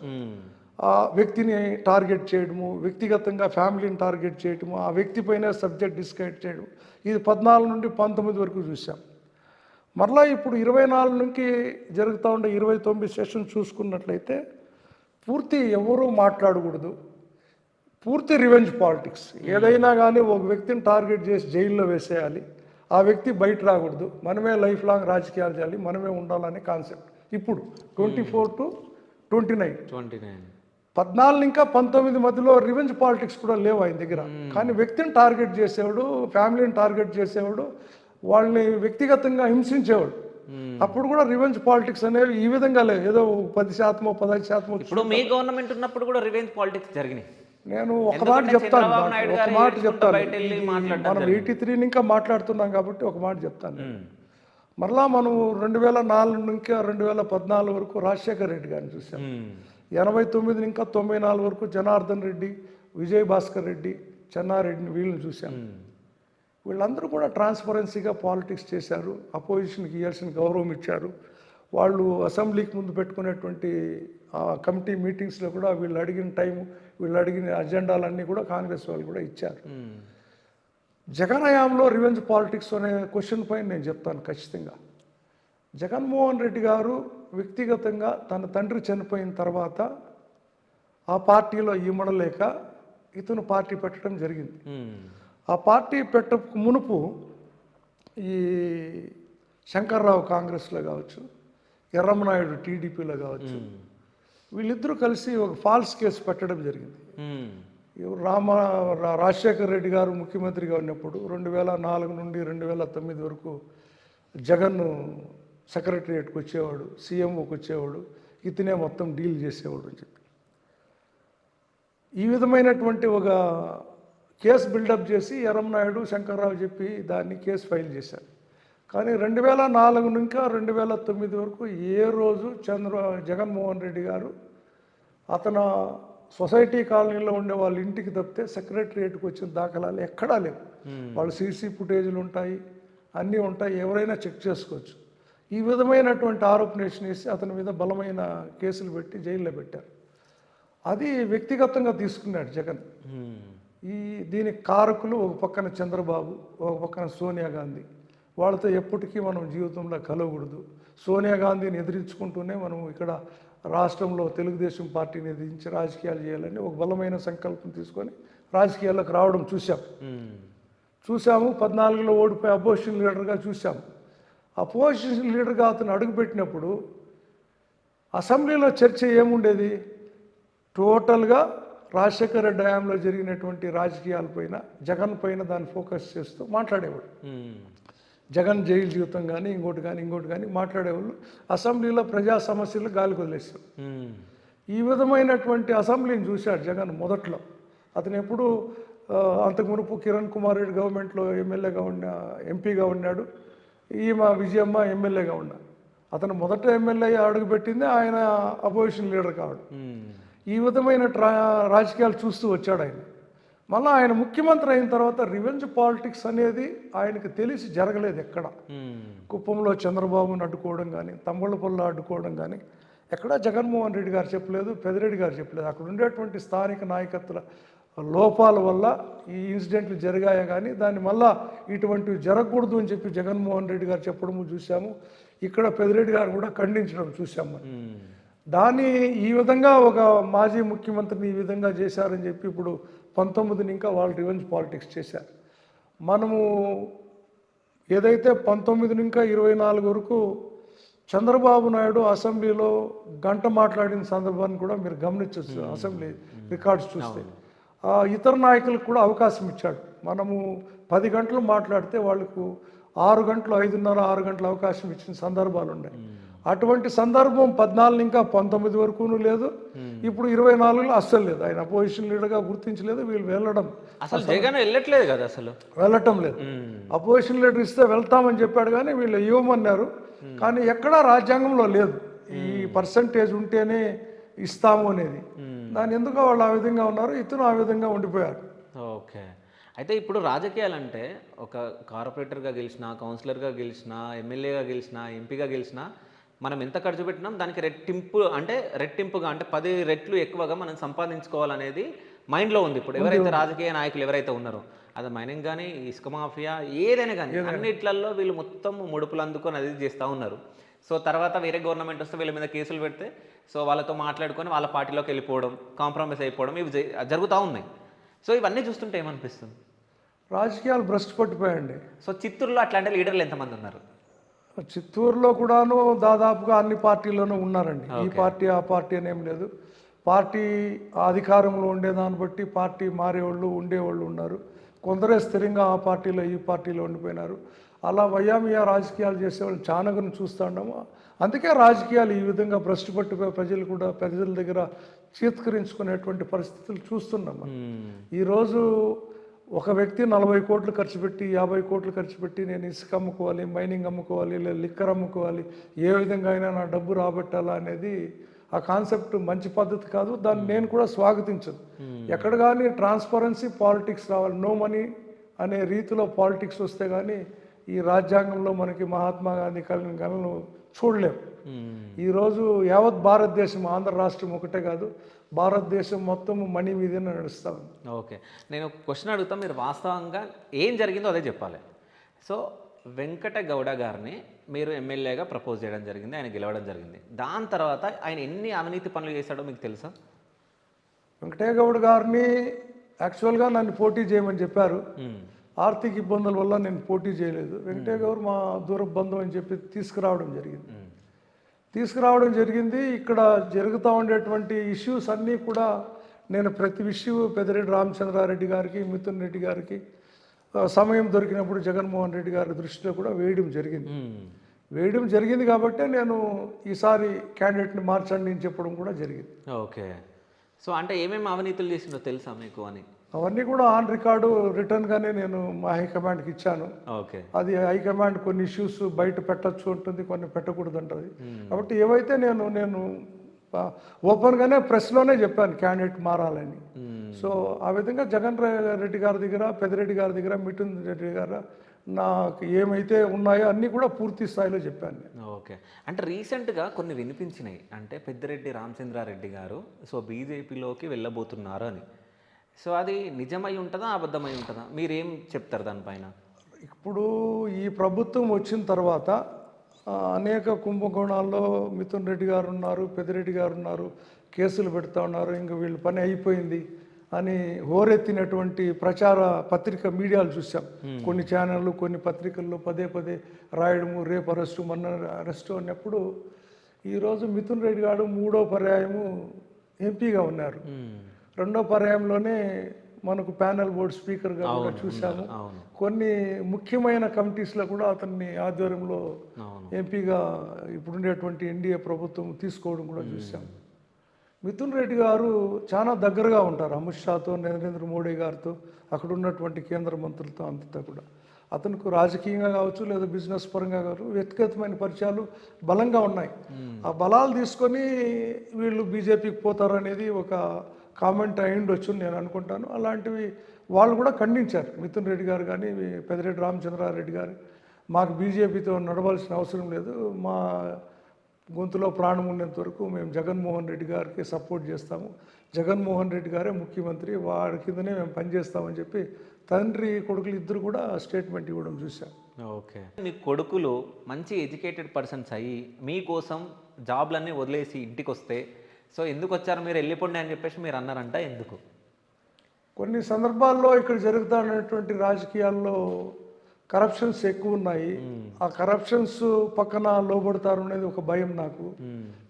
ఆ వ్యక్తిని టార్గెట్ చేయడము, వ్యక్తిగతంగా ఫ్యామిలీని టార్గెట్ చేయడము, ఆ వ్యక్తి పైన సబ్జెక్ట్ డిస్కైడ్ చేయడం, ఇది 14 నుండి 19 వరకు చూసాం. మరలా ఇప్పుడు 24 నుంచి జరుగుతూ ఉండే 29 సెషన్ చూసుకున్నట్లయితే పూర్తి ఎవరూ మాట్లాడకూడదు, పూర్తి రివెంజ్ పాలిటిక్స్. ఏదైనా కానీ ఒక వ్యక్తిని టార్గెట్ చేసి జైల్లో వేసేయాలి, ఆ వ్యక్తి బయట రాకూడదు, మనమే లైఫ్ లాంగ్ రాజకీయాలు చేయాలి, మనమే ఉండాలనే కాన్సెప్ట్. ఇప్పుడు 24 to 29 14 ఇంకా 19 మధ్యలో రివెంజ్ పాలిటిక్స్ కూడా లేవు ఆయన దగ్గర. కానీ వ్యక్తిని టార్గెట్ చేసేవాడు, ఫ్యామిలీని టార్గెట్ చేసేవాడు, వాళ్ళని వ్యక్తిగతంగా హింసించేవాడు. అప్పుడు కూడా రివెంజ్ పాలిటిక్స్ అనేవి ఈ విధంగా లేవు, ఏదో 10%, 15%. ఇప్పుడు మీ గవర్నమెంట్ ఉన్నప్పుడు కూడా రివెంజ్ పాలిటిక్స్ జరిగినాయి. నేను ఒక మాట చెప్తాను, మనం 83 ఇంకా మాట్లాడుతున్నాం కాబట్టి ఒక మాట చెప్తాను. మరలా మనం 2004 ఇంకా 2014 వరకు రాజశేఖర్ రెడ్డి గారిని చూసాం. 89 ఇంకా 94 వరకు జనార్దన్ రెడ్డి, విజయ్ భాస్కర్ రెడ్డి, చెన్నారెడ్డిని, వీళ్ళని చూసాం. వీళ్ళందరూ కూడా ట్రాన్స్పరెన్సీగా పాలిటిక్స్ చేశారు, అపోజిషన్కి ఇవ్వాల్సిన గౌరవం ఇచ్చారు. వాళ్ళు అసెంబ్లీకి ముందు పెట్టుకునేటువంటి కమిటీ మీటింగ్స్లో కూడా వీళ్ళు అడిగిన టైం, వీళ్ళు అడిగిన అజెండాలన్నీ కూడా కాంగ్రెస్ వాళ్ళు కూడా ఇచ్చారు. జగన్ హయాంలో రివెంజ్ పాలిటిక్స్ అనే క్వశ్చన్ పైన నేను చెప్తాను ఖచ్చితంగా. జగన్మోహన్ రెడ్డి గారు వ్యక్తిగతంగా తన తండ్రి చనిపోయిన తర్వాత ఆ పార్టీలో ఇమ్మడలేక ఇతను పార్టీ పెట్టడం జరిగింది. ఆ పార్టీ పెట్టక మునుపు ఈ శంకర్రావు కాంగ్రెస్లో కావచ్చు, ఎర్రమనాయుడు టీడీపీలో కావచ్చు, వీళ్ళిద్దరూ కలిసి ఒక ఫాల్స్ కేసు పెట్టడం జరిగింది. రాజశేఖర్ రెడ్డి గారు ముఖ్యమంత్రిగా ఉన్నప్పుడు 2004 నుండి 2009 వరకు జగన్ సెక్రటరియట్కి వచ్చేవాడు, సీఎంఓకి వచ్చేవాడు, ఇతనే మొత్తం డీల్ చేసేవాడు అని చెప్పి ఈ విధమైనటువంటి ఒక కేసు బిల్డప్ చేసి ఎర్రమనాయుడు, శంకర్రావు చెప్పి దాన్ని కేసు ఫైల్ చేశారు. కానీ 2004 ఇంకా 2009 వరకు ఏ రోజు జగన్మోహన్ రెడ్డి గారు అతను సొసైటీ కాలనీలో ఉండే వాళ్ళ ఇంటికి తప్పితే సెక్రటరియట్కి వచ్చిన దాఖలాలు ఎక్కడా లేవు. వాళ్ళు సీసీ ఫుటేజీలు ఉంటాయి, అన్నీ ఉంటాయి, ఎవరైనా చెక్ చేసుకోవచ్చు. ఈ విధమైనటువంటి ఆరోపణేషన్ వేసి అతని మీద బలమైన కేసులు పెట్టి జైల్లో పెట్టారు. అది వ్యక్తిగతంగా తీసుకున్నాడు జగన్. దీనికి కారకులు ఒక పక్కన చంద్రబాబు, ఒక పక్కన సోనియా గాంధీ. వాళ్ళతో ఎప్పటికీ మనం జీవితంలో కలవకూడదు. సోనియా గాంధీని ఎదిరించుకుంటూనే మనం ఇక్కడ రాష్ట్రంలో తెలుగుదేశం పార్టీని ఎదిరించి రాజకీయాలు చేయాలని ఒక బలమైన సంకల్పం తీసుకొని రాజకీయాల్లోకి రావడం చూసాము. 14లో ఓడిపోయి అపోజిషన్ లీడర్గా చూసాము. అపోజిషన్ లీడర్గా అతను అడుగుపెట్టినప్పుడు అసెంబ్లీలో చర్చ ఏముండేది? టోటల్గా రాజశేఖర రెడ్డి హయాంలో జరిగినటువంటి రాజకీయాలపైన, జగన్ పైన దాన్ని ఫోకస్ చేస్తూ మాట్లాడేవాడు. జగన్ జైలు జీవితం కానీ ఇంకోటి కానీ మాట్లాడేవాళ్ళు. అసెంబ్లీలో ప్రజా సమస్యలు గాలికి వదిలేస్తారు. ఈ విధమైనటువంటి అసెంబ్లీని చూశాడు జగన్ మొదట్లో. అతను ఎప్పుడు అంతకు మునుపు కిరణ్ కుమార్ రెడ్డి గవర్నమెంట్లో ఎమ్మెల్యేగా ఎంపీగా ఉన్నాడు. ఈమె విజయమ్మ ఎమ్మెల్యేగా ఉన్నారు. అతను మొదట ఎమ్మెల్యే అడుగుపెట్టింది ఆయన అపోజిషన్ లీడర్ కావడం. ఈ విధమైన రాజకీయాలు చూస్తూ వచ్చాడు ఆయన. మళ్ళీ ఆయన ముఖ్యమంత్రి అయిన తర్వాత రివెంజ్ పాలిటిక్స్ అనేది ఆయనకు తెలిసి జరగలేదు ఎక్కడ. కుప్పంలో చంద్రబాబును అడ్డుకోవడం కానీ, తమ్మళ్ళపల్లిలో అడ్డుకోవడం కానీ ఎక్కడా జగన్మోహన్ రెడ్డి గారు చెప్పలేదు, పెద్దిరెడ్డి గారు చెప్పలేదు. అక్కడ ఉండేటువంటి స్థానిక నాయకత్వ లోపాల వల్ల ఈ ఇన్సిడెంట్లు జరిగాయా కానీ దాన్ని మళ్ళా ఇటువంటివి జరగకూడదు అని చెప్పి జగన్మోహన్ రెడ్డి గారు చెప్పడము చూసాము. ఇక్కడ పెద్దిరెడ్డి గారు కూడా ఖండించడం చూసాము. దాన్ని ఈ విధంగా ఒక మాజీ ముఖ్యమంత్రిని ఈ విధంగా చేశారని చెప్పి ఇప్పుడు 19ని ఇంకా వాళ్ళు రివెంజ్ పాలిటిక్స్ చేశారు. మనము ఏదైతే 19 ఇంకా 24 వరకు చంద్రబాబు నాయుడు అసెంబ్లీలో గంట మాట్లాడిన సందర్భాన్ని కూడా మీరు గమనించవచ్చు. అసెంబ్లీ రికార్డ్స్ చూస్తే ఇతర నాయకులకు కూడా అవకాశం ఇచ్చాడు. మనము 10 గంటలు మాట్లాడితే వాళ్ళకు 6 గంటలు 5:30 6 గంటలు అవకాశం ఇచ్చిన సందర్భాలు ఉన్నాయి. అటువంటి సందర్భం 14 ఇంకా 19 వరకును లేదు. ఇప్పుడు 24లో అస్సలు లేదు. ఆయన అపోజిషన్ లీడర్గా గుర్తించలేదు. వీళ్ళు అసలు జగన్ వెళ్ళట్లేదు కదా, అసలు వెళ్ళటం లేదు. అపోజిషన్ లీడర్ ఇస్తే వెళ్తామని చెప్పాడు కానీ వీళ్ళు ఇవ్వమన్నారు. కానీ ఎక్కడా రాజ్యాంగంలో లేదు ఈ పర్సంటేజ్ ఉంటేనే ఇస్తాము అనేది. దాని ఎందుకో వాళ్ళు ఆ విధంగా ఉన్నారు, ఇతను ఆ విధంగా ఉండిపోయారు. ఓకే. అయితే ఇప్పుడు రాజకీయాలంటే ఒక కార్పొరేటర్గా గెలిచినా, కౌన్సిలర్గా గెలిచినా, ఎమ్మెల్యేగా గెలిచినా, ఎంపీగా గెలిచినా మనం ఎంత ఖర్చు పెట్టినాం దానికి రెట్టింపుగా అంటే 10 రెట్లు ఎక్కువగా మనం సంపాదించుకోవాలనేది మైండ్లో ఉంది. ఇప్పుడు ఎవరైతే రాజకీయ నాయకులు ఎవరైతే ఉన్నారో, అది మైనింగ్ కానీ, ఇసుక మాఫియా, ఏదైనా కానీ అన్నిట్లలో వీళ్ళు మొత్తం ముడుపులు అందుకొని అది చేస్తూ ఉన్నారు. సో తర్వాత వేరే గవర్నమెంట్ వస్తే వీళ్ళ మీద కేసులు పెడితే సో వాళ్ళతో మాట్లాడుకొని వాళ్ళ పార్టీలోకి వెళ్ళిపోవడం, కాంప్రమైజ్ అయిపోవడం, ఇవి జరుగుతూ ఉన్నాయి. సో ఇవన్నీ చూస్తుంటే ఏమనిపిస్తుంది? రాజకీయాలు భ్రష్టు పట్టిపోయండి. సో చిత్తూరులో అట్లాంటి లీడర్లు ఎంతమంది ఉన్నారు? చిత్తూరులో కూడాను దాదాపుగా అన్ని పార్టీల్లోనూ ఉన్నారండి. ఈ పార్టీ ఆ పార్టీ అనేం లేదు. పార్టీ అధికారంలో ఉండేదాన్ని బట్టి పార్టీ మారేవాళ్ళు ఉండేవాళ్ళు ఉన్నారు. కొందరే స్థిరంగా ఆ పార్టీలో ఈ పార్టీలో ఉండిపోయినారు. అలా వయామియా రాజకీయాలు చేసేవాళ్ళు చాలాగా చూస్తూ ఉన్నాము. అందుకే రాజకీయాలు ఈ విధంగా భ్రష్టు పట్టిపోయి ప్రజలు కూడా ప్రజల దగ్గర చీత్కరించుకునేటువంటి పరిస్థితులు చూస్తున్నాము. ఈరోజు ఒక వ్యక్తి 40 కోట్లు ఖర్చు పెట్టి 50 కోట్లు ఖర్చు పెట్టి నేను ఇసుక అమ్ముకోవాలి, మైనింగ్ అమ్ముకోవాలి, లేదా లిక్కర్ అమ్ముకోవాలి, ఏ విధంగా అయినా నా డబ్బు రాబట్టాలా అనేది ఆ కాన్సెప్ట్ మంచి పద్ధతి కాదు. దాన్ని నేను కూడా స్వాగతించను. ఎక్కడ కానీ ట్రాన్స్పరెన్సీ పాలిటిక్స్ రావాలి. నో మనీ అనే రీతిలో పాలిటిక్స్ వస్తే కానీ ఈ రాజ్యాంగంలో మనకి మహాత్మా గాంధీ కలిగిన గణను చూడలేము. ఈరోజు యావత్ భారతదేశం, ఆంధ్ర రాష్ట్రం ఒకటే కాదు, భారతదేశం మొత్తం మనీ మీదే నడుస్తూ ఉంది. ఓకే, నేను క్వశ్చన్ అడుగుతా, మీరు వాస్తవంగా ఏం జరిగిందో అదే చెప్పాలి. సో వెంకట గౌడ గారిని మీరు ఎమ్మెల్యేగా ప్రపోజ్ చేయడం జరిగింది, ఆయన గెలవడం జరిగింది. దాని తర్వాత ఆయన ఎన్ని అవినీతి పనులు చేశాడో మీకు తెలుసా? వెంకటయ్య గౌడ్ గారిని యాక్చువల్గా నన్ను పోటీ చేయమని చెప్పారు. ఆర్థిక ఇబ్బందుల వల్ల నేను పోటీ చేయలేదు. వెంకటయ్య గౌడ్ మా దూర బంధువు అని చెప్పి తీసుకురావడం జరిగింది. ఇక్కడ జరుగుతూ ఉండేటువంటి ఇష్యూస్ అన్నీ కూడా నేను ప్రతి ఇష్యూ పెద్దిరెడ్డి రామచంద్రారెడ్డి గారికి, మిథున్ రెడ్డి గారికి సమయం దొరికినప్పుడు జగన్మోహన్ రెడ్డి గారి దృష్టిలో కూడా వేయడం జరిగింది కాబట్టి నేను ఈసారి క్యాండిడేట్ని మార్చండి అని చెప్పడం కూడా జరిగింది. ఓకే, సో అంటే ఏమేమి అవినీతులు చేసిందో తెలుసా మీకు అని? అవన్నీ కూడా ఆన్ రికార్డు రిటర్న్గానే నేను మా హైకమాండ్కి ఇచ్చాను. ఓకే, అది హైకమాండ్ కొన్ని ఇష్యూస్ బయట పెట్టచ్చు ఉంటుంది, కొన్ని పెట్టకూడదు అంటుంది. కాబట్టి ఏవైతే నేను ఓపెన్గానే ప్రెస్లోనే చెప్పాను క్యాండిడేట్ మారాలని. సో ఆ విధంగా జగన్ రెడ్డి గారి దగ్గర, పెద్దిరెడ్డి గారి దగ్గర, మిథున్ రెడ్డి గారు నాకు ఏమైతే ఉన్నాయో అన్నీ కూడా పూర్తి స్థాయిలో చెప్పాను నేను. ఓకే, అంటే రీసెంట్గా కొన్ని వినిపించినాయి, అంటే పెద్దిరెడ్డి రామచంద్రారెడ్డి గారు సో బీజేపీలోకి వెళ్ళబోతున్నారు అని. సో అది నిజమై ఉంటుందా, అబద్ధమై ఉంటుందా? మీరేం చెప్తారు దానిపైన? ఇప్పుడు ఈ ప్రభుత్వం వచ్చిన తర్వాత అనేక కుంభకోణాల్లో మిథున్ రెడ్డి గారు ఉన్నారు, పెద్దిరెడ్డి గారు ఉన్నారు, కేసులు పెడతా ఉన్నారు, ఇంకా వీళ్ళ పని అయిపోయింది అని హోరెత్తినటువంటి ప్రచార పత్రిక మీడియాలు చూసాం. కొన్ని ఛానళ్ళు, కొన్ని పత్రికల్లో పదే రాయడము, రేపు అరెస్టు, మొన్న అరెస్టు అన్నప్పుడు ఈరోజు మిథున్ రెడ్డి గారు 3వ పర్యాయము ఎంపీగా ఉన్నారు. 2వ పర్యాయంలోనే మనకు ప్యానెల్ బోర్డు స్పీకర్గా కూడా చూసాము. కొన్ని ముఖ్యమైన కమిటీస్లో కూడా అతన్ని ఆధ్వర్యంలో ఎంపీగా ఇప్పుడుండేటువంటి ఎన్డీఏ ప్రభుత్వం తీసుకోవడం కూడా చూసాము. మిథున్ రెడ్డి గారు చాలా దగ్గరగా ఉంటారు అమిత్ షాతో, నరేంద్ర మోడీ గారితో, అక్కడ ఉన్నటువంటి కేంద్ర మంత్రులతో అంతా కూడా. అతనికి రాజకీయంగా కావచ్చు లేదా బిజినెస్ పరంగా కావచ్చు వ్యక్తిగతమైన పరిచయాలు బలంగా ఉన్నాయి. ఆ బలాలు తీసుకొని వీళ్ళు బీజేపీకి పోతారనేది ఒక కామెంట్ అయ్యిండొచ్చు నేను అనుకుంటాను. అలాంటివి వాళ్ళు కూడా ఖండించారు. మిథున్ రెడ్డి గారు కానీ పెద్దిరెడ్డి రామచంద్రారెడ్డి గారు మాకు బీజేపీతో నడవాల్సిన అవసరం లేదు, మా గొంతులో ప్రాణం ఉన్నంత వరకు మేము జగన్మోహన్ రెడ్డి గారికి సపోర్ట్ చేస్తాము, జగన్మోహన్ రెడ్డి గారే ముఖ్యమంత్రి, వాడి కిందనే మేము పనిచేస్తామని చెప్పి తండ్రి కొడుకులు ఇద్దరు కూడా స్టేట్మెంట్ ఇవ్వడం చూశాం. ఓకే, మీ కొడుకులు మంచి ఎడ్యుకేటెడ్ పర్సన్స్ అయ్యి మీకోసం జాబ్లన్నీ వదిలేసి ఇంటికి వస్తే సో ఎందుకు వచ్చారు మీరు వెళ్ళిపోండి అని చెప్పేసి మీరు అన్నారంట, ఎందుకు? కొన్ని సందర్భాల్లో ఇక్కడ జరుగుతున్నటువంటి రాజకీయాల్లో కరప్షన్స్ ఎక్కువ ఉన్నాయి. ఆ కరప్షన్స్ పక్కన లోబడతారు అనేది ఒక భయం నాకు.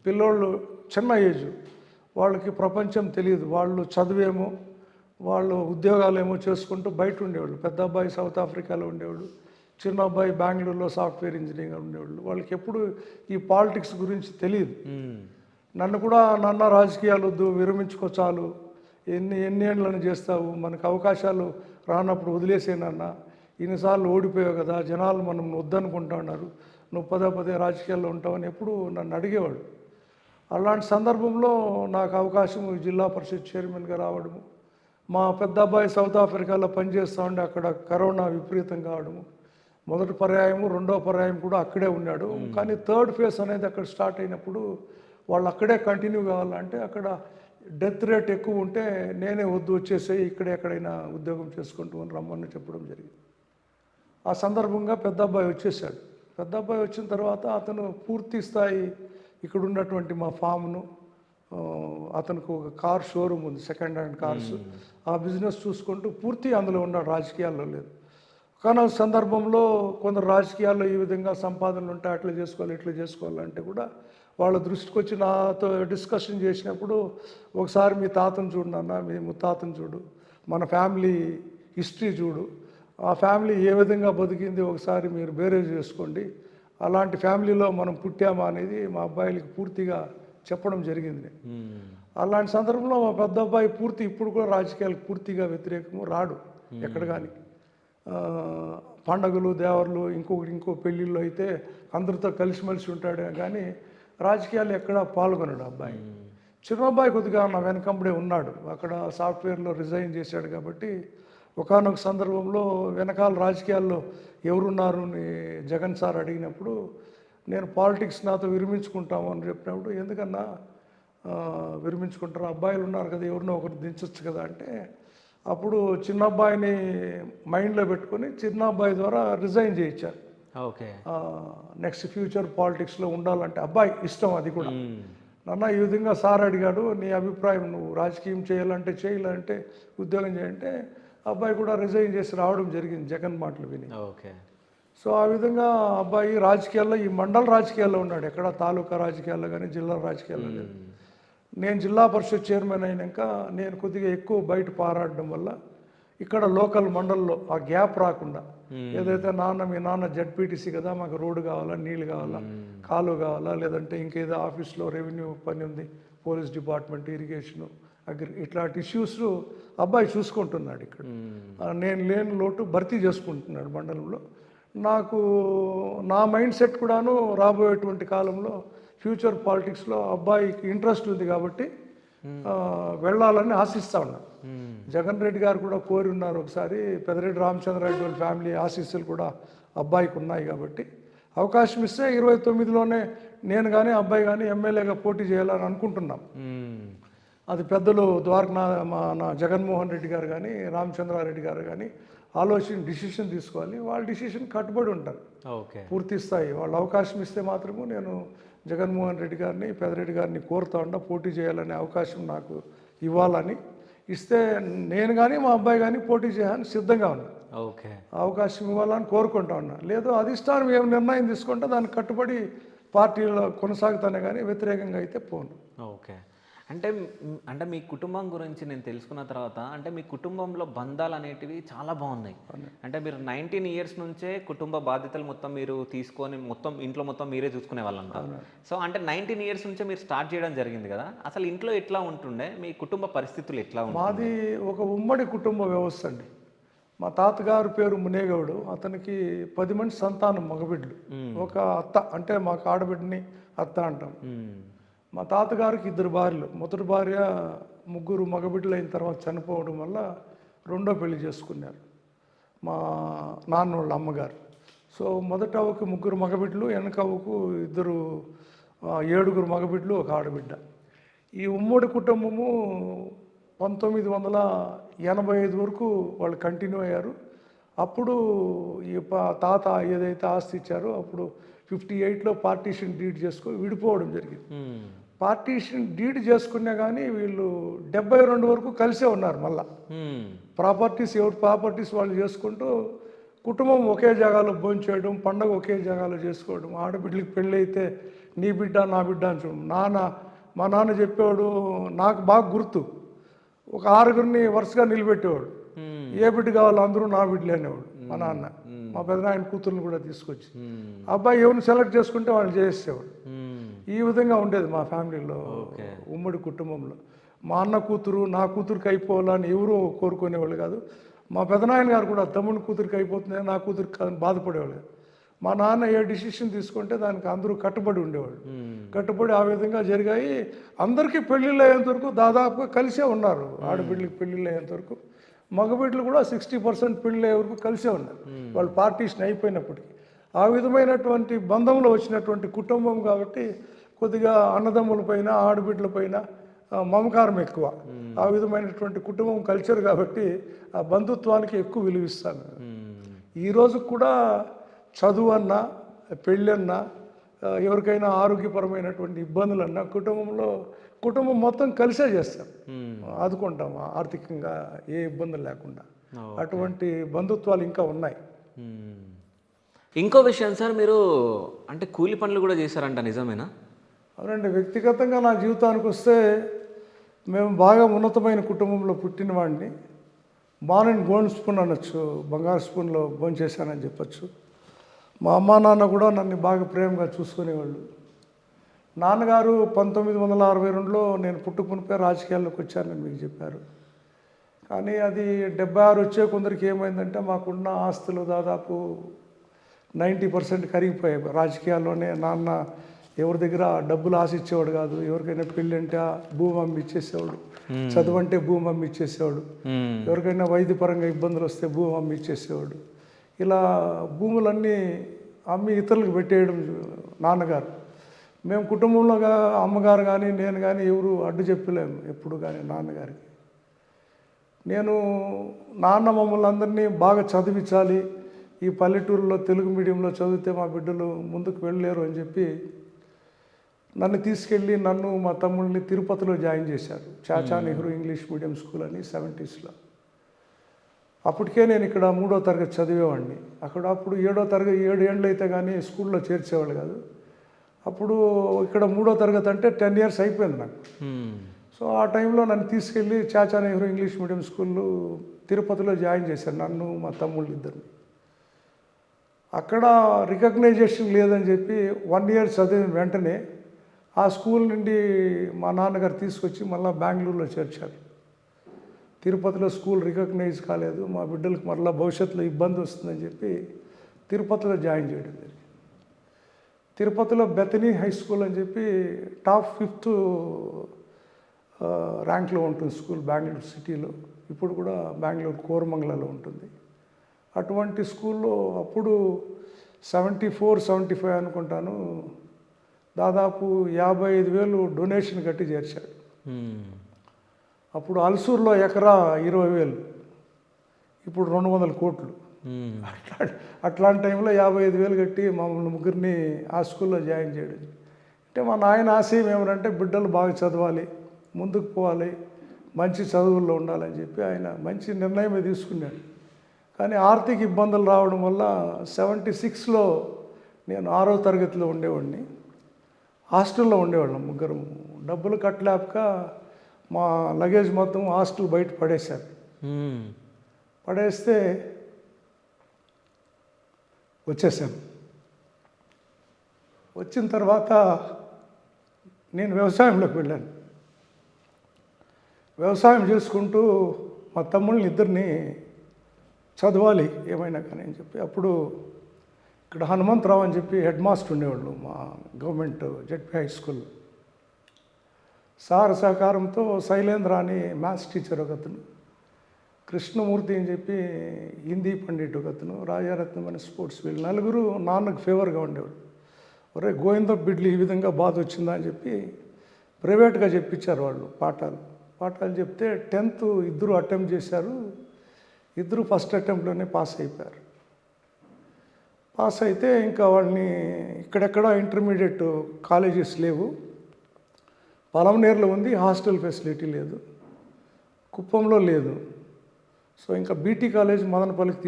పిల్లోళ్ళు చిన్న ఏజ్, వాళ్ళకి ప్రపంచం తెలియదు, వాళ్ళు చదివేమో వాళ్ళు ఉద్యోగాలేమో చేసుకుంటూ బయట ఉండేవాళ్ళు. పెద్ద అబ్బాయి సౌత్ ఆఫ్రికాలో ఉండేవాళ్ళు, చిన్న అబ్బాయి బెంగళూరులో సాఫ్ట్వేర్ ఇంజనీరింగ్గా ఉండేవాళ్ళు. వాళ్ళకి ఎప్పుడు ఈ పాలిటిక్స్ గురించి తెలియదు. నన్ను కూడా నాన్న రాజకీయాలు వద్దు, విరమించుకో చాలు, ఎన్ని ఏళ్ళని చేస్తావు, మనకు అవకాశాలు రానప్పుడు వదిలేసేనన్నా, ఇన్నిసార్లు ఓడిపోయావు కదా, జనాలు మనం వద్దనుకుంటా ఉన్నారు, నువ్వు పదే రాజకీయాల్లో ఉంటావని ఎప్పుడు నన్ను అడిగేవాడు. అలాంటి సందర్భంలో నాకు అవకాశం జిల్లా పరిషత్ చైర్మన్గా రావడము, మా పెద్ద అబ్బాయి సౌత్ ఆఫ్రికాలో పనిచేస్తూ ఉండే అక్కడ కరోనా విపరీతం కావడము, మొదటి పర్యాయము రెండో పర్యాయం కూడా అక్కడే ఉన్నాడు. కానీ థర్డ్ ఫేజ్ అనేది అక్కడ స్టార్ట్ అయినప్పుడు వాళ్ళు అక్కడే కంటిన్యూ కావాలంటే అక్కడ డెత్ రేట్ ఎక్కువ ఉంటే నేనే వద్దు వచ్చేసి ఇక్కడే ఎక్కడైనా ఉద్యోగం చేసుకుంటూ అని రమ్మని చెప్పడం జరిగింది. ఆ సందర్భంగా పెద్ద అబ్బాయి వచ్చేసాడు. పెద్ద అబ్బాయి వచ్చిన తర్వాత అతను పూర్తి స్థాయి ఇక్కడ ఉన్నటువంటి మా ఫామ్ను, అతనికి ఒక కార్ షోరూమ్ ఉంది, సెకండ్ హ్యాండ్ కార్స్, ఆ బిజినెస్ చూసుకుంటూ పూర్తి అందులో ఉన్నాడు, రాజకీయాల్లో లేదు. కానీ ఆ సందర్భంలో కొందరు రాజకీయాల్లో ఈ విధంగా సంపాదనలు ఉంటాయి, అట్లా చేసుకోవాలి ఇట్లా చేసుకోవాలంటే కూడా వాళ్ళ దృష్టికి వచ్చి నాతో డిస్కషన్ చేసినప్పుడు, ఒకసారి మీ తాతను చూడు నాన్న, మీ ముత్తాతను చూడు, మన ఫ్యామిలీ హిస్టరీ చూడు, ఆ ఫ్యామిలీ ఏ విధంగా బతికింది ఒకసారి మీరు బేరేజ్ చేసుకోండి, అలాంటి ఫ్యామిలీలో మనం పుట్టామా అనేది మా అబ్బాయిలకి పూర్తిగా చెప్పడం జరిగింది. అలాంటి సందర్భంలో మా పెద్ద అబ్బాయి ఇప్పుడు కూడా రాజకీయాలకు పూర్తిగా వ్యతిరేకము, రాడు ఎక్కడ కానీ. పండగలు దేవర్లు ఇంకో పెళ్ళిళ్ళు అయితే అందరితో కలిసిమెలిసి ఉంటాడే కానీ రాజకీయాలు ఎక్కడ పాల్గొనడు అబ్బాయి. చిన్న అబ్బాయి కొద్దిగా నా వెనకంబడే ఉన్నాడు, అక్కడ సాఫ్ట్వేర్లో రిజైన్ చేశాడు కాబట్టి ఒకానొక సందర్భంలో వెనకాల రాజకీయాల్లో ఎవరున్నారు అని జగన్ సార్ అడిగినప్పుడు నేను పాలిటిక్స్ నాతో విరమించుకుంటాము అని చెప్పినప్పుడు, ఎందుకన్నా విరమించుకుంటారు, అబ్బాయిలు ఉన్నారు కదా ఎవరినో ఒకరు దించవచ్చు కదా అంటే, అప్పుడు చిన్న అబ్బాయిని మైండ్లో పెట్టుకొని చిన్న అబ్బాయి ద్వారా రిజైన్ చేయించారు. ఓకే, నెక్స్ట్ ఫ్యూచర్ పాలిటిక్స్లో ఉండాలంటే అబ్బాయి ఇష్టం అది కూడా. నాన్న ఈ విధంగా సార్ అడిగాడు, నీ అభిప్రాయం, నువ్వు రాజకీయం చేయాలంటే చేయాలంటే ఉద్యోగం చేయాలంటే అబ్బాయి కూడా రిజైన్ చేసి రావడం జరిగింది జగన్ మాటలు విని. ఓకే, సో ఆ విధంగా అబ్బాయి రాజకీయాల్లో ఈ మండల రాజకీయాల్లో ఉన్నాడు, ఎక్కడ తాలూకా రాజకీయాల్లో కానీ జిల్లా రాజకీయాల్లో లేదు. నేను జిల్లా పరిషత్ చైర్మన్ అయినాక నేను కొద్దిగా ఎక్కువ బయట పారాడడం వల్ల ఇక్కడ లోకల్ మండల్లో ఆ గ్యాప్ రాకుండా, ఏదైతే మీ నాన్న జడ్పీటీసీ కదా, మాకు రోడ్డు కావాలా, నీళ్ళు కావాలా, కాలువ కావాలా, లేదంటే ఇంకేదో ఆఫీస్లో రెవెన్యూ పని ఉంది, పోలీస్ డిపార్ట్మెంట్, ఇరిగేషను, ఇట్లాంటి ఇష్యూస్ అబ్బాయి చూసుకుంటున్నాడు ఇక్కడ. నేను లేని లోటు భర్తీ చేసుకుంటున్నాడు మండలంలో. నాకు నా మైండ్ సెట్ కూడాను రాబోయేటువంటి కాలంలో ఫ్యూచర్ పాలిటిక్స్లో అబ్బాయికి ఇంట్రెస్ట్ ఉంది కాబట్టి వెళ్ళాలని ఆశిస్తూ ఉన్నాను. జగన్ రెడ్డి గారు కూడా కోరి ఉన్నారు ఒకసారి, పెద్దిరెడ్డి రామచంద్రారెడ్డి వాళ్ళ ఫ్యామిలీ ఆశీస్సులు కూడా అబ్బాయికి ఉన్నాయి కాబట్టి అవకాశం ఇస్తే 29లోనే నేను కానీ అబ్బాయి కానీ ఎమ్మెల్యేగా పోటీ చేయాలని అనుకుంటున్నాం. అది పెద్దలు మన జగన్మోహన్ రెడ్డి గారు కానీ రామచంద్రారెడ్డి గారు కానీ డిసిషన్ తీసుకోవాలి, వాళ్ళ డిసిషన్ కట్టుబడి ఉంటారు. ఓకే, పూర్తి స్థాయి వాళ్ళు అవకాశం ఇస్తే మాత్రము నేను జగన్మోహన్ రెడ్డి గారిని పెద్దిరెడ్డి గారిని కోరుతా ఉండా పోటీ చేయాలనే అవకాశం నాకు ఇవ్వాలని, ఇస్తే నేను కానీ మా అబ్బాయి కానీ పోటీ చేయాలని సిద్ధంగా ఉన్నా. ఓకే, అవకాశం ఇవ్వాలని కోరుకుంటా ఉన్నా. లేదు అధిష్టానం ఏం నిర్ణయం తీసుకుంటే దానికి కట్టుబడి పార్టీలో కొనసాగుతానే కానీ వ్యతిరేకంగా అయితే పోను. ఓకే, అంటే మీ కుటుంబం గురించి నేను తెలుసుకున్న తర్వాత, అంటే మీ కుటుంబంలో బంధాలు అనేటివి చాలా బాగున్నాయి. అంటే మీరు 19 years నుంచే కుటుంబ బాధ్యతలు మొత్తం మీరు తీసుకొని ఇంట్లో మొత్తం మీరే చూసుకునే వాళ్ళంట. సో అంటే 19 years నుంచే మీరు స్టార్ట్ చేయడం జరిగింది కదా, అసలు ఇంట్లో ఎట్లా ఉంటుండే, మీ కుటుంబ పరిస్థితులు ఎట్లా ఉండే? మాది ఒక ఉమ్మడి కుటుంబ వ్యవస్థ అండి. మా తాతగారు పేరు మునేగౌడు. అతనికి 10 మంది సంతానం మగబిడ్డలు. ఒక అత్త, అంటే మాకు ఆడబిడ్డని అత్త అంటాం. మా తాతగారికి 2 భార్యలు. మొదటి భార్య 3 మగబిడ్డలు అయిన తర్వాత చనిపోవడం వల్ల రెండో పెళ్లి చేసుకున్నారు మా నాన్న వాళ్ళ అమ్మగారు. సో మొదట అవ్వకు 3 మగబిడ్డలు, వెనక అవ్వకు 7 మగబిడ్డలు, ఒక ఆడబిడ్డ. ఈ ఉమ్మడి కుటుంబము 1985 వరకు వాళ్ళు కంటిన్యూ అయ్యారు. అప్పుడు ఈ తాత ఏదైతే ఆస్తి ఇచ్చారో అప్పుడు 58లో పార్టీషన్ డీడ్ చేసుకొని విడిపోవడం జరిగింది. పార్టీషన్ డీడ్ చేసుకున్నా కానీ వీళ్ళు 72 వరకు కలిసే ఉన్నారు. మళ్ళా ప్రాపర్టీస్, ఎవరి ప్రాపర్టీస్ వాళ్ళు చేసుకుంటూ కుటుంబం ఒకే జాగాలో భోంచేయడం, పండగ ఒకే జాగాలో చేసుకోవడం. ఆడబిడ్డలకి పెళ్ళి అయితే నీ బిడ్డ నా బిడ్డ అని చూడడం. మా నాన్న చెప్పేవాడు, నాకు బాగా గుర్తు, ఒక 6గురిని వరుసగా నిలబెట్టేవాడు. ఏ బిడ్డ కావాలో అందరూ నా బిడ్డలే అనేవాడు మా నాన్న. మా పెదనాయన కూతుర్ని కూడా తీసుకొచ్చి అబ్బాయి ఎవరిని సెలెక్ట్ చేసుకుంటే వాళ్ళు చేసేవాడు. ఈ విధంగా ఉండేది మా ఫ్యామిలీలో, ఉమ్మడి కుటుంబంలో. మా అన్న కూతురు నా కూతురికి అయిపోవాలని ఎవరూ కోరుకునేవాళ్ళు కాదు. మా పెదనాయన గారు కూడా తమ్ముని కూతురికి అయిపోతుంది, నా కూతురికి కాదని బాధపడేవాళ్ళు. మా నాన్న ఏ డిసిషన్ తీసుకుంటే దానికి అందరూ కట్టుబడి ఉండేవాళ్ళు. కట్టుబడి ఆ విధంగా జరిగాయి. అందరికీ పెళ్ళిళ్ళు అయ్యేంత వరకు దాదాపుగా కలిసే ఉన్నారు. ఆడబిడ్డలకి పెళ్ళిళ్ళు అయ్యేంత వరకు, మగబిడ్డలు కూడా 60% పెళ్ళి అయ్యే వరకు కలిసే ఉన్నారు వాళ్ళు పార్టీషన్ అయిపోయినప్పటికీ. ఆ విధమైనటువంటి బంధంలో వచ్చినటువంటి కుటుంబం కాబట్టి కొద్దిగా అన్నదమ్ముల పైన, ఆడబిడ్డల పైన మమకారం ఎక్కువ. ఆ విధమైనటువంటి కుటుంబం కల్చర్ కాబట్టి ఆ బంధుత్వానికి ఎక్కువ విలువిస్తాను. ఈరోజు కూడా చదువు అన్నా, పెళ్ళన్నా, ఎవరికైనా ఆరోగ్యపరమైనటువంటి ఇబ్బందులన్నా కుటుంబం మొత్తం కలిసే చేస్తాం, ఆదుకుంటాం ఆర్థికంగా ఏ ఇబ్బందులు లేకుండా. అటువంటి బంధుత్వాలు ఇంకా ఉన్నాయి. ఇంకో విషయం సార్, మీరు అంటే కూలి పనులు కూడా చేశారంట, నిజమేనా? అవునండి. వ్యక్తిగతంగా నా జీవితానికి వస్తే మేము బాగా ఉన్నతమైన కుటుంబంలో పుట్టిన వాడిని. మార్నింగ్ గోల్డ్ స్పూన్ అనొచ్చు, బంగారు స్పూన్లో భోంచేశానని చెప్పచ్చు. మా అమ్మా నాన్న కూడా నన్ను బాగా ప్రేమగా చూసుకునేవాళ్ళు. నాన్నగారు 1962లో నేను పుట్టుకునిపోయి రాజకీయాల్లోకి వచ్చానని మీకు చెప్పారు. కానీ అది 76 వచ్చే కొందరికి ఏమైందంటే మాకున్న ఆస్తులు దాదాపు 90% కరిగిపోయాయి రాజకీయాల్లోనే. నాన్న ఎవరి దగ్గర డబ్బులు ఆశించేవాడు కాదు. ఎవరికైనా పెళ్ళి అంటే భూమి అమ్మి ఇచ్చేసేవాడు, చదువు అంటే భూమి అమ్మి ఇచ్చేసేవాడు, ఎవరికైనా వైద్యపరంగా ఇబ్బందులు వస్తే భూమి అమ్మి ఇచ్చేసేవాడు. ఇలా భూములన్నీ అమ్మి ఇతరులకు పెట్టేయడం నాన్నగారు. మేము కుటుంబంలో అమ్మగారు కానీ నేను కానీ ఎవరు అడ్డు చెప్పలేము ఎప్పుడు కానీ నాన్నగారికి. నాన్న మమ్మల్ని అందరినీ బాగా చదివించాలి, ఈ పల్లెటూరులో తెలుగు మీడియంలో చదివితే మా బిడ్డలు ముందుకు వెళ్ళలేరు అని చెప్పి నన్ను తీసుకెళ్ళి నన్ను మా తమ్ముళ్ళని తిరుపతిలో జాయిన్ చేశారు. Chacha Nehru English medium school అని 70sలో. అప్పటికే నేను ఇక్కడ 3వ తరగతి చదివేవాడిని. అప్పుడు 7వ తరగతి 7 ఏళ్ళు అయితే కానీ స్కూల్లో చేర్చేవాళ్ళు కాదు. అప్పుడు ఇక్కడ 3వ తరగతి అంటే 10 years అయిపోయింది నాకు. సో ఆ టైంలో నన్ను తీసుకెళ్ళి Chacha Nehru English medium school తిరుపతిలో జాయిన్ చేశారు నన్ను మా తమ్ముళ్ళు ఇద్దరిని. అక్కడ రికగ్నైజేషన్ లేదని చెప్పి 1 year చదివిన వెంటనే ఆ స్కూల్ నుండి మా నాన్నగారు తీసుకొచ్చి మళ్ళీ బెంగళూరులో చేర్చారు. తిరుపతిలో స్కూల్ రికగ్నైజ్ కాలేదు, మా బిడ్డలకు మళ్ళీ భవిష్యత్తులో ఇబ్బంది వస్తుందని చెప్పి తిరుపతిలో జాయిన్ చేయడం జరిగింది. తిరుపతిలో బెతనీ హై స్కూల్ అని చెప్పి టాప్ 5th ర్యాంక్లో ఉంటుంది స్కూల్ బెంగళూరు సిటీలో. ఇప్పుడు కూడా బెంగళూరు కోరమంగళలో ఉంటుంది. అటువంటి స్కూల్లో అప్పుడు 74, 75 అనుకుంటాను, దాదాపు 55,000 డొనేషన్ కట్టి చేర్చాడు. అప్పుడు అల్సూర్లో ఎకరా 20,000, ఇప్పుడు 200 కోట్లు. అట్లాంటి టైంలో 55,000 కట్టి మమ్మల్ని ముగ్గురిని ఆ స్కూల్లో జాయిన్ చేయడం. అంటే మా నాయన ఆశయం ఏమనంటే బిడ్డలు బాగా చదవాలి, ముందుకు పోవాలి, మంచి చదువుల్లో ఉండాలని చెప్పి ఆయన మంచి నిర్ణయమే తీసుకున్నాడు. కానీ ఆర్థిక ఇబ్బందులు రావడం వల్ల 76లో నేను 6వ తరగతిలో ఉండేవాడిని. హాస్టల్లో ఉండేవాళ్ళం ముగ్గురు. డబ్బులు కట్టలేక మా లగేజ్ మొత్తం హాస్టల్ బయట పడేశారు. పడేస్తే వచ్చేసాను. వచ్చిన తర్వాత నేను వ్యవసాయంలోకి వెళ్ళాను. వ్యవసాయం చేసుకుంటూ మా తమ్ముళ్ళని ఇద్దరిని చదవాలి ఏమైనా కానీ అని చెప్పి అప్పుడు ఇక్కడ హనుమంతరావు అని చెప్పి హెడ్ మాస్టర్ ఉండేవాళ్ళు మా government ZP high school. Sir సహకారంతో శైలేంద్ర అని మ్యాథ్స్ టీచర్ ఒక అతను, కృష్ణమూర్తి అని చెప్పి హిందీ పండిట్ ఒక అతను, రాజారత్నం అని స్పోర్ట్స్, వీళ్ళు నలుగురు నాన్నకు ఫేవర్గా ఉండేవాడు. ఒరే గోవింద బిడ్లు ఈ విధంగా బాధ వచ్చిందా అని చెప్పి ప్రైవేట్గా చెప్పించారు వాళ్ళు పాఠాలు చెప్తే 10th ఇద్దరు అటెంప్ట్ చేశారు. ఇద్దరు ఫస్ట్ అటెంప్ట్లోనే పాస్ అయిపోయారు. పాస్ అయితే ఇంకా వాళ్ళని ఇక్కడెక్కడ ఇంటర్మీడియట్ కాలేజెస్ లేవు, పలమనేరులో ఉంది, హాస్టల్ ఫెసిలిటీ లేదు, కుప్పంలో లేదు. సో ఇంకా బీటీ కాలేజ్ మదనపల్లికి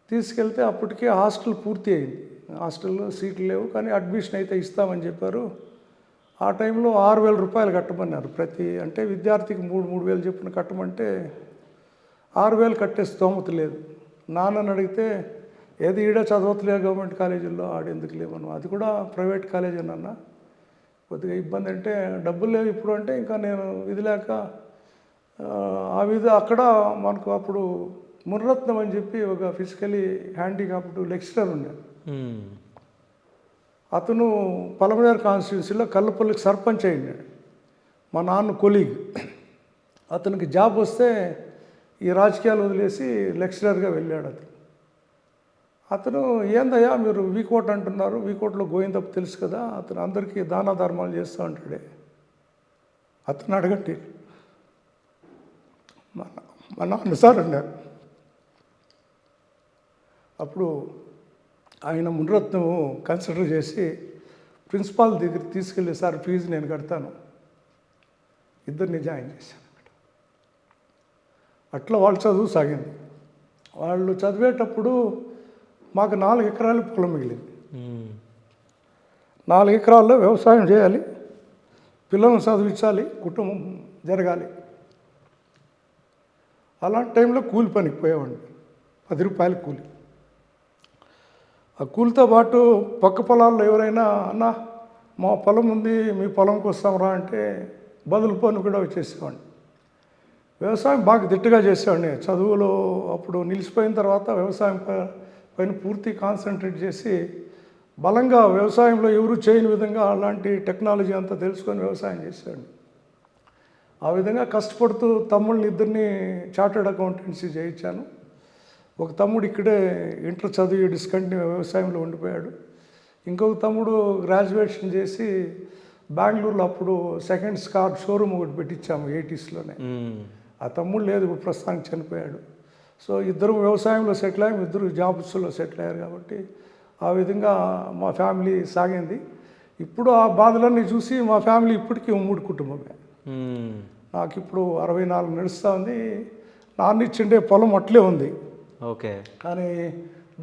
తీసుకెళ్తే అప్పటికే హాస్టల్ పూర్తి అయింది. హాస్టల్లో సీట్లు లేవు కానీ అడ్మిషన్ అయితే ఇస్తామని చెప్పారు. ఆ టైంలో 6,000 రూపాయలు కట్టమన్నారు అంటే విద్యార్థికి 3,000 చెప్పిన కట్టమంటే 6,000 కట్టే స్తోమత లేదు. నాన్నని అడిగితే ఏది ఈడ చదవట్లేదు గవర్నమెంట్ కాలేజీల్లో, ఆడెందుకు లేవను, అది కూడా ప్రైవేట్ కాలేజీ అన్న, కొద్దిగా ఇబ్బంది అంటే డబ్బులు లేవు ఇప్పుడు అంటే ఇంకా నేను ఇది లేక అక్కడ మనకు అప్పుడు మునరత్నం అని చెప్పి ఒక ఫిజికలీ హ్యాండిక్యాప్డ్ లెక్చరర్ ఉన్నాడు. అతను పలమనేరు కాన్స్టిట్యున్సీలో కల్లపల్లికి సర్పంచ్ అయ్యాడు, మా నాన్న కొలీగ్. అతనికి జాబ్ వస్తే ఈ రాజకీయాలు వదిలేసి లెక్చరర్గా వెళ్ళాడు. అతను ఏందయ్యా మీరు వీకోట్ అంటున్నారు, వీకోట్లో గోవిందప్ప తెలుసు కదా, అతను అందరికీ దాన ధర్మాలు చేస్తూ ఉంటాడే, అతను అడగట్టి మా నాన్న సార్ అన్నారు. అప్పుడు ఆయన మునరత్నం కన్సిడర్ చేసి ప్రిన్సిపాల్ దగ్గర తీసుకెళ్ళి సార్ ఫీజు నేను కడతాను, ఇద్దరిని జాయిన్ చేశాను. అట్లా వాళ్ళు చదువు సాగింది. వాళ్ళు చదివేటప్పుడు మాకు 4 ఎకరాలు పొలం మిగిలింది. 4 ఎకరాల్లో వ్యవసాయం చేయాలి, పిల్లలను చదివించాలి, కుటుంబం జరగాలి. అలాంటి టైంలో కూలి పనికి పోయేవాడిని, 10 రూపాయలు కూలి. ఆ కూలితో పాటు పక్క పొలాల్లో ఎవరైనా అన్న మా పొలం ఉంది మీ పొలంకి వస్తాంరా అంటే బదులు పని కూడా వచ్చేసేవాడిని. వ్యవసాయం బాగా దిట్టగా చేసేవాడిని. చదువులో అప్పుడు నిలిచిపోయిన తర్వాత వ్యవసాయం పైన పూర్తి కాన్సన్ట్రేట్ చేసి బలంగా వ్యవసాయంలో ఎవరు చేయని విధంగా అలాంటి టెక్నాలజీ అంతా తెలుసుకొని వ్యవసాయం చేసేవాడిని. ఆ విధంగా కష్టపడుతూ తమ్ముళ్ళని ఇద్దరిని చార్టర్డ్ అకౌంటెన్సీ చేయించాను. ఒక తమ్ముడు ఇక్కడే ఇంటర్ చదివి డిస్కంటిన్యూ వ్యవసాయంలో ఉండిపోయాడు. ఇంకొక తమ్ముడు గ్రాడ్యుయేషన్ చేసి బెంగళూరులో అప్పుడు సెకండ్ స్కార్ షోరూమ్ ఒకటి పెట్టించాము 80sలోనే. ఆ తమ్ముడు లేదు, ఇప్పుడు ప్రస్తుతానికి చనిపోయాడు. సో ఇద్దరు వ్యవసాయంలో సెటిల్ అయ్యాము, ఇద్దరు జాబ్స్లో సెటిల్ అయ్యారు. కాబట్టి ఆ విధంగా మా ఫ్యామిలీ సాగింది. ఇప్పుడు ఆ బాధలన్నీ చూసి మా ఫ్యామిలీ ఇప్పటికీ ఉమ్మడి కుటుంబమే. నాకు ఇప్పుడు 64 నడుస్తూ ఉంది. నాన్న ఇచ్చిండే పొలం అట్లే ఉంది. ఓకే. కానీ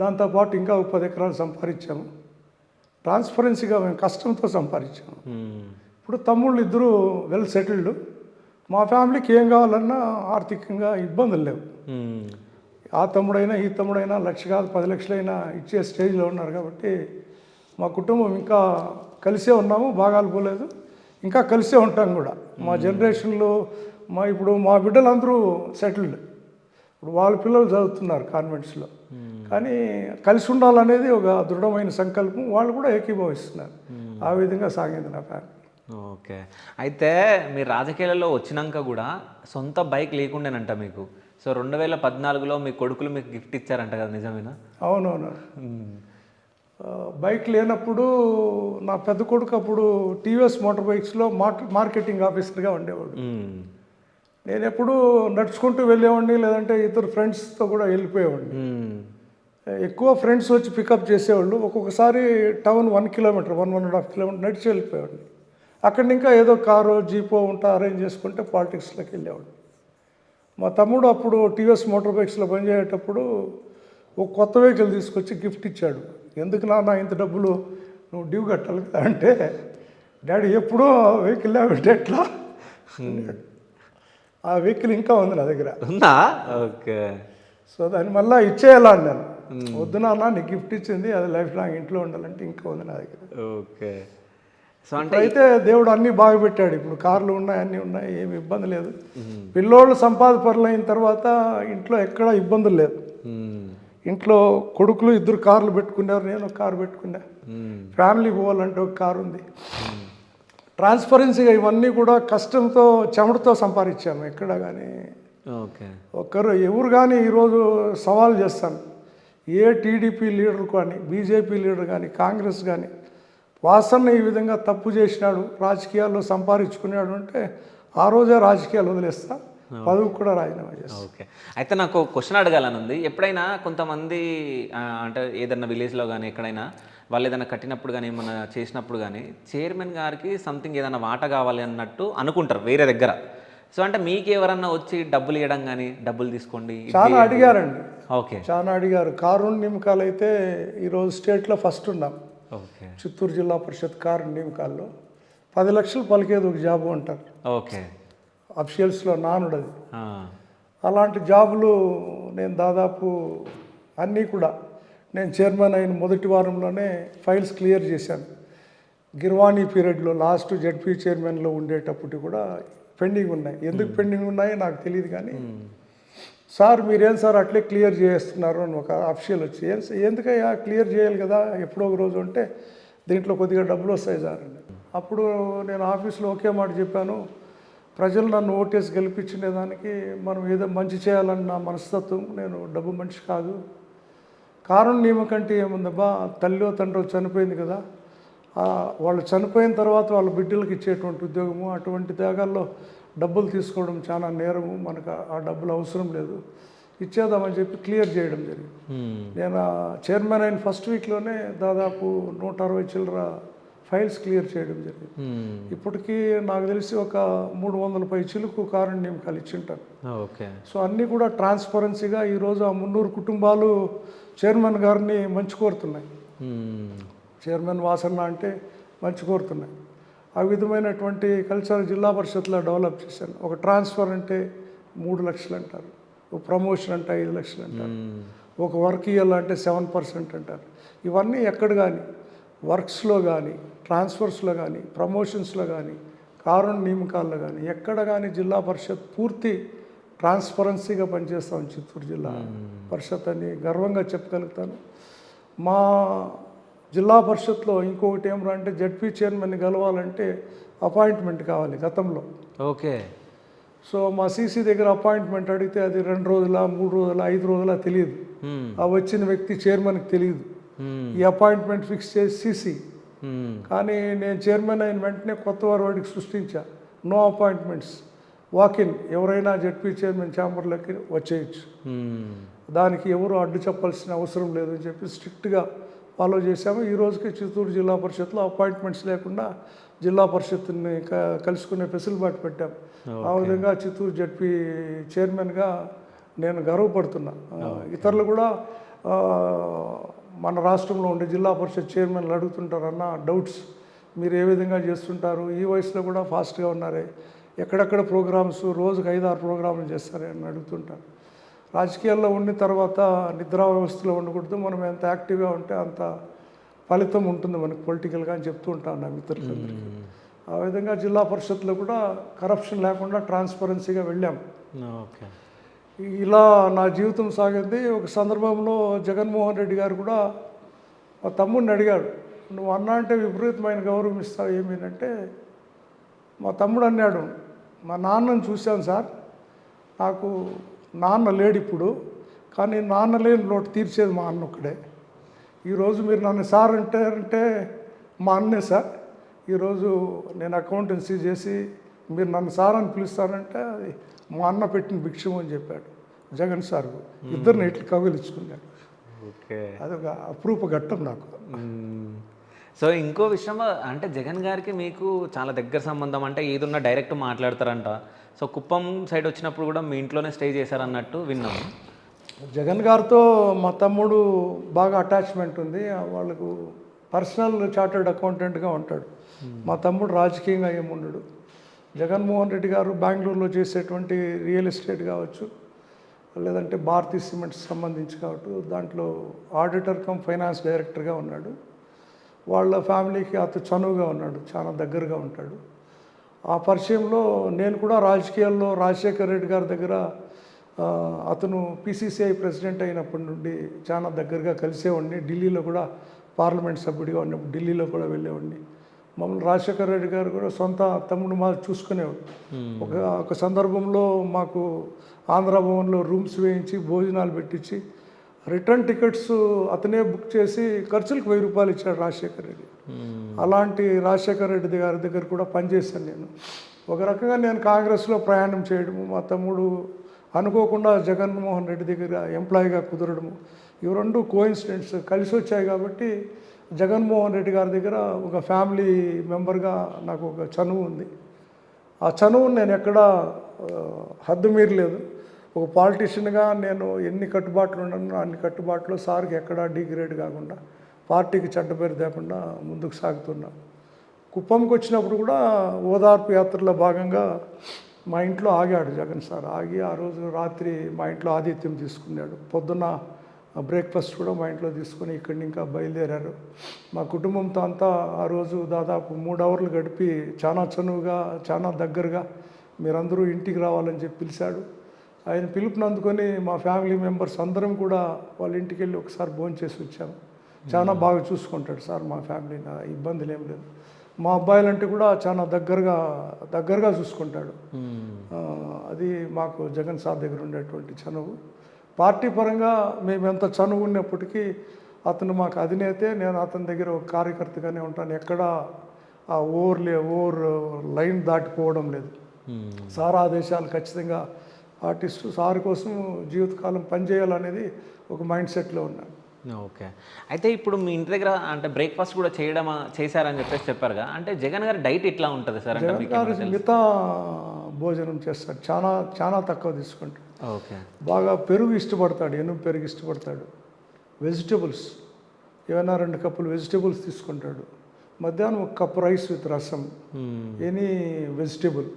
దాంతోపాటు ఇంకా 10 ఎకరాలు సంపాదించాము. ట్రాన్స్పరెన్సీగా మేము కష్టంతో సంపాదించాము. ఇప్పుడు తమ్ముళ్ళు ఇద్దరు వెల్ సెటిల్డ్. మా ఫ్యామిలీకి ఏం కావాలన్నా ఆర్థికంగా ఇబ్బందులు లేవు. ఆ తమ్ముడైనా ఈ తమ్ముడైనా 1,00,000 కాదు 10 లక్షలైనా ఇచ్చే స్టేజ్లో ఉన్నారు. కాబట్టి మా కుటుంబం ఇంకా కలిసే ఉన్నాము, భాగాలు పోలేదు, ఇంకా కలిసే ఉంటాం కూడా. మా జనరేషన్లో ఇప్పుడు మా బిడ్డలందరూ సెటిల్డ్. ఇప్పుడు వాళ్ళ పిల్లలు చదువుతున్నారు కాన్వెంట్స్లో. కానీ కలిసి ఉండాలనేది ఒక దృఢమైన సంకల్పం, వాళ్ళు కూడా ఏకీభవిస్తున్నారు. ఆ విధంగా సాగింది నా ఫ్యామిలీ. ఓకే. అయితే మీరు రాజకీయాలలో వచ్చినాక కూడా సొంత బైక్ లేకుండానంట మీకు. సో 2014లో మీ కొడుకులు మీకు గిఫ్ట్ ఇచ్చారంట కదా, నిజమేనా? అవునవును. బైక్ లేనప్పుడు నా పెద్ద కొడుకు అప్పుడు టీవీఎస్ మోటార్ బైక్స్లో మార్కెటింగ్ ఆఫీసర్గా ఉండేవాడు. నేను ఎప్పుడు నడుచుకుంటూ వెళ్ళేవాడిని, లేదంటే ఇద్దరు ఫ్రెండ్స్తో కూడా వెళ్ళిపోయేవాడిని. ఎక్కువ ఫ్రెండ్స్ వచ్చి పికప్ చేసేవాళ్ళు. ఒక్కొక్కసారి టౌన్ 1 కిలోమీటర్ 1.5 కిలోమీటర్ నడిచి వెళ్ళిపోయేవాడిని. అక్కడ ఇంకా ఏదో కారో జీపో ఉంటా అరేంజ్ చేసుకుంటే పాలిటిక్స్లోకి వెళ్ళేవాడు. మా తమ్ముడు అప్పుడు టీవీఎస్ మోటార్ బైక్స్లో పనిచేసేటప్పుడు ఒక కొత్త వెహికల్ తీసుకొచ్చి గిఫ్ట్ ఇచ్చాడు. ఎందుకు నాన్న ఇంత డబ్బులు నువ్వు డ్యూ కట్టాలి కదా అంటే, డాడీ ఎప్పుడూ వెహికల్ లేకుంటే ఎట్లా, ఆ వెహికల్ ఇంకా ఉంది నా దగ్గర. ఓకే. సో దాన్ని మళ్ళీ ఇచ్చేయాలని నేను, వద్దు నాన్న నీకు గిఫ్ట్ ఇచ్చింది అది లైఫ్ లాంగ్ ఇంట్లో ఉండాలంటే ఇంకా ఉంది నా దగ్గర. ఓకే. సో అంటే అయితే దేవుడు అన్నీ బాగా పెట్టాడు. ఇప్పుడు కార్లు ఉన్నాయి, అన్నీ ఉన్నాయి, ఏమి ఇబ్బంది లేదు. పిల్లోళ్ళు సంపాదపరులు అయిన తర్వాత ఇంట్లో ఎక్కడ ఇబ్బందులు లేదు. ఇంట్లో కొడుకులు 2 కార్లు పెట్టుకున్నారు, నేను ఒక కారు పెట్టుకున్నా. ఫ్యామిలీ పోవాలంటే ఒక కారు ఉంది. ట్రాన్స్పరెన్సీగా ఇవన్నీ కూడా కష్టంతో చెమటతో సంపాదించాము. ఎక్కడ కానీ ఓకే ఎవరు కానీ ఈరోజు సవాల్ చేస్తాను, ఏ టీడీపీ లీడర్ కానీ, బీజేపీ లీడర్ కానీ, కాంగ్రెస్ కానీ వాసన్న ఈ విధంగా తప్పు చేసినాడు, రాజకీయాల్లో సంపాదించుకున్నాడు అంటే ఆ రోజే రాజకీయాలు వదిలేస్తా, పదవి కూడా రాజీనామా చేస్తా. ఓకే అయితే నాకు క్వశ్చన్ అడగాలని ఉంది. ఎప్పుడైనా కొంతమంది అంటే ఏదన్నా విలేజ్లో కానీ ఎక్కడైనా వాళ్ళు ఏదైనా కట్టినప్పుడు కానీ ఏమన్నా చేసినప్పుడు కానీ చైర్మన్ గారికి సంథింగ్ ఏదైనా వాట కావాలి అన్నట్టు అనుకుంటారు వేరే దగ్గర. సో అంటే మీకు ఎవరన్నా వచ్చి డబ్బులు ఇవ్వడం కానీ డబ్బులు తీసుకోండి చాలా అడిగారండి. ఓకే చాలా అడిగారు. కారుణ్య నియామకాలు అయితే ఈరోజు స్టేట్లో ఫస్ట్ ఉన్నాం. ఓకే చిత్తూరు జిల్లా పరిషత్ కారుణ్య నియామకాల్లో 10 లక్షలు పలికేది ఒక జాబు అంటారు. ఓకే అఫిషియల్స్లో నానుడది. అలాంటి జాబులు నేను దాదాపు అన్నీ కూడా నేను చైర్మన్ అయిన మొదటి వారంలోనే ఫైల్స్ క్లియర్ చేశాను. గిర్వాణి పీరియడ్లో లాస్ట్ జడ్పీ చైర్మన్లో ఉండేటప్పుడు కూడా పెండింగ్ ఉన్నాయి. ఎందుకు పెండింగ్ ఉన్నాయో నాకు తెలియదు కానీ, సార్ మీరేం సార్ అట్లే క్లియర్ చేస్తున్నారు అని ఒక అఫిషియల్ వచ్చి, ఎందుకయ్యా క్లియర్ చేయాలి కదా ఎప్పుడో ఒక రోజు అంటే, దీంట్లో కొద్దిగా డబ్బులు వస్తాయి సార్ అని. అప్పుడు నేను ఆఫీస్లో ఒకే మాట చెప్పాను, ప్రజలు నన్ను ఓటేసి గెలిపించుకునే దానికి మనం ఏదో మంచి చేయాలని నా మనస్తత్వం, నేను డబ్బు మనిషి కాదు. కారణం నియమకంటే ఏముందబ్బా, తల్లిలో తండ్రి చనిపోయింది కదా, వాళ్ళు చనిపోయిన తర్వాత వాళ్ళ బిడ్డలకు ఇచ్చేటువంటి ఉద్యోగము, అటువంటి త్యాగాల్లో డబ్బులు తీసుకోవడం చాలా నేరము, మనకు ఆ డబ్బులు అవసరం లేదు, ఇచ్చేద్దామని చెప్పి క్లియర్ చేయడం జరిగింది. నేను చైర్మన్ అయిన ఫస్ట్ వీక్లోనే దాదాపు 160 చిల్లర ఫైల్స్ క్లియర్ చేయడం జరిగింది. ఇప్పటికీ నాకు తెలిసి ఒక 300 పై చిలుకు కారుణ్య నియామకాలు ఇచ్చింటారు. ఓకే సో అన్నీ కూడా ట్రాన్స్పరెన్సీగా ఈరోజు ఆ 300 కుటుంబాలు చైర్మన్ గారిని మంచి కోరుతున్నాయి. చైర్మన్ వాసన్న అంటే మంచి కోరుతున్నాయి. ఆ విధమైనటువంటి కల్చర్ జిల్లా పరిషత్లో డెవలప్ చేశాను. ఒక ట్రాన్స్ఫర్ అంటే 3 లక్షలు అంటారు, ఒక ప్రమోషన్ అంటే 5 లక్షలు అంటారు, ఒక వర్క్ ఇవ్వాలంటే 7% అంటారు. ఇవన్నీ ఎక్కడ కానీ వర్క్స్లో కానీ, ట్రాన్స్ఫర్స్లో కానీ, ప్రమోషన్స్లో కానీ, కారుణ్య నియామకాల్లో కానీ ఎక్కడ కానీ జిల్లా పరిషత్ పూర్తి ట్రాన్స్పరెన్సీగా పనిచేస్తాం. చిత్తూరు జిల్లా పరిషత్ అని గర్వంగా చెప్పగలుగుతాను. మా జిల్లా పరిషత్లో ఇంకొకటి ఏమరా అంటే, జడ్పీ చైర్మన్ని గెలవాలంటే అపాయింట్మెంట్ కావాలి గతంలో. ఓకే సో మా సీసీ దగ్గర అపాయింట్మెంట్ అడిగితే అది 2 రోజుల, 3 రోజుల, 5 రోజుల తెలియదు. ఆ వచ్చిన వ్యక్తి చైర్మన్కి తెలియదు. ఈ అపాయింట్మెంట్ ఫిక్స్ చేసి సీసీ. కానీ నేను చైర్మన్ అయిన వెంటనే కొత్త వాడికి సృష్టించా, నో అపాయింట్మెంట్స్, వాకిన్, ఎవరైనా జడ్పీ చైర్మన్ ఛాంబర్లోకి వచ్చేయచ్చు, దానికి ఎవరు అడ్డు చెప్పాల్సిన అవసరం లేదని చెప్పి స్ట్రిక్ట్గా ఫాలో చేశాము. ఈ రోజుకి చిత్తూరు జిల్లా పరిషత్లో అపాయింట్మెంట్స్ లేకుండా జిల్లా పరిషత్ని కలుసుకునే ఫెసిలిటీ పెట్టాం. ఆ విధంగా చిత్తూరు జడ్పీ చైర్మన్గా నేను గర్వపడుతున్నా. ఇతరులు కూడా మన రాష్ట్రంలో ఉండే జిల్లా పరిషత్ చైర్మన్లు అడుగుతుంటారన్న డౌట్స్, మీరు ఏ విధంగా చేస్తుంటారు, ఈ వయసులో కూడా ఫాస్ట్గా ఉన్నారే, ఎక్కడెక్కడ ప్రోగ్రామ్స్, రోజుకు 5-6 ప్రోగ్రాంలు చేస్తారే అని అడుగుతుంటారు. రాజకీయాల్లో ఉండిన తర్వాత నిద్రా వ్యవస్థలో ఉండకూడదు, మనం ఎంత యాక్టివ్గా ఉంటే అంత ఫలితం ఉంటుంది మనకు పొలిటికల్గా అని చెప్తూ ఉంటాను నా మిత్రులందరికీ. ఆ విధంగా జిల్లా పరిషత్లో కూడా కరప్షన్ లేకుండా ట్రాన్స్పరెన్సీగా వెళ్ళాం. ఓకే ఇలా నా జీవితం సాగింది. ఒక సందర్భంలో జగన్మోహన్ రెడ్డి గారు కూడా మా తమ్ముడిని అడిగాడు, నువ్వు అన్నా అంటే విపరీతమైన గౌరవం ఇస్తావు ఏమేనంటే, మా తమ్ముడు అన్నాడు, మా నాన్నని చూశాను సార్, నాకు నాన్న లేడు ఇప్పుడు, కానీ నాన్న లేని లోటు తీర్చేది మా అన్న ఒక్కడే. ఈరోజు మీరు నన్ను సార్ అంటే మా అన్నే సార్. ఈరోజు నేను అకౌంటెన్సీ చేసి మీరు నన్ను సార్ అని పిలుస్తారంటే అది మా అన్న పెట్టిన భిక్షం అని చెప్పాడు జగన్ సార్. ఇద్దరిని ఇట్లా కవిలించుకున్నాడు. ఓకే అదొక అప్రూప ఘట్టం నాకు. సో ఇంకో విషయం అంటే, జగన్ గారికి మీకు చాలా దగ్గర సంబంధం, అంటే ఏదున్నా డైరెక్ట్ మాట్లాడతారంట. సో కుప్పం సైడ్ వచ్చినప్పుడు కూడా మీ ఇంట్లోనే స్టే చేశారన్నట్టు విన్నాము. జగన్ గారితో మా తమ్ముడు బాగా అటాచ్మెంట్ ఉంది. వాళ్ళకు పర్సనల్ చార్టర్డ్ అకౌంటెంట్గా ఉంటాడు. మా తమ్ముడు రాజకీయంగా ఏముండడు. జగన్మోహన్ రెడ్డి గారు బెంగళూరులో చేసేటువంటి రియల్ ఎస్టేట్ కావచ్చు, లేదంటే భారతీ సిమెంట్స్ సంబంధించి కావచ్చు, దాంట్లో ఆడిటర్ కమ్ ఫైనాన్స్ డైరెక్టర్గా ఉన్నాడు. వాళ్ళ ఫ్యామిలీకి అతి చనువుగా ఉన్నాడు, చాలా దగ్గరగా ఉంటాడు. ఆ పరిచయంలో నేను కూడా రాజకీయాల్లో రాజశేఖర్ రెడ్డి గారి దగ్గర అతను పిసిసిఐ ప్రెసిడెంట్ అయినప్పటి నుండి చాలా దగ్గరగా కలిసేవాడిని. ఢిల్లీలో కూడా పార్లమెంట్ సభ్యుడిగా ఉన్నప్పుడు ఢిల్లీలో కూడా వెళ్ళేవాడిని. మమ్మల్ని రాజశేఖర్ రెడ్డి గారు కూడా సొంత తమ్ముడు మా చూసుకునేవాడు. ఒక సందర్భంలో మాకు ఆంధ్ర భవన్లో రూమ్స్ వేయించి భోజనాలు పెట్టించి రిటర్న్ టికెట్స్ అతనే బుక్ చేసి ఖర్చులకు 1000 రూపాయలు ఇచ్చాడు రాజశేఖర్ రెడ్డి. అలాంటి రాజశేఖర్ రెడ్డి గారి దగ్గర కూడా పనిచేశాను నేను. ఒక రకంగా నేను కాంగ్రెస్లో ప్రయాణం చేయడము, మా తమ్ముడు అనుకోకుండా జగన్మోహన్ రెడ్డి దగ్గర ఎంప్లాయీగా కుదరడము, ఇవి రెండు కోఇన్సిడెంట్స్ కలిసి వచ్చాయి. కాబట్టి జగన్మోహన్ రెడ్డి గారి దగ్గర ఒక ఫ్యామిలీ మెంబర్గా నాకు ఒక చనువు ఉంది. ఆ చనువును నేను ఎక్కడా హద్దు మీరలేదు. ఒక పాలిటీషియన్గా నేను ఎన్ని కట్టుబాట్లు ఉన్నానో అన్ని కట్టుబాట్లు సార్కి ఎక్కడా డిగ్రేడ్ కాకుండా, పార్టీకి చెడ్డ పేరు తేకుండా ముందుకు సాగుతున్నా. కుప్పంకి వచ్చినప్పుడు కూడా ఓదార్పు యాత్రలో భాగంగా మా ఇంట్లో ఆగాడు జగన్ సార్. ఆగి ఆ రోజు రాత్రి మా ఇంట్లో ఆతిథ్యం తీసుకున్నాడు. పొద్దున్న బ్రేక్ఫాస్ట్ కూడా మా ఇంట్లో తీసుకొని ఇక్కడి ఇంకా బయలుదేరారు. మా కుటుంబంతో అంతా ఆ రోజు దాదాపు 3 అవర్లు గడిపి చాలా చనువుగా, చాలా దగ్గరగా మీరందరూ ఇంటికి రావాలని చెప్పి పిలిచాడు. ఆయన పిలుపుని అందుకొని మా ఫ్యామిలీ మెంబర్స్ అందరం కూడా వాళ్ళ ఇంటికి వెళ్ళి ఒకసారి భోంచేసి వచ్చాము. చాలా బాగా చూసుకుంటాడు సార్ మా ఫ్యామిలీని, ఇబ్బందులు ఏం లేదు. మా అబ్బాయిలంటే కూడా చాలా దగ్గరగా చూసుకుంటాడు. అది మాకు జగన్ సార్ దగ్గర ఉండేటువంటి చనువు. పార్టీ పరంగా మేము ఎంత చనువు ఉన్నప్పటికీ అతను మాకు అధినేతే, నేను అతని దగ్గర ఒక కార్యకర్తగానే ఉంటాను. ఎక్కడా ఆ ఓవర్ లైన్ దాటిపోవడం లేదు. సార్ ఆదేశాలు ఖచ్చితంగా ఆర్టిస్టు సార్ కోసం జీవితకాలం పనిచేయాలనేది ఒక మైండ్ సెట్లో ఉన్నాను. ఓకే. అయితే ఇప్పుడు మీ ఇంటి దగ్గర అంటే బ్రేక్ఫాస్ట్ కూడా చేశారని చెప్పారుగా, అంటే జగన్ గారి డైట్ ఇట్లా ఉంటుంది సార్? అంటే జగన్ గారు మిగతా భోజనం చేస్తాడు, చాలా తక్కువ తీసుకుంటాడు. ఓకే. బాగా పెరుగు ఇష్టపడతాడు, ఎనుము పెరుగు ఇష్టపడతాడు. వెజిటేబుల్స్ ఏమైనా 2 కప్పులు వెజిటేబుల్స్ తీసుకుంటాడు. మధ్యాహ్నం 1 కప్ రైస్ విత్ రసం, ఎనీ వెజిటేబుల్.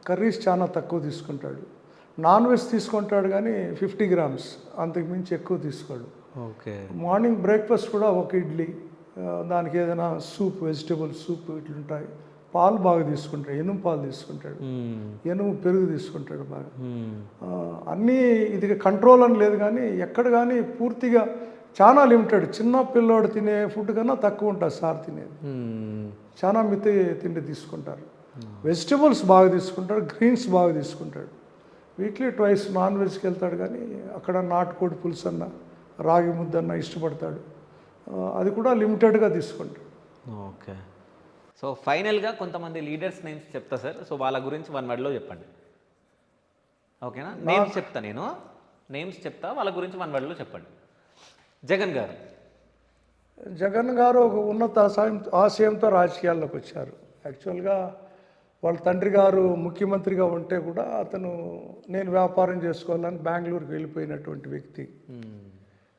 కర్రీస్ చాలా తక్కువ తీసుకుంటాడు. నాన్ వెజ్ తీసుకుంటాడు కానీ 50 గ్రామ్స్, అంతకు మించి ఎక్కువ తీసుకోడు. ఓకే. మార్నింగ్ బ్రేక్ఫాస్ట్ కూడా ఒక ఇడ్లీ, దానికి ఏదైనా సూప్, వెజిటేబుల్ సూప్ ఇట్లుంటాయి. పాలు బాగా తీసుకుంటాడు, ఎనుము పాలు తీసుకుంటాడు, ఎనుము పెరుగు తీసుకుంటాడు బాగా. అన్నీ ఇది కంట్రోల్ అని లేదు కానీ ఎక్కడ కానీ పూర్తిగా చాలా లిమిటెడ్. చిన్న పిల్లోడు తినే ఫుడ్ కన్నా తక్కువ ఉంటుంది సార్ తినేది. చాలా మితి తిండి తీసుకుంటారు. వెజిటేబుల్స్ బాగా తీసుకుంటాడు, గ్రీన్స్ బాగా తీసుకుంటాడు. వీక్లీ 2 నాన్ వెజ్కి వెళ్తాడు కానీ అక్కడ నాటుకోడి పులుసు అన్న, రాగి ముద్దన్న ఇష్టపడతాడు. అది కూడా లిమిటెడ్గా తీసుకుంటాడు. ఓకే. సో ఫైనల్గా కొంతమంది లీడర్స్ నేమ్స్ చెప్తా సార్. సో వాళ్ళ గురించి 1 వర్డ్లో చెప్పండి, ఓకేనా? నేమ్స్ చెప్తా, నేను నేమ్స్ చెప్తా, వాళ్ళ గురించి 1 వర్డ్లో చెప్పండి. జగన్ గారు ఒక ఉన్నత ఆశయంతో రాజకీయాల్లోకి వచ్చారు. యాక్చువల్గా వాళ్ళ తండ్రి గారు ముఖ్యమంత్రిగా ఉంటే కూడా అతను నేను వ్యాపారం చేసుకోవాలని బెంగళూరుకి వెళ్ళిపోయినటువంటి వ్యక్తి.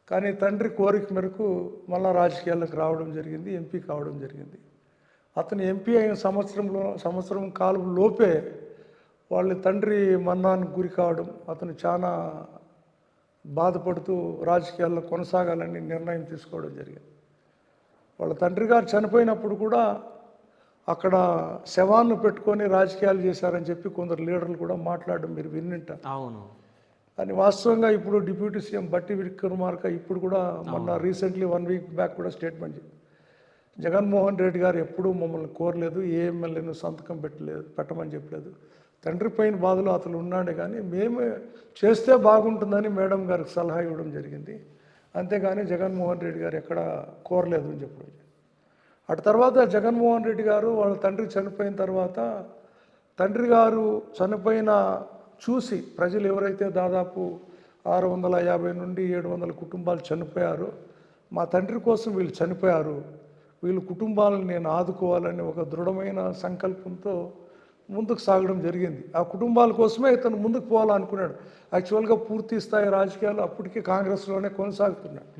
కానీ తండ్రి కోరిక మేరకు మళ్ళా రాజకీయాల్లోకి రావడం జరిగింది, ఎంపీ కావడం జరిగింది. అతను ఎంపీ అయిన సంవత్సరం కాలం లోపే వాళ్ళ తండ్రి మరణానికి గురి కావడం, అతను చాలా బాధపడుతూ రాజకీయాల్లో కొనసాగాలని నిర్ణయం తీసుకోవడం జరిగింది. వాళ్ళ తండ్రి గారు చనిపోయినప్పుడు కూడా అక్కడ శవాన్ని పెట్టుకొని రాజకీయాలు చేశారని చెప్పి కొందరు లీడర్లు కూడా మాట్లాడడం మీరు విన్నింటారు. అవును. కానీ వాస్తవంగా ఇప్పుడు డిప్యూటీ సీఎం బట్టి విక్రమార్క ఇప్పుడు కూడా మొన్న రీసెంట్లీ 1 వీక్ బ్యాక్ కూడా స్టేట్మెంట్ చెప్పి, జగన్మోహన్ రెడ్డి గారు ఎప్పుడూ మమ్మల్ని కోరలేదు, ఏ ఎమ్మెల్యేను సంతకం పెట్టమని చెప్పలేదు. తండ్రి పైన బాధలో అతను ఉన్నాడే కానీ మేము చేస్తే బాగుంటుందని మేడం గారికి సలహా ఇవ్వడం జరిగింది. అంతేగాని జగన్మోహన్ రెడ్డి గారు ఎక్కడ కోరలేదు అని చెప్పడం. అటు తర్వాత జగన్మోహన్ రెడ్డి గారు వాళ్ళ తండ్రి చనిపోయిన తర్వాత, తండ్రి గారు చనిపోయిన చూసి ప్రజలు ఎవరైతే దాదాపు 650 నుండి 700 కుటుంబాలు చనిపోయారో, మా తండ్రి కోసం వీళ్ళు చనిపోయారు, వీళ్ళ కుటుంబాలను నేను ఆదుకోవాలని ఒక దృఢమైన సంకల్పంతో ముందుకు సాగడం జరిగింది. ఆ కుటుంబాల కోసమే ఇతను ముందుకు పోవాలనుకున్నాడు. యాక్చువల్గా పూర్తి స్థాయి రాజకీయాలు అప్పటికే కాంగ్రెస్లోనే కొనసాగుతున్నాడు.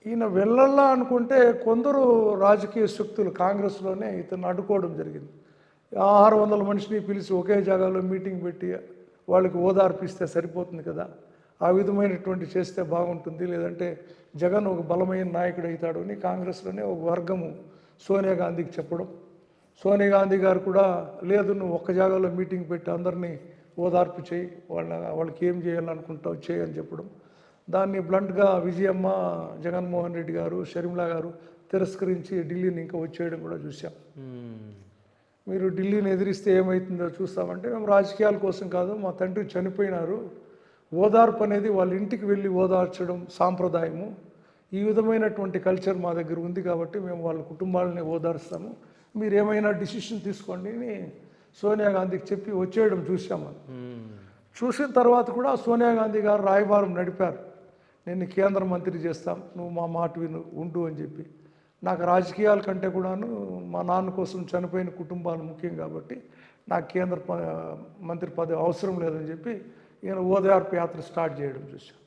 ఈయన వెళ్ళాలా అనుకుంటే కొందరు రాజకీయ శక్తులు కాంగ్రెస్లోనే ఇతను అడ్డుకోవడం జరిగింది. 600 మనిషిని పిలిచి ఒకే జాగాలో మీటింగ్ పెట్టి వాళ్ళకి ఓదార్పిస్తే సరిపోతుంది కదా ఆ విధమైనటువంటి చేస్తే బాగుంటుంది, లేదంటే జగన్ ఒక బలమైన నాయకుడు అవుతాడు అని కాంగ్రెస్లోనే ఒక వర్గము సోనియా గాంధీకి చెప్పడం, సోనియా గాంధీ గారు కూడా లేదు నువ్వు ఒక్క జాగాలో మీటింగ్ పెట్టి అందరినీ ఓదార్పు చేయి, వాళ్ళకి ఏం చేయాలనుకుంటావు చేయి అని చెప్పడం, దాన్ని బ్లంట్గా విజయమ్మ, జగన్మోహన్ రెడ్డి గారు, షర్మిల గారు తిరస్కరించి ఢిల్లీని ఇంకా వచ్చేయడం కూడా చూసాం. మీరు ఢిల్లీని ఎదిరిస్తే ఏమవుతుందో చూస్తామంటే మేము రాజకీయాల కోసం కాదు, మా తండ్రి చనిపోయినారు, ఓదార్పు అనేది వాళ్ళ ఇంటికి వెళ్ళి ఓదార్చడం సాంప్రదాయము, ఈ విధమైనటువంటి కల్చర్ మా దగ్గర ఉంది కాబట్టి మేము వాళ్ళ కుటుంబాలని ఓదార్స్తాము, మీరు ఏమైనా డిసిషన్ తీసుకోండి అని సోనియా గాంధీకి చెప్పి వచ్చేయడం చూసాము. చూసిన తర్వాత కూడా సోనియా గాంధీ గారు రాయబారం నడిపారు, నేను కేంద్ర మంత్రి చేస్తాం, నువ్వు మా మాట విను ఉండు అని చెప్పి. నాకు రాజకీయాల కంటే కూడాను మా నాన్న కోసం చనిపోయిన కుటుంబాలు ముఖ్యం కాబట్టి నాకు కేంద్ర మంత్రి పదవి అవసరం లేదని చెప్పి ఈయన ఓదార్పు యాత్ర స్టార్ట్ చేయడం చూసాం.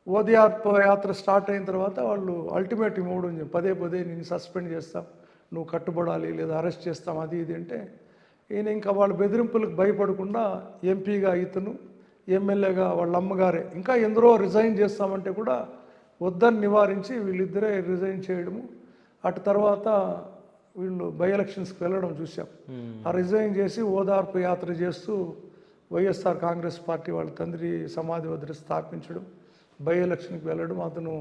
ఓదార్పు యాత్ర స్టార్ట్ అయిన తర్వాత వాళ్ళు అల్టిమేటం ఇవ్వడం, పదే పదే నేను సస్పెండ్ చేస్తాం, నువ్వు కట్టుబడాలి లేదా అరెస్ట్ చేస్తాం అది ఇది అంటే ఈయన ఇంకా వాళ్ళ బెదిరింపులకు భయపడకుండా ఎంపీగా ఇతను, ఎమ్మెల్యేగా వాళ్ళ అమ్మగారే, ఇంకా ఎందరో రిజైన్ చేస్తామంటే కూడా వద్దని నివారించి వీళ్ళిద్దరే రిజైన్ చేయడము. అటు తర్వాత వీళ్ళు బై ఎలక్షన్స్కి వెళ్ళడం చూసాం. ఆ రిజైన్ చేసి ఓదార్పు యాత్ర చేస్తూ వైఎస్ఆర్ కాంగ్రెస్ పార్టీ వాళ్ళ తండ్రి సమాధి వద్ద స్థాపించడం, బై ఎలక్షన్కి వెళ్ళడం, అతను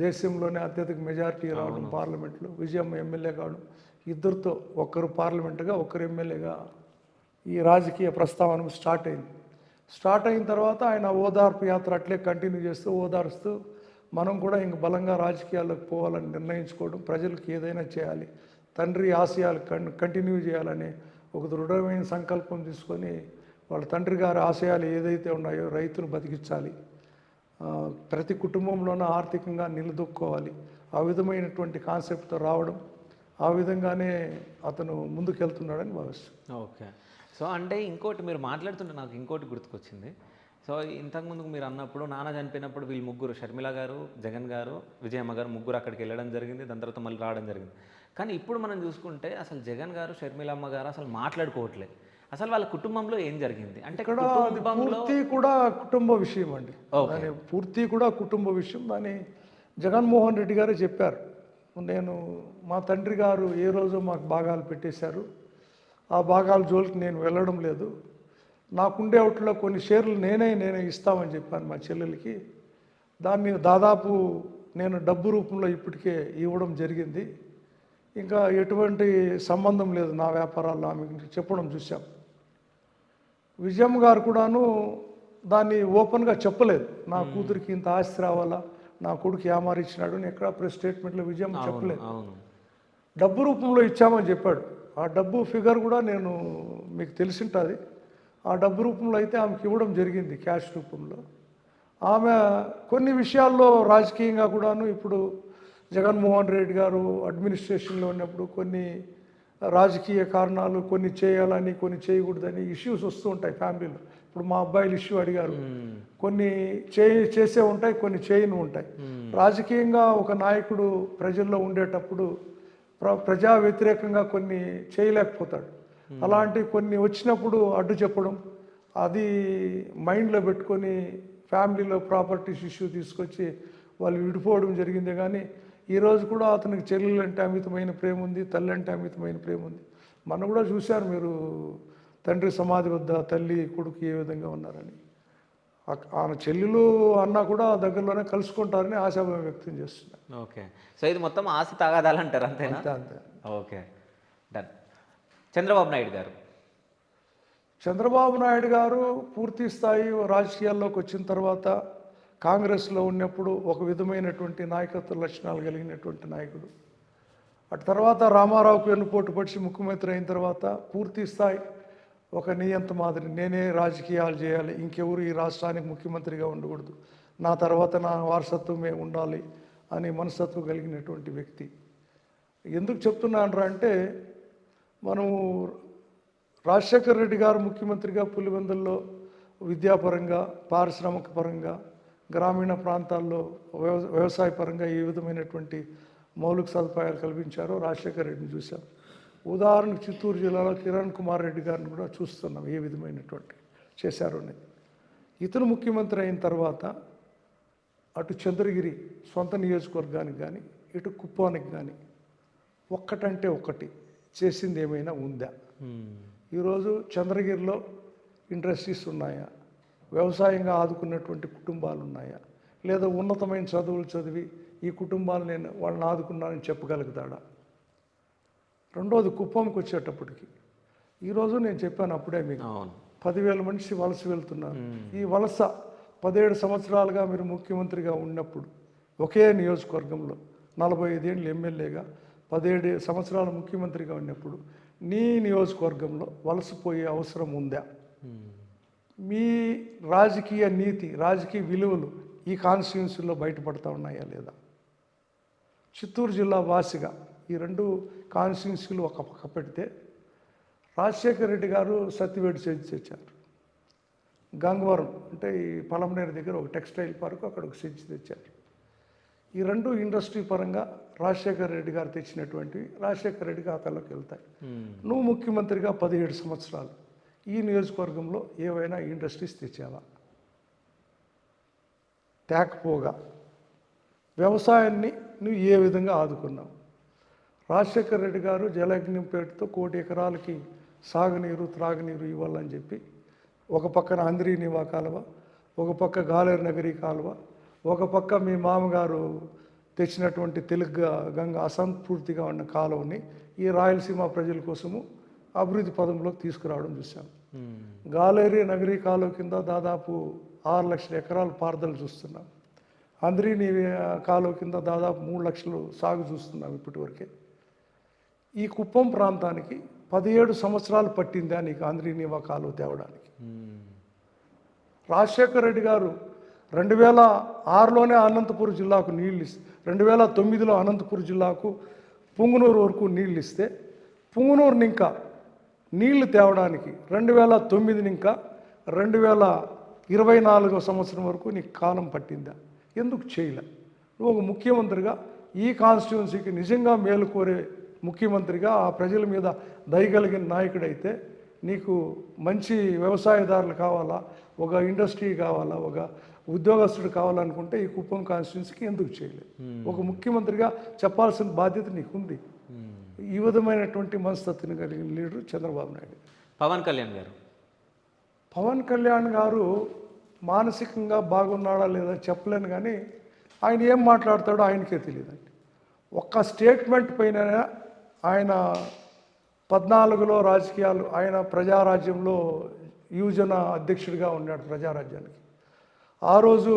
దేశంలోనే అత్యధిక మెజారిటీ రావడం పార్లమెంట్లో, విజయమ్మ ఎమ్మెల్యే కావడం, ఇద్దరితో ఒకరు పార్లమెంటుగా ఒకరు ఎమ్మెల్యేగా ఈ రాజకీయ ప్రస్తావన స్టార్ట్ అయింది. స్టార్ట్ అయిన తర్వాత ఆయన ఓదార్పు యాత్ర అట్లే కంటిన్యూ చేస్తూ ఓదారుస్తూ మనం కూడా ఇంక బలంగా రాజకీయాల్లోకి పోవాలని నిర్ణయించుకోవడం, ప్రజలకు ఏదైనా చేయాలి, తండ్రి ఆశయాలు కంటిన్యూ చేయాలని ఒక దృఢమైన సంకల్పం తీసుకొని వాళ్ళ తండ్రి గారి ఆశయాలు ఏదైతే ఉన్నాయో రైతును బతికించాలి, ప్రతి కుటుంబంలోనూ ఆర్థికంగా నిలదొక్కోవాలి, ఆ విధమైనటువంటి కాన్సెప్ట్తో రావడం, ఆ విధంగానే అతను ముందుకెళ్తున్నాడని భావిస్తున్నాను. ఓకే. సో అంటే ఇంకోటి మీరు మాట్లాడుతుంటే నాకు ఇంకోటి గుర్తుకొచ్చింది. సో ఇంతకుముందుకు మీరు అన్నప్పుడు నాన్న చనిపోయినప్పుడు వీళ్ళు ముగ్గురు, షర్మిల గారు, జగన్ గారు, విజయమ్మ గారు ముగ్గురు అక్కడికి వెళ్ళడం జరిగింది, దాని తర్వాత మళ్ళీ రావడం జరిగింది. కానీ ఇప్పుడు మనం చూసుకుంటే అసలు జగన్ గారు, షర్మిలమ్మ గారు అసలు మాట్లాడుకోవట్లేదు. అసలు వాళ్ళ కుటుంబంలో ఏం జరిగింది అంటే పూర్తి కూడా కుటుంబ విషయం అండి, పూర్తి కూడా కుటుంబ విషయం. దాన్ని జగన్మోహన్ రెడ్డి గారే చెప్పారు, నేను మా తండ్రి గారు ఏ రోజు మాకు భాగాలు పెట్టేశారు, ఆ భాగాల జోలికి నేను వెళ్ళడం లేదు, నాకుండే వాటిలో కొన్ని షేర్లు నేనే ఇస్తామని చెప్పాను మా చెల్లెలకి, దాన్ని దాదాపు నేను డబ్బు రూపంలో ఇప్పటికే ఇవ్వడం జరిగింది, ఇంకా ఎటువంటి సంబంధం లేదు నా వ్యాపారాల్లో ఆమెకు చెప్పడం చూసాం. విజయమ్మ గారు కూడాను దాన్ని ఓపెన్గా చెప్పలేదు, నా కూతురికి ఇంత ఆస్తి రావాలా, నా కొడుకు ఏమారిచ్చినాడు అని ఎక్కడ ప్రెస్ స్టేట్మెంట్లో విజయమ్మ చెప్పలేదు, డబ్బు రూపంలో ఇచ్చామని చెప్పాడు. ఆ డబ్బు ఫిగర్ కూడా నేను మీకు తెలిసింటుంది, ఆ డబ్బు రూపంలో అయితే ఆమెకి ఇవ్వడం జరిగింది, క్యాష్ రూపంలో. ఆమె కొన్ని విషయాల్లో రాజకీయంగా కూడాను ఇప్పుడు జగన్మోహన్ రెడ్డి గారు అడ్మినిస్ట్రేషన్లో ఉన్నప్పుడు కొన్ని రాజకీయ కారణాలు, కొన్ని చేయాలని కొన్ని చేయకూడదని ఇష్యూస్ వస్తూ ఉంటాయి ఫ్యామిలీలో. ఇప్పుడు మా అబ్బాయిలు ఇష్యూ అడిగారు, కొన్ని చేసే ఉంటాయి, కొన్ని చేయని ఉంటాయి. రాజకీయంగా ఒక నాయకుడు ప్రజల్లో ఉండేటప్పుడు ప్రజా వ్యతిరేకంగా కొన్ని చేయలేకపోతాడు, అలాంటి కొన్ని వచ్చినప్పుడు అడ్డు చెప్పడం, అది మైండ్లో పెట్టుకొని ఫ్యామిలీలో ప్రాపర్టీస్ ఇష్యూ తీసుకొచ్చి వాళ్ళు విడిపోవడం జరిగిందే. కానీ ఈరోజు కూడా అతనికి చెల్లెలు అంటే అమితమైన ప్రేమ ఉంది, తల్లి అంటే అమితమైన ప్రేమ ఉంది. మనం కూడా చూశారు మీరు, తండ్రి సమాధి వద్ద తల్లి కొడుకు ఏ విధంగా ఉన్నారని. ఆయన చెల్లెలు అన్న కూడా దగ్గరలోనే కలుసుకుంటారని ఆశాభావం వ్యక్తం చేస్తున్నారు. ఓకే. సో ఇది మొత్తం ఆస్తి తగాదాలంటారు అంతేనా? అంతే. Okay, done. చంద్రబాబు నాయుడు గారు చంద్రబాబు నాయుడు గారు పూర్తి స్థాయి రాజకీయాల్లోకి వచ్చిన తర్వాత కాంగ్రెస్లో ఉన్నప్పుడు ఒక విధమైనటువంటి నాయకత్వ లక్షణాలు కలిగినటువంటి నాయకుడు. అటు తర్వాత రామారావుకు వెన్నుపోటు పడిచి ముఖ్యమంత్రి అయిన తర్వాత పూర్తి స్థాయి ఒక నియంత మాదిరి, నేనే రాజకీయాలు చేయాలి, ఇంకెవరు ఈ రాష్ట్రానికి ముఖ్యమంత్రిగా ఉండకూడదు, నా తర్వాత నా వారసత్వమే ఉండాలి అనే మనస్తత్వం కలిగినటువంటి వ్యక్తి. ఎందుకు చెప్తున్నాను అంటే, మనము రాజశేఖర్ రెడ్డి గారు ముఖ్యమంత్రిగా పులివెందుల్లో విద్యాపరంగా, పారిశ్రామిక పరంగా, గ్రామీణ ప్రాంతాల్లో వ్యవసాయ పరంగా ఏ విధమైనటువంటి మౌలిక సదుపాయాలు కల్పించారో రాజశేఖర్ రెడ్డిని చూసాం. ఉదాహరణకు చిత్తూరు జిల్లాలో కిరణ్ కుమార్ రెడ్డి గారిని కూడా చూస్తున్నాం ఏ విధమైనటువంటి చేశారు అని. ఇతను ముఖ్యమంత్రి అయిన తర్వాత అటు చంద్రగిరి సొంత నియోజకవర్గానికి కానీ ఇటు కుప్పానికి కానీ ఒక్కటంటే ఒక్కటి చేసింది ఏమైనా ఉందా? ఈరోజు చంద్రగిరిలో ఇండస్ట్రీస్ ఉన్నాయా? వ్యవసాయంగా ఆదుకున్నటువంటి కుటుంబాలు ఉన్నాయా? లేదా ఉన్నతమైన చదువులు చదివి ఈ కుటుంబాలు నేను వాళ్ళని ఆదుకున్నానని చెప్పగలుగుతాడా? రెండోది కుప్పంకి వచ్చేటప్పటికి ఈరోజు నేను చెప్పాను అప్పుడే మీకు 10,000 మనిషి వలస వెళ్తున్నారు. ఈ వలస 17 సంవత్సరాలుగా మీరు ముఖ్యమంత్రిగా ఉన్నప్పుడు ఒకే నియోజకవర్గంలో 45 ఏళ్ళు ఎమ్మెల్యేగా 17 సంవత్సరాల ముఖ్యమంత్రిగా ఉన్నప్పుడు నీ నియోజకవర్గంలో వలసపోయే అవసరం ఉందా? మీ రాజకీయ నీతి, రాజకీయ విలువలు ఈ కాన్స్టిట్యున్సీలో బయటపడతా ఉన్నాయా లేదా? చిత్తూరు జిల్లా వాసిగా ఈ 2 కాన్స్టిట్యున్సీలు ఒక పక్క పెడితే రాజశేఖర రెడ్డి గారు సత్యవేడు సెంచు తెచ్చారు. గంగవరం అంటే ఈ పలమనేరు దగ్గర ఒక టెక్స్టైల్ పార్క్, అక్కడ ఒక సెంచు తెచ్చారు. ఈ 2 ఇండస్ట్రీ పరంగా రాజశేఖర రెడ్డి గారు తెచ్చినటువంటివి రాజశేఖర రెడ్డి ఖాతాలోకి వెళ్తాయి. నువ్వు ముఖ్యమంత్రిగా 17 సంవత్సరాలు ఈ నియోజకవర్గంలో ఏవైనా ఇండస్ట్రీస్ తెచ్చావా? తేకపోగా వ్యవసాయాన్ని నువ్వు ఏ విధంగా ఆదుకున్నావు? రాజశేఖర రెడ్డి గారు జలయజ్ఞం పేరుతో 1 కోటి ఎకరాలకి సాగునీరు, త్రాగునీరు ఇవ్వాలని చెప్పి ఒక పక్కన అంద్రీ నివా కాలువ, ఒక పక్క గాలేరు నగరి కాలువ, ఒక పక్క మీ మామగారు తెచ్చినటువంటి తెలుగు గంగ అసంపూర్తిగా ఉన్న కాలువని ఈ రాయలసీమ ప్రజల కోసము అభివృద్ధి పదంలోకి తీసుకురావడం చూసాం. గాలేరు నగరి కాలువ కింద దాదాపు 6 లక్షల ఎకరాలు పారుదల చూస్తున్నాం. అంద్రీని కాలువ కింద దాదాపు 3 లక్షలు సాగు చూస్తున్నాం ఇప్పటివరకే. ఈ కుప్పం ప్రాంతానికి 17 సంవత్సరాలు పట్టిందా నీకు అంద్రీనివా కాలువ తేవడానికి? రాజశేఖర రెడ్డి గారు 2006లోనే అనంతపురం జిల్లాకు నీళ్ళు ఇస్తే, 2009లో అనంతపురం జిల్లాకు పుంగనూరు వరకు నీళ్ళు ఇస్తే, పుంగనూరుని ఇంకా నీళ్లు తేవడానికి 2009 ఇంకా 2024 సంవత్సరం వరకు నీకు కాలం పట్టిందా? ఎందుకు చేయలే? నువ్వు ఒక ముఖ్యమంత్రిగా ఈ కాన్స్టిట్యున్సీకి నిజంగా మేలు కోరే ముఖ్యమంత్రిగా, ఆ ప్రజల మీద దయగలిగిన నాయకుడైతే నీకు మంచి వ్యవసాయదారులు కావాలా, ఒక ఇండస్ట్రీ కావాలా, ఒక ఉద్యోగస్తుడు కావాలనుకుంటే ఈ కుప్పం కాన్స్టిట్యున్సీకి ఎందుకు చేయలేదు? ఒక ముఖ్యమంత్రిగా చెప్పాల్సిన బాధ్యత నీకుంది. ఈ విధమైనటువంటి మనస్తత్వం కలిగిన లీడరు చంద్రబాబు నాయుడు. పవన్ కళ్యాణ్ గారు మానసికంగా బాగున్నాడా లేదా చెప్పలేను, కానీ ఆయన ఏం మాట్లాడతాడో ఆయనకే తెలియదండి. ఒక్క స్టేట్మెంట్ పైన ఆయన 14లో రాజకీయాలు, ఆయన ప్రజారాజ్యంలో యువజన అధ్యక్షుడిగా ఉన్నాడు ప్రజారాజ్యానికి. ఆ రోజు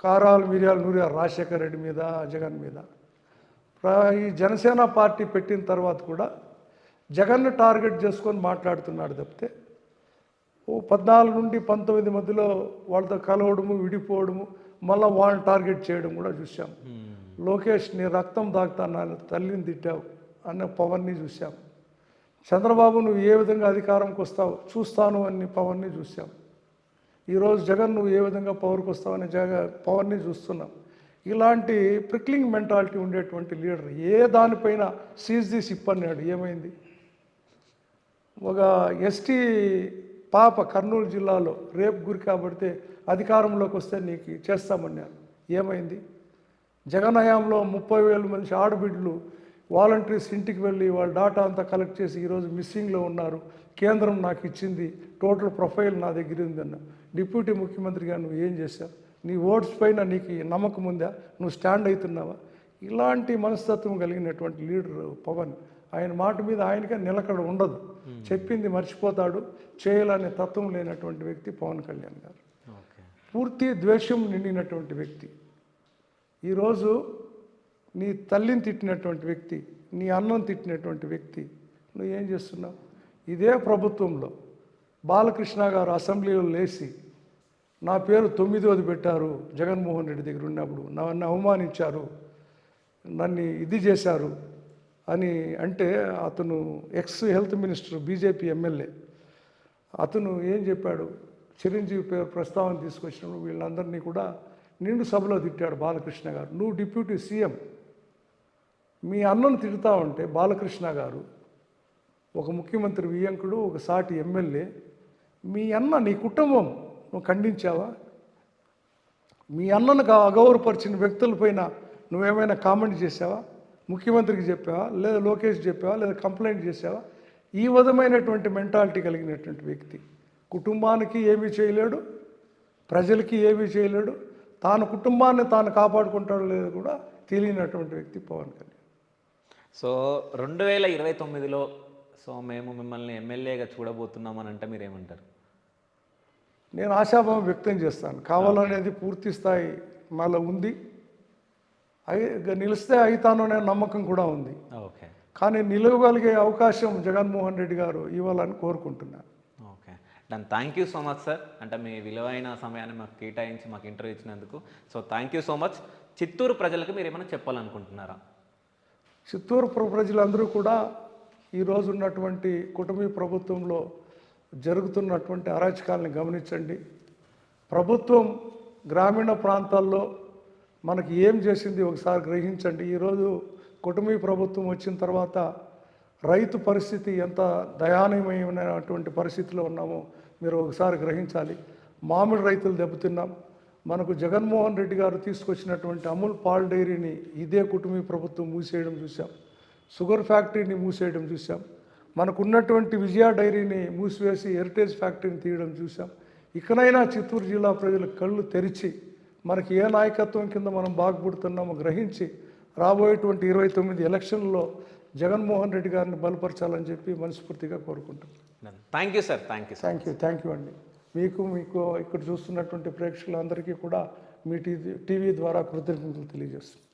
కారాలు మిరియాలు నూరారు రాజశేఖర రెడ్డి మీద, జగన్ మీద. ఈ జనసేన పార్టీ పెట్టిన తర్వాత కూడా జగన్ను టార్గెట్ చేసుకొని మాట్లాడుతున్నాడు తప్పితే 14 నుండి 19 మధ్యలో వాళ్ళతో కలవడము, విడిపోవడము, మళ్ళీ వాళ్ళని టార్గెట్ చేయడం కూడా చూసాం. లోకేష్ నీ రక్తం దాగుతాను, తల్లిని తిట్టావు అన్న పవన్ని చూసాం. చంద్రబాబు నువ్వు ఏ విధంగా అధికారంకి వస్తావు చూస్తాను అని పవన్ని చూసాం. ఈరోజు జగన్ నువ్వు ఏ విధంగా పవర్కి వస్తావని పవన్ని చూస్తున్నాం. ఇలాంటి ప్రిక్లింగ్ మెంటాలిటీ ఉండేటువంటి లీడర్ ఏ దానిపైన సీజ్ ది సిప్ అన్నాడు, ఏమైంది? ఒక ఎస్టీ పాప కర్నూలు జిల్లాలో రేపు గురి కాబడితే అధికారంలోకి వస్తే నీకు చేస్తామన్నారు, ఏమైంది? జగన్ హయాంలో 30,000 మంది ఆడబిడ్డలు వాలంటీర్స్ ఇంటికి వెళ్ళి వాళ్ళ డాటా అంతా కలెక్ట్ చేసి ఈరోజు మిస్సింగ్లో ఉన్నారు, కేంద్రం నాకు ఇచ్చింది, టోటల్ ప్రొఫైల్ నా దగ్గర ఉందన్న. డిప్యూటీ ముఖ్యమంత్రిగా నువ్వు ఏం చేశావు? నీ ఓట్స్ పైన నీకు నమ్మకం ఉందా? నువ్వు స్టాండ్ అవుతున్నావా? ఇలాంటి మనస్తత్వం కలిగినటువంటి లీడర్ పవన్. ఆయన మాట మీద ఆయనకే నిలకడ ఉండదు, చెప్పింది మర్చిపోతాడు, చేయాలనే తత్వం లేనటువంటి వ్యక్తి పవన్ కళ్యాణ్ గారు. పూర్తి ద్వేషం నిండినటువంటి వ్యక్తి. ఈరోజు నీ తల్లిని తిట్టినటువంటి వ్యక్తి, నీ అన్నం తిట్టినటువంటి వ్యక్తి నువ్వు ఏం చేస్తున్నావు? ఇదే ప్రభుత్వంలో బాలకృష్ణ గారు అసెంబ్లీలో లేచి నా పేరు 9వది పెట్టారు జగన్మోహన్ రెడ్డి దగ్గర ఉన్నప్పుడు, నన్ను అవమానించారు, నన్ను ఇది చేశారు అని అంటే, అతను X health minister BJP MLA, అతను ఏం చెప్పాడు? చిరంజీవి పేరు ప్రస్తావన తీసుకొచ్చినప్పుడు వీళ్ళందరినీ కూడా నిండు సభలో తిట్టాడు బాలకృష్ణ గారు. నువ్వు డిప్యూటీ సీఎం, మీ అన్నను తిడతా ఉంటే బాలకృష్ణ గారు ఒక ముఖ్యమంత్రి వియ్యంకుడు, ఒక సాటి ఎమ్మెల్యే, మీ అన్న నీ కుటుంబం నువ్వు ఖండించావా? మీ అన్నను అగౌరవపరిచిన వ్యక్తులపైన నువ్వేమైనా కామెంట్ చేసావా? ముఖ్యమంత్రికి చెప్పావా, లేదా లోకేష్ చెప్పావా, లేదా కంప్లైంట్ చేసావా? ఈ విధమైనటువంటి మెంటాలిటీ కలిగినటువంటి వ్యక్తి కుటుంబానికి ఏమీ చేయలేడు, ప్రజలకి ఏమీ చేయలేడు, తాను కుటుంబాన్ని తాను కాపాడుకుంటాడో లేదో కూడా తెలియనటువంటి వ్యక్తి పవన్ కళ్యాణ్. సో 2029లో సో మేము మిమ్మల్ని ఎమ్మెల్యేగా చూడబోతున్నామని అంటే మీరేమంటారు? నేను ఆశాభావం వ్యక్తం చేస్తాను. కావాలనేది పూర్తి స్థాయి నాలో ఉంది. నిలిస్తే అవుతాను అనే నమ్మకం కూడా ఉంది. ఓకే, కానీ నిలవగలిగే అవకాశం జగన్మోహన్ రెడ్డి గారు ఇవ్వాలని కోరుకుంటున్నాను. Okay done. Thank you so much sir. అంటే మీ విలువైన సమయాన్ని మాకు కేటాయించి మాకు ఇంటర్వ్యూ ఇచ్చినందుకు. So thank you so much. Chittoor ప్రజలకు మీరు ఏమైనా చెప్పాలనుకుంటున్నారా? చిత్తూరు ప్రజలందరూ కూడా ఈరోజు ఉన్నటువంటి కుటుంబీ ప్రభుత్వంలో జరుగుతున్నటువంటి అరాచకాలను గమనించండి. ప్రభుత్వం గ్రామీణ ప్రాంతాల్లో మనకి ఏం చేసింది ఒకసారి గ్రహించండి. ఈరోజు కుటుంబీ ప్రభుత్వం వచ్చిన తర్వాత రైతు పరిస్థితి ఎంత దయానీయమైనటువంటి పరిస్థితిలో ఉన్నామో మీరు ఒకసారి గ్రహించాలి. మామిడి రైతులు దెబ్బతిన్నాం. మనకు జగన్మోహన్ రెడ్డి గారు తీసుకొచ్చినటువంటి అమూల్ పాల్ డైరీని ఇదే కుటుంబీ ప్రభుత్వం మూసేయడం చూసాం. షుగర్ ఫ్యాక్టరీని మూసేయడం చూసాం. మనకున్నటువంటి విజయ డైరీని మూసివేసి హెరిటేజ్ ఫ్యాక్టరీని తీయడం చూసాం. ఇకనైనా చిత్తూరు జిల్లా ప్రజల కళ్ళు తెరిచి మనకి ఏ నాయకత్వం కింద మనం బాగుపడుతున్నామో గ్రహించి రాబోయేటువంటి 29 ఎలక్షన్లలో జగన్మోహన్ రెడ్డి గారిని బలపరచాలని చెప్పి మనస్ఫూర్తిగా కోరుకుంటున్నాను. Thank you sir. Thank you అండి. మీకు ఇక్కడ చూస్తున్నటువంటి ప్రేక్షకులందరికీ కూడా మీ టీవీ ద్వారా కృతజ్ఞతలు తెలియజేస్తున్నాను.